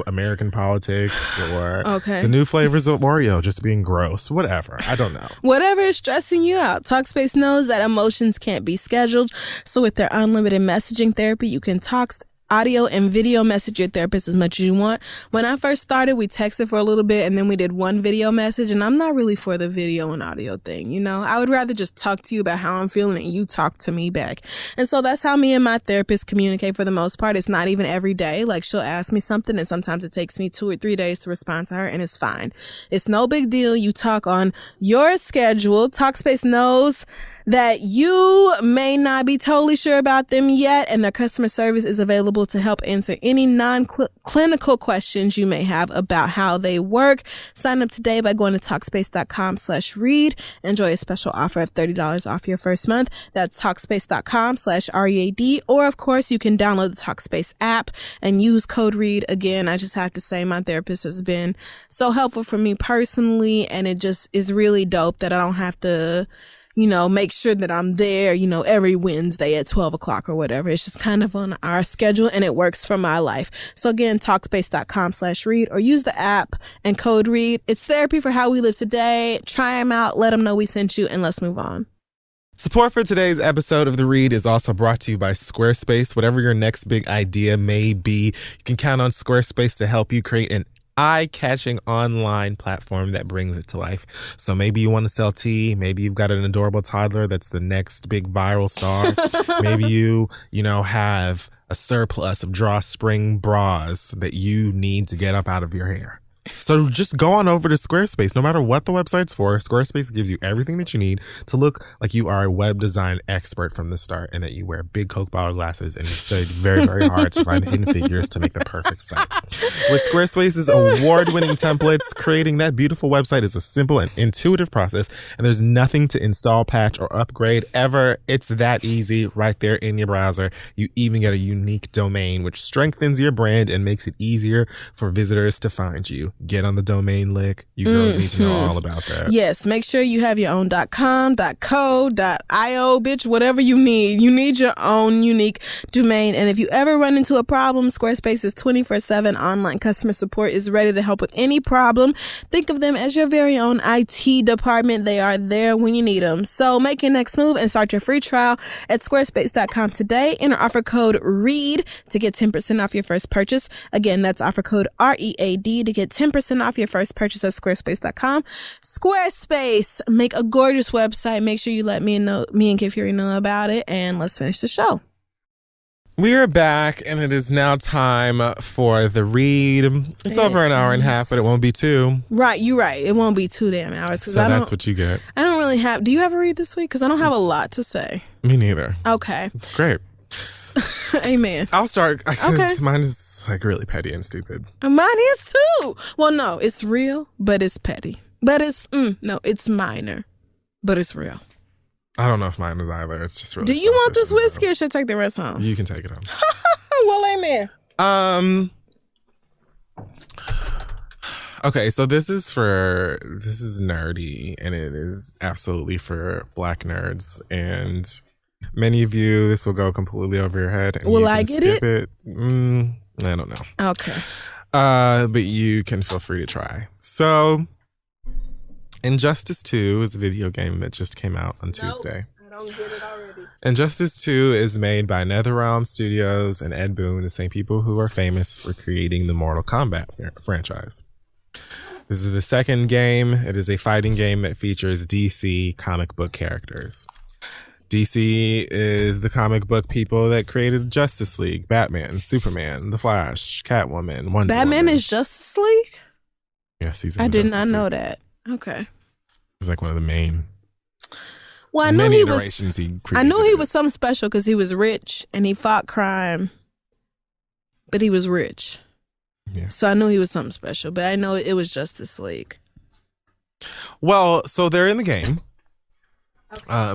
American politics, or the new flavors of Oreo just being gross, whatever. I don't know. Whatever is stressing you out. Talkspace knows that emotions can't be scheduled, so with their unlimited messaging therapy, you can talk audio and video message your therapist as much as you want. When I first started, we texted for a little bit and then we did one video message, and I'm not really for the video and audio thing. I would rather just talk to you about how I'm feeling and you talk to me back. And so that's how me and my therapist communicate for the most part. It's not even every day. Like, she'll ask me something and sometimes it takes me 2 or 3 days to respond to her, and it's fine. It's no big deal. You talk on your schedule. Talkspace knows that you may not be totally sure about them yet, and their customer service is available to help answer any non-clinical questions you may have about how they work. Sign up today by going to Talkspace.com/read. Enjoy a special offer of $30 off your first month. That's Talkspace.com/READ. Or, of course, you can download the Talkspace app and use code READ. Again, I just have to say my therapist has been so helpful for me personally, and it just is really dope that I don't have to make sure that I'm there, every Wednesday at 12 o'clock or whatever. It's just kind of on our schedule, and it works for my life. So again, Talkspace.com/read, or use the app and code READ. It's therapy for how we live today. Try them out. Let them know we sent you, and let's move on. Support for today's episode of The Read is also brought to you by Squarespace. Whatever your next big idea may be, you can count on Squarespace to help you create an eye-catching online platform that brings it to life. So maybe you want to sell tea. Maybe you've got an adorable toddler that's the next big viral star. Maybe you have a surplus of drawstring bras that you need to get up out of your hair. So just go on over to Squarespace. No matter what the website's for, Squarespace gives you everything that you need to look like you are a web design expert from the start, and that you wear big Coke bottle glasses and you've studied very, very hard to find the hidden figures to make the perfect site. With Squarespace's award-winning templates, creating that beautiful website is a simple and intuitive process, and there's nothing to install, patch, or upgrade ever. It's that easy right there in your browser. You even get a unique domain, which strengthens your brand and makes it easier for visitors to find you. Get on the domain lick. You girls need to know all about that. Yes, make sure you have your own .com, .co, .io, bitch, whatever you need. You need your own unique domain. And if you ever run into a problem, Squarespace's 24/7 online customer support is ready to help with any problem. Think of them as your very own IT department. They are there when you need them. So make your next move and start your free trial at squarespace.com today. Enter offer code READ to get 10% off your first purchase. Again, that's offer code READ to get 10% off your first purchase at squarespace.com. Squarespace, make a gorgeous website. Make sure you let me and Kid Fury know about it, and let's finish the show. We are back, and it is now time for the read. It's over an hour and a half, but it won't be 2. Right, you're right. It won't be 2 damn hours. So that's what you get. I don't really have. Do you have a read this week? Because I don't have a lot to say. Me neither. Okay. Great. Amen. I'll start. Okay. Mine is like really petty and stupid. Mine is too. Well, no, it's real, but it's petty. But it's, no, it's minor, but it's real. I don't know if mine is either. It's just really. Do you want this whiskey or should I take the rest home? You can take it home. Well, amen. Okay, so this is nerdy, and it is absolutely for Black nerds, and many of you, this will go completely over your head. And will I get it? I don't know. Okay. But you can feel free to try. So, Injustice 2 is a video game that just came out on Tuesday. I don't get it already. Injustice 2 is made by NetherRealm Studios and Ed Boon, the same people who are famous for creating the Mortal Kombat franchise. This is the second game. It is a fighting game that features DC comic book characters. DC is the comic book people that created Justice League, Batman, Superman, The Flash, Catwoman, Wonder Batman Woman. is Justice League? Yes, he's in I did Justice not know League. that. Okay. He's like one of the main. Well, I knew he was. I knew he created. was something special because he was rich and he fought crime, but he was rich. Yeah. So I knew he was something special, but I know it was Justice League. Well, so they're in the game.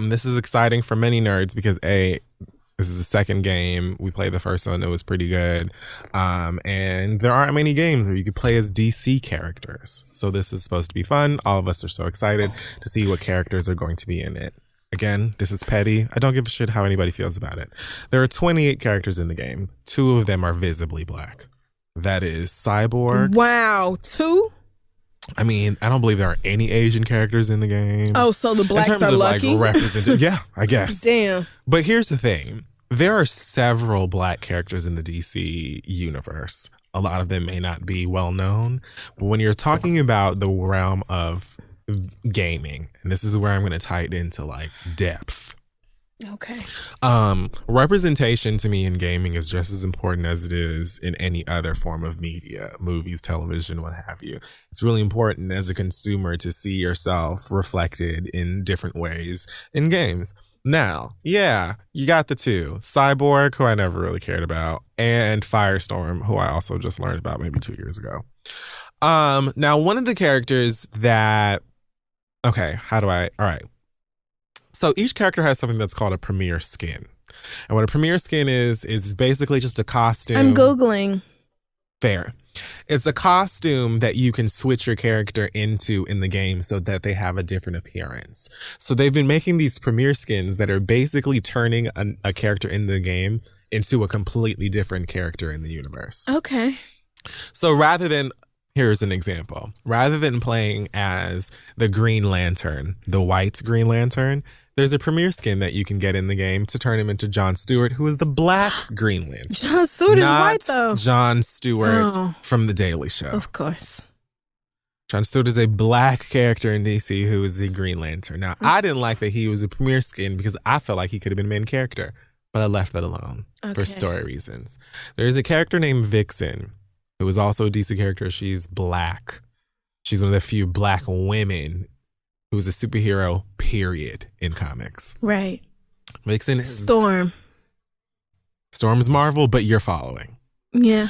This is exciting for many nerds because this is the second game. We played the first one; it was pretty good. And there aren't many games where you could play as DC characters, so this is supposed to be fun. All of us are so excited to see what characters are going to be in it. Again, this is petty. I don't give a shit how anybody feels about it. There are 28 characters in the game. 2 of them are visibly Black. That is Cyborg. Wow, 2? I mean, I don't believe there are any Asian characters in the game. Oh, so the Blacks in terms are of lucky? Like represented, yeah, I guess. Damn. But here's the thing. There are several Black characters in the DC universe. A lot of them may not be well known. But when you're talking about the realm of gaming, and this is where I'm going to tie it into like depth. Okay. Representation to me in gaming is just as important as it is in any other form of media, movies, television, what have you. It's really important as a consumer to see yourself reflected in different ways in games. Now, yeah, you got the 2, Cyborg, who I never really cared about, and Firestorm, who I also just learned about maybe 2 years ago. Now, one of the characters that, all right. So each character has something that's called a premier skin. And what a premier skin is basically just a costume. I'm Googling. Fair. It's a costume that you can switch your character into in the game so that they have a different appearance. So they've been making these premier skins that are basically turning a character in the game into a completely different character in the universe. Okay. So here's an example. Rather than playing as the Green Lantern, the white Green Lantern, there's a premier skin that you can get in the game to turn him into Jon Stewart, who is the Black Green Lantern. Jon Stewart is white, though. Jon Stewart from The Daily Show. Of course. Jon Stewart is a Black character in DC who is the Green Lantern. Now, I didn't like that he was a premier skin because I felt like he could have been a main character, but I left that alone for story reasons. There's a character named Vixen. who is also a DC character. She's black. She's one of the few black women who's a superhero, period, in comics. Right. Vixen is... Storm is Marvel, but you're following. Yeah.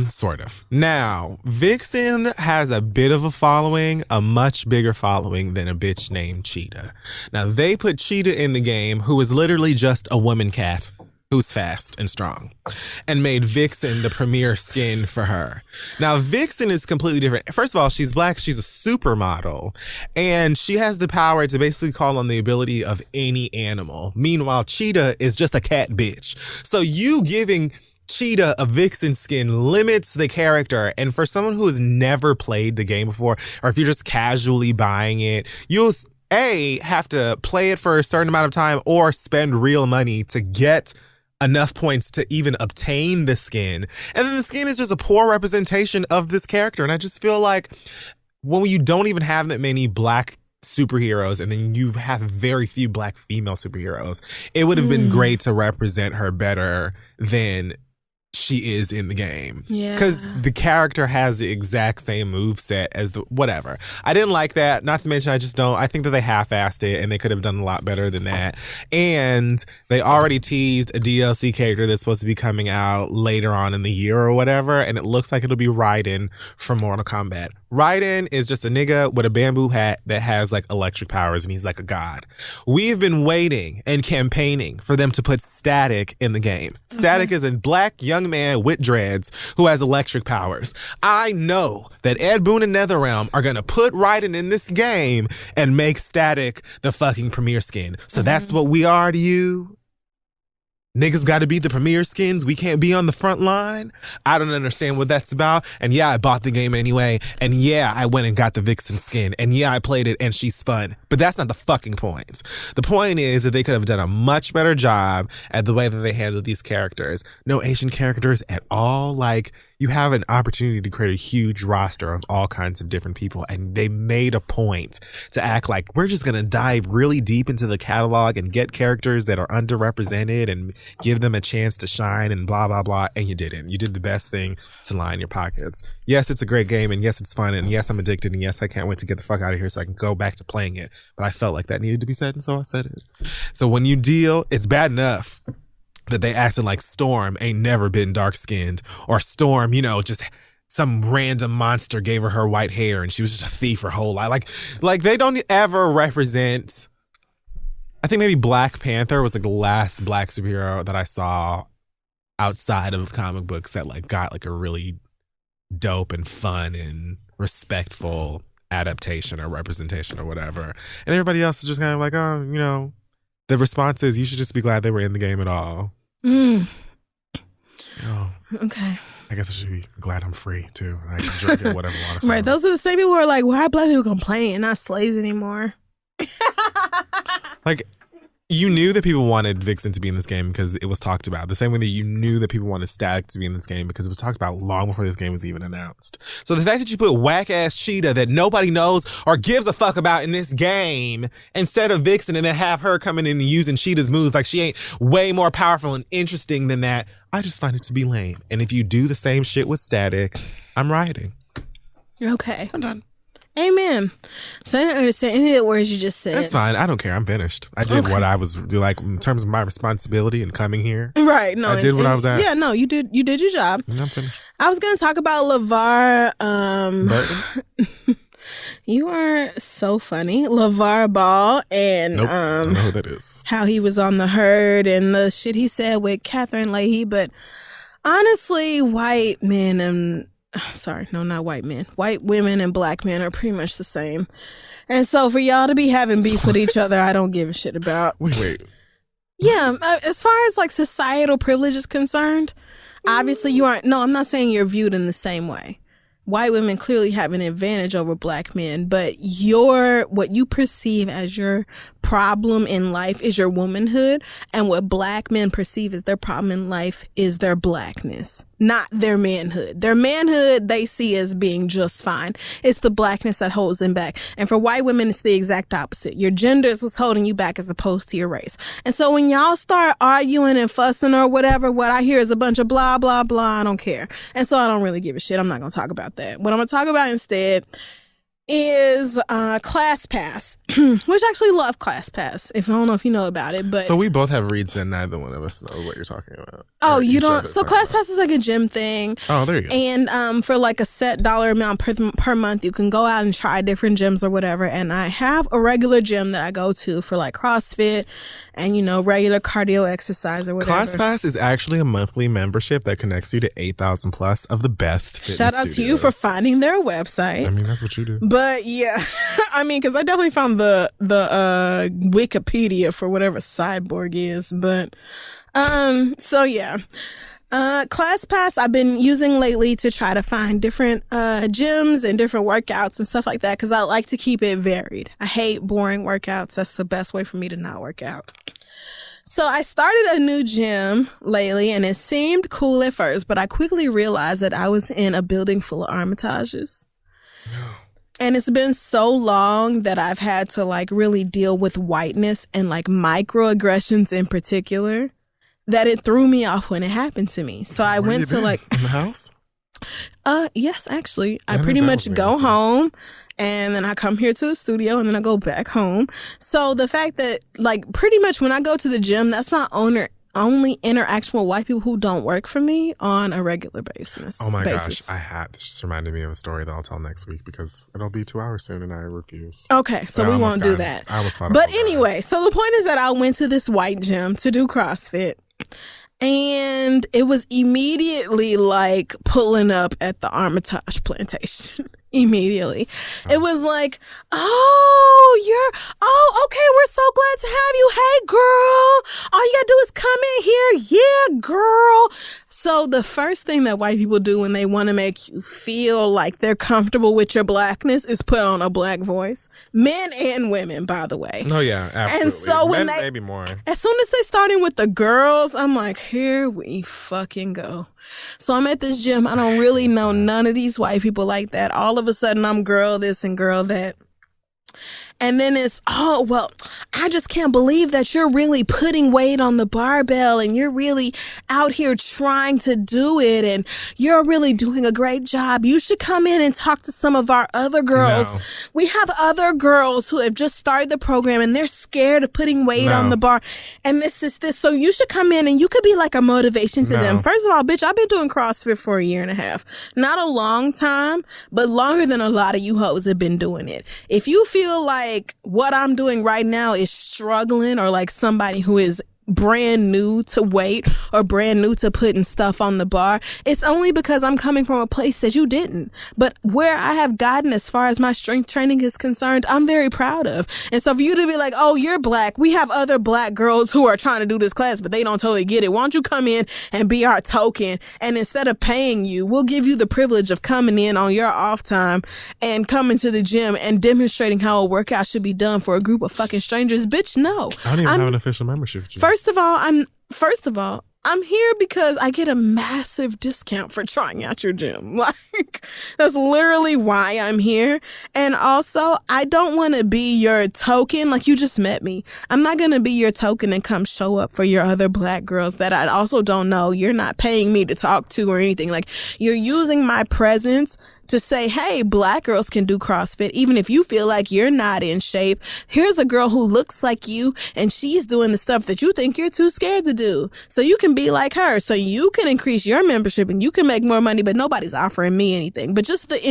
Sort of. Now, Vixen has a bit of a following, a much bigger following than a bitch named Cheetah. Now, they put Cheetah in the game, who is literally just a woman cat who's fast and strong, and made Vixen the premier skin for her. Now, Vixen is completely different. First of all, she's black, she's a supermodel, and she has the power to basically call on the ability of any animal. Meanwhile, Cheetah is just a cat bitch. So you giving Cheetah a Vixen skin limits the character, and for someone who has never played the game before, or if you're just casually buying it, you'll have to play it for a certain amount of time or spend real money to get enough points to even obtain the skin. And then the skin is just a poor representation of this character. And I just feel like when you don't even have that many black superheroes and then you have very few black female superheroes, it would have been great to represent her better than she is in the game. Yeah. Because the character has the exact same moveset as the whatever. I didn't like that. Not to mention, I think that they half-assed it and they could have done a lot better than that. And they already teased a DLC character that's supposed to be coming out later on in the year or whatever. And it looks like it'll be Raiden from Mortal Kombat. Raiden is just a nigga with a bamboo hat that has like electric powers and he's like a god. We've been waiting and campaigning for them to put Static in the game. Static is a black young man with dreads who has electric powers. I know that Ed Boon and NetherRealm are going to put Raiden in this game and make Static the fucking premier skin. So that's what we are to you. Niggas got to be the premier skins. We can't be on the front line. I don't understand what that's about. And yeah, I bought the game anyway. And yeah, I went and got the Vixen skin. And yeah, I played it and she's fun. But that's not the fucking point. The point is that they could have done a much better job at the way that they handled these characters. No Asian characters at all. Like, you have an opportunity to create a huge roster of all kinds of different people. And they made a point to act like we're just going to dive really deep into the catalog and get characters that are underrepresented and give them a chance to shine and blah, blah, blah. And you didn't. You did the best thing to line your pockets. Yes, it's a great game. And yes, it's fun. And yes, I'm addicted. And yes, I can't wait to get the fuck out of here so I can go back to playing it. But I felt like that needed to be said. And so I said it. So when you deal, it's bad enough that they acted like Storm ain't never been dark-skinned, or Storm, just some random monster gave her white hair and she was just a thief her whole life. Like they don't ever represent. I think maybe Black Panther was like the last black superhero that I saw outside of comic books that like got like a really dope and fun and respectful adaptation or representation or whatever. And everybody else is just kind of like, oh, the response is you should just be glad they were in the game at all. Okay. I guess I should be glad I'm free too. I can drink it, whatever I want to. Right. Those are the same people who are like, why are black people complaining and not slaves anymore? Like, you knew that people wanted Vixen to be in this game because it was talked about. The same way that you knew that people wanted Static to be in this game because it was talked about long before this game was even announced. So the fact that you put whack-ass Cheetah that nobody knows or gives a fuck about in this game instead of Vixen and then have her coming in and using Cheetah's moves like she ain't way more powerful and interesting than that, I just find it to be lame. And if you do the same shit with Static, I'm rioting. Okay. I'm done. Amen. So I didn't understand any of the words you just said. That's fine. I don't care. I'm finished. I did what I was like in terms of my responsibility in coming here. Right. No, I did what I was asked. Yeah. No, you did. You did your job. I'm finished. I was going to talk about LeVar. Burton? You are so funny, LeVar Ball, and nope, I don't know who that is. How he was on the herd and the shit he said with Catherine Leahy. But honestly, white men and not white men. White women and black men are pretty much the same. And so for y'all to be having beef with each other, I don't give a shit about. Wait. Yeah, as far as like societal privilege is concerned, obviously you aren't. No, I'm not saying you're viewed in the same way. White women clearly have an advantage over black men, but what you perceive as your problem in life is your womanhood, and what black men perceive as their problem in life is their blackness, not their manhood. Their manhood they see as being just fine. It's the blackness that holds them back. And for white women, it's the exact opposite. Your gender is what's holding you back as opposed to your race. And so when y'all start arguing and fussing or whatever, what I hear is a bunch of blah, blah, blah. I don't care. And so I don't really give a shit. I'm not going to talk about that. What I'm going to talk about instead is ClassPass, which I actually love ClassPass. If I don't know if you know about it, but so we both have reads and neither one of us knows what you're talking about. Oh, you don't? So ClassPass is like a gym thing. Oh, there you go. And for like a set dollar amount per month, you can go out and try different gyms or whatever. And I have a regular gym that I go to for like CrossFit and, you know, regular cardio exercise or whatever. ClassPass is actually a monthly membership that connects you to 8,000 plus of the best fitness Shout out studios. to you for finding their website. I mean, that's what you do. But yeah, I mean, because I definitely found the Wikipedia for whatever Cyborg is. But so yeah. ClassPass I've been using lately to try to find different gyms and different workouts and stuff like that because I like to keep it varied. I hate boring workouts. That's the best way for me to not work out. So I started a new gym lately and it seemed cool at first, but I quickly realized that I was in a building full of Armitages. And it's been so long that I've had to like really deal with whiteness and like microaggressions in particular that it threw me off when it happened to me. So I went to like in the house. Yes, actually, I pretty much go home and then I come here to the studio and then I go back home. So the fact that like pretty much when I go to the gym, that's my only interaction with white people who don't work for me on a regular basis. Oh my gosh, this just reminded me of a story that I'll tell next week because it'll be 2 hours soon and I refuse. Okay, so we won't do that. I almost thought. But anyway, so the point is that I went to this white gym to do CrossFit. And it was immediately like pulling up at the Armitage plantation. Immediately. It was like, okay, we're so glad to have you. Hey, girl, all you gotta do is come in here. Yeah, girl. So the first thing that white people do when they want to make you feel like they're comfortable with your blackness is put on a black voice. Men and women, by the way. Oh, yeah, absolutely. And so when men, maybe more. As soon as they started with the girls, I'm like, here we fucking go. So I'm at this gym. I don't really know none of these white people like that. All of a sudden, I'm girl this and girl that. And then it's, I just can't believe that you're really putting weight on the barbell and you're really out here trying to do it and you're really doing a great job. You should come in and talk to some of our other girls. No. We have other girls who have just started the program and they're scared of putting weight on the bar and this. So you should come in and you could be like a motivation to them. First of all, bitch, I've been doing CrossFit for 1.5 years. Not a long time, but longer than a lot of you hoes have been doing it. If you feel like what I'm doing right now is struggling or like somebody who is brand new to weight or brand new to putting stuff on the bar, it's only because I'm coming from a place that you didn't. But where I have gotten as far as my strength training is concerned, I'm very proud of. And so for you to be like, oh, you're black, we have other black girls who are trying to do this class, but they don't totally get it. Why don't you come in and be our token? And instead of paying you, we'll give you the privilege of coming in on your off time and coming to the gym and demonstrating how a workout should be done for a group of fucking strangers. Bitch, no. I don't even have an official membership. First of all, I'm here because I get a massive discount for trying out your gym. Like, that's literally why I'm here. And also, I don't want to be your token. Like, you just met me. I'm not going to be your token and come show up for your other black girls that I also don't know. You're not paying me to talk to or anything. Like, you're using my presence to say, hey, black girls can do CrossFit, even if you feel like you're not in shape. Here's a girl who looks like you, and she's doing the stuff that you think you're too scared to do. So you can be like her. So you can increase your membership and you can make more money, but nobody's offering me anything. But just the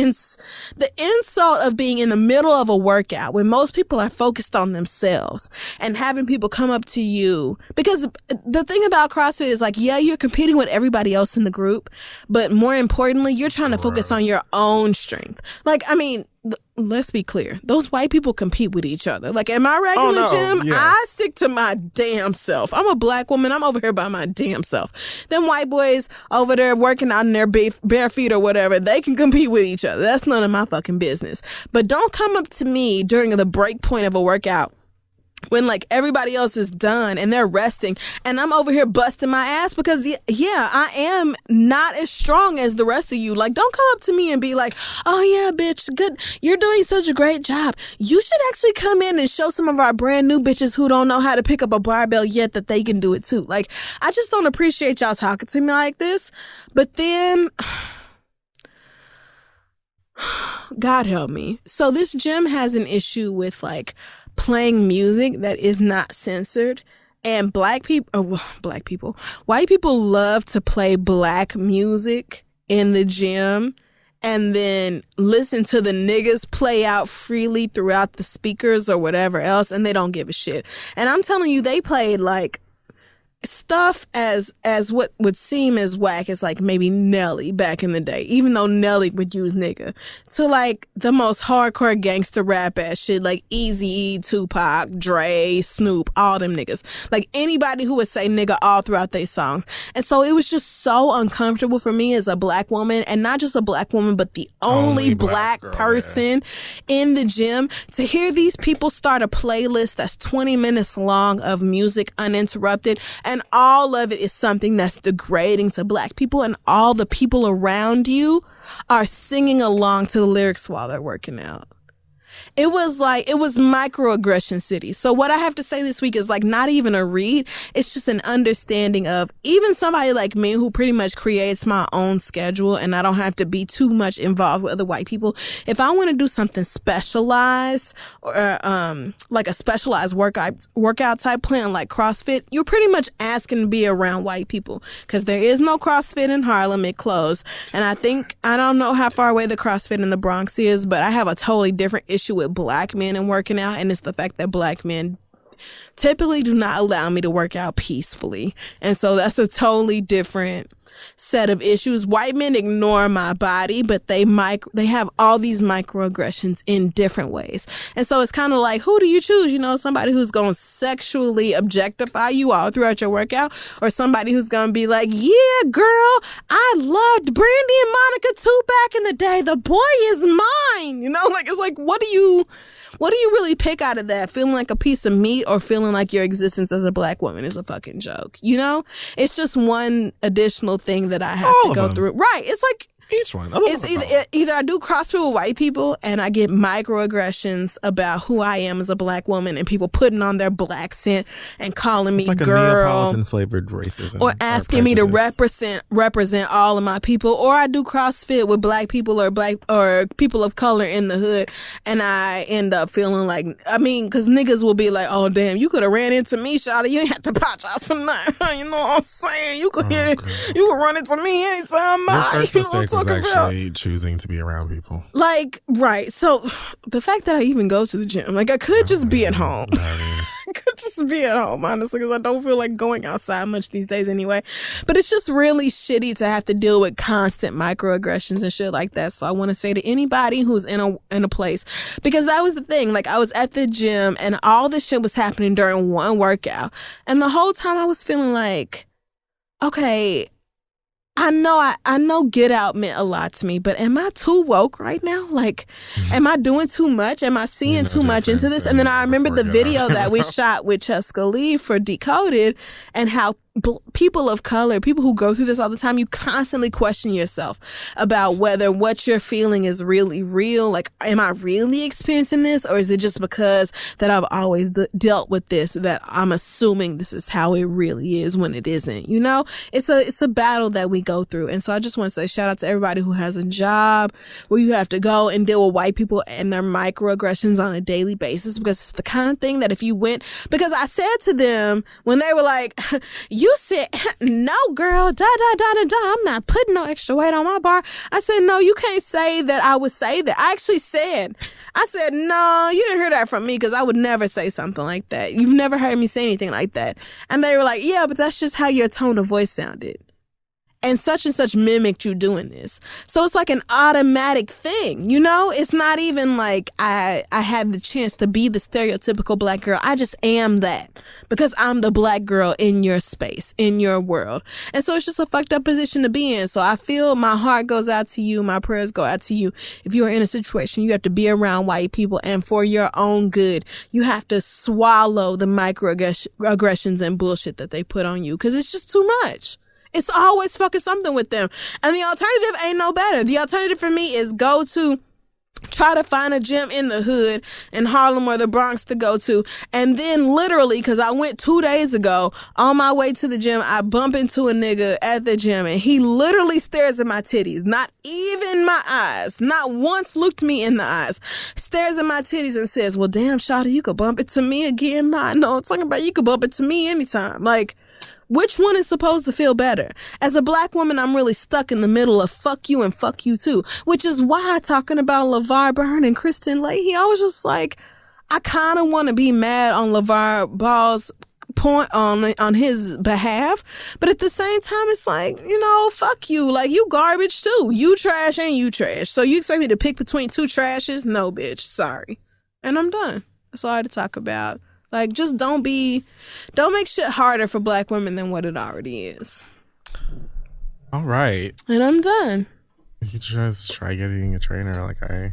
insult of being in the middle of a workout when most people are focused on themselves and having people come up to you. Because the thing about CrossFit is like, yeah, you're competing with everybody else in the group, but more importantly, you're trying to focus on your own strength. Like, I mean, let's be clear. Those white people compete with each other. Like, at my regular gym, yes. I stick to my damn self. I'm a black woman. I'm over here by my damn self. Them white boys over there working out in their bare feet or whatever, they can compete with each other. That's none of my fucking business. But don't come up to me during the break point of a workout when like everybody else is done and they're resting and I'm over here busting my ass because I am not as strong as the rest of you. Like, don't come up to me and be like, oh yeah, bitch, good, you're doing such a great job. You should actually come in and show some of our brand new bitches who don't know how to pick up a barbell yet that they can do it too. Like, I just don't appreciate y'all talking to me like this. But then God help me. So this gym has an issue with like playing music that is not censored, and white people love to play black music in the gym and then listen to the niggas play out freely throughout the speakers or whatever else, and they don't give a shit. And I'm telling you, they played like stuff as what would seem as whack as like maybe Nelly back in the day, even though Nelly would use nigga, to like the most hardcore gangster rap ass shit like Eazy-E, Tupac, Dre, Snoop, all them niggas. Like anybody who would say nigga all throughout their songs. And so it was just so uncomfortable for me as a black woman, and not just a black woman, but the only black girl, person in the gym, to hear these people start a playlist that's 20 minutes long of music uninterrupted. And all of it is something that's degrading to black people, and all the people around you are singing along to the lyrics while they're working out. It was microaggression city. So what I have to say this week is like not even a read. It's just an understanding of even somebody like me who pretty much creates my own schedule, and I don't have to be too much involved with other white people. If I want to do something specialized or like a specialized workout type plan like CrossFit, you're pretty much asking to be around white people, because there is no CrossFit in Harlem. It closed. And I don't know how far away the CrossFit in the Bronx is, but I have a totally different issue with black men and working out, and it's the fact that black men typically do not allow me to work out peacefully. And so that's a totally different set of issues. White men ignore my body, but they have all these microaggressions in different ways. And so it's kind of like, who do you choose? You know, somebody who's going to sexually objectify you all throughout your workout, or somebody who's going to be like, yeah, girl, I loved Brandy and Monica too back in the day. The boy is mine. You know, like, it's like, what do you really pick out of that? Feeling like a piece of meat, or feeling like your existence as a black woman is a fucking joke? You know, it's just one additional thing that I have to go through. Right. It's like each one. It's either I do CrossFit with white people and I get microaggressions about who I am as a black woman, and people putting on their black scent and calling me like girl, a Neapolitan flavored racism, or asking me to represent all of my people, or I do CrossFit with black people or people of color in the hood, and I end up feeling like, I mean, because niggas will be like, oh damn, you could have ran into me, shawty. You ain't have to apologize for nothing. You know what I'm saying? You could run into me anytime. Actually choosing to be around people. Like, right. So the fact that I even go to the gym, like I could just be at home. I could just be at home, honestly, because I don't feel like going outside much these days anyway. But it's just really shitty to have to deal with constant microaggressions and shit like that. So I want to say to anybody who's in a place, because that was the thing. Like, I was at the gym and all this shit was happening during one workout. And the whole time I was feeling like, okay, I know Get Out meant a lot to me, but am I too woke right now? Like, am I doing too much? Am I seeing too much into this? And then I remember the video that we shot with Cheska Lee for Decoded, and how people of color, people who go through this all the time, you constantly question yourself about whether what you're feeling is really real. Like, am I really experiencing this, or is it just because that I've always dealt with this that I'm assuming this is how it really is when it isn't? You know, it's a battle that we go through. And so I just want to say shout out to everybody who has a job where you have to go and deal with white people and their microaggressions on a daily basis, because it's the kind of thing that if you went, because I said to them when they were like, you said, no, girl, I'm not putting no extra weight on my bar. I said, no, you can't say that I would say that. I said, no, you didn't hear that from me, because I would never say something like that. You've never heard me say anything like that. And they were like, yeah, but that's just how your tone of voice sounded. and such mimicked you doing this. So it's like an automatic thing, you know? It's not even like I had the chance to be the stereotypical black girl. I just am that because I'm the black girl in your space, in your world. And so it's just a fucked up position to be in. So I feel my heart goes out to you. My prayers go out to you. If you are in a situation, you have to be around white people, and for your own good, you have to swallow the microaggressions and bullshit that they put on you, because it's just too much. It's always fucking something with them. And the alternative ain't no better. The alternative for me is try to find a gym in the hood in Harlem or the Bronx to go to. And then literally, because I went 2 days ago, on my way to the gym, I bump into a nigga at the gym, and he literally stares at my titties. Not even my eyes. Not once looked me in the eyes. Stares at my titties and says, well, damn, shawty, you could bump it to me again. Ma, no, I'm talking about you could bump it to me anytime. Like, which one is supposed to feel better? As a black woman, I'm really stuck in the middle of fuck you and fuck you too, which is why talking about LeVar Burton and Kristen Leahy, I was just like, I kind of want to be mad on LeVar Ball's point on his behalf, but at the same time, it's like, you know, fuck you. Like, you garbage too. You trash and you trash. So you expect me to pick between two trashes? No, bitch. Sorry. And I'm done. That's all I had to talk about. Like, just don't make shit harder for black women than what it already is. All right. And I'm done. You just try getting a trainer like I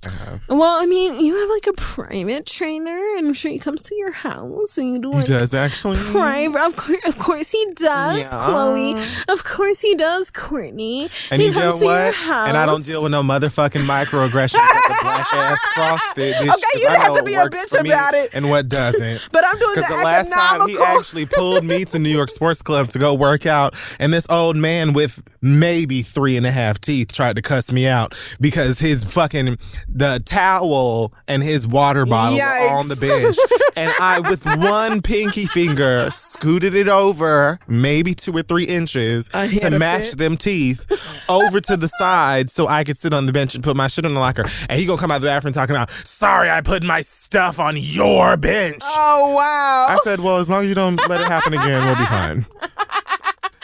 have. Well, I mean, you have like a private trainer, and I'm sure he comes to your house and you do like he does actually private. Of course he does, yeah. Chloe. Of course he does, Courtney. And he comes to your house. And I don't deal with no motherfucking microaggressions at the black ass CrossFit. Bitch, okay, you don't have to be a bitch about it. And what doesn't? But I'm doing the last time he actually pulled me to New York Sports Club to go work out, and this old man with maybe 3.5 teeth tried to cuss me out because his fucking the towel and his water bottle were on the bench. And I, with one pinky finger, scooted it over maybe 2 or 3 inches to match them teeth over to the side so I could sit on the bench and put my shit on the locker. And he gonna come out of the bathroom talking about, sorry, I put my stuff on your bench. Oh, wow. I said, well, as long as you don't let it happen again, we'll be fine.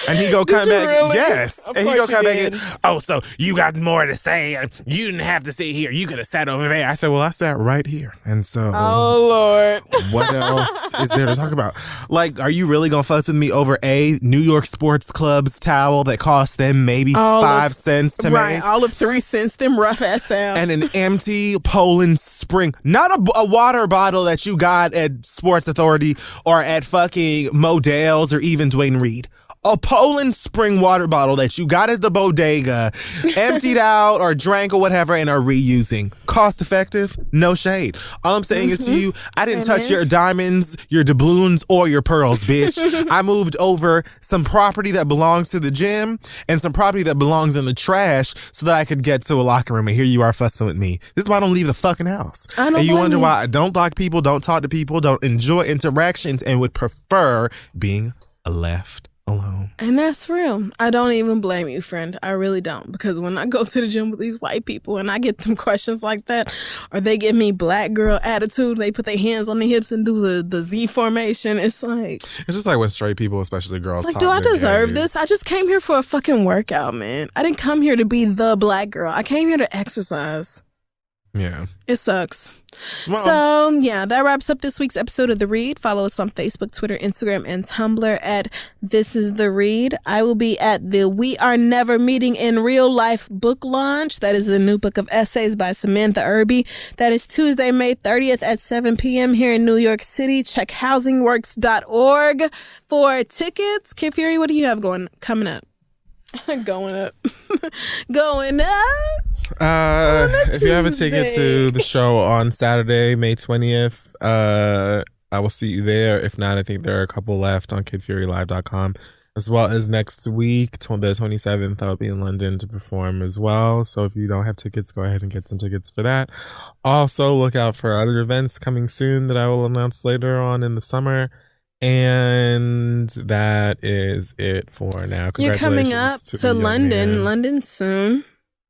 And he go come back, really? Yes. And he go come back and, oh, so you got more to say. You didn't have to sit here. You could have sat over there. I said, well, I sat right here. And so, oh, Lord. What else is there to talk about? Like, are you really going to fuss with me over a New York Sports Club's towel that cost them maybe 5 cents to make? Right, all of 3 cents, them rough ass towels. And an empty Poland Spring, not a water bottle that you got at Sports Authority or at fucking Modell's or even Dwayne Reed. A Poland Spring water bottle that you got at the bodega, emptied out or drank or whatever, and are reusing. Cost effective? No shade. All I'm saying is to you, I didn't touch your diamonds, your doubloons, or your pearls, bitch. I moved over some property that belongs to the gym and some property that belongs in the trash so that I could get to a locker room, and here you are fussing with me. This is why I don't leave the fucking house. And you wonder why I don't like people, don't talk to people, don't enjoy interactions, and would prefer being left alone. And that's real. I don't even blame you, friend. I really don't. Because when I go to the gym with these white people and I get them questions like that, or they give me black girl attitude, they put their hands on their hips and do the Z formation, it's like... It's just like when straight people, especially girls, like, do I deserve this? I just came here for a fucking workout, man. I didn't come here to be the black girl. I came here to exercise. Yeah. It sucks. Well, so, yeah, that wraps up this week's episode of The Read. Follow us on Facebook, Twitter, Instagram, and Tumblr at This Is The Read. I will be at the We Are Never Meeting in Real Life book launch. That is the new book of essays by Samantha Irby. That is Tuesday, May 30th at 7 p.m. here in New York City. Check housingworks.org for tickets. Kid Fury, what do you have coming up? Going up. Going up. If you have a ticket to the show on Saturday, May 20th, I will see you there. If not, I think there are a couple left on kidfurylive.com, as well as next week, the 27th, I'll be in London to perform as well. So if you don't have tickets, go ahead and get some tickets for that. Also, look out for other events coming soon that I will announce later on in the summer. And that is it for now. You're coming up to London. London soon.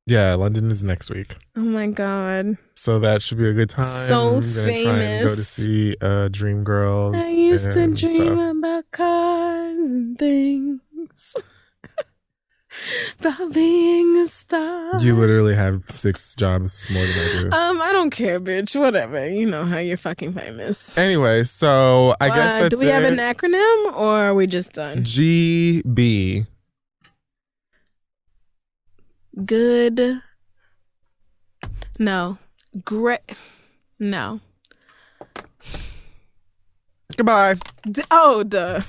Yeah, London is next week. Oh my God. So that should be a good time. So famous. Try and go to see Dreamgirls. I used to dream about cars and things. about being a star. You literally have 6 jobs more than I do. I don't care, bitch. Whatever. You know how you're fucking famous. Anyway, so I guess that's do we have an acronym or are we just done? GB. Good. No. Great. No. Goodbye. Duh.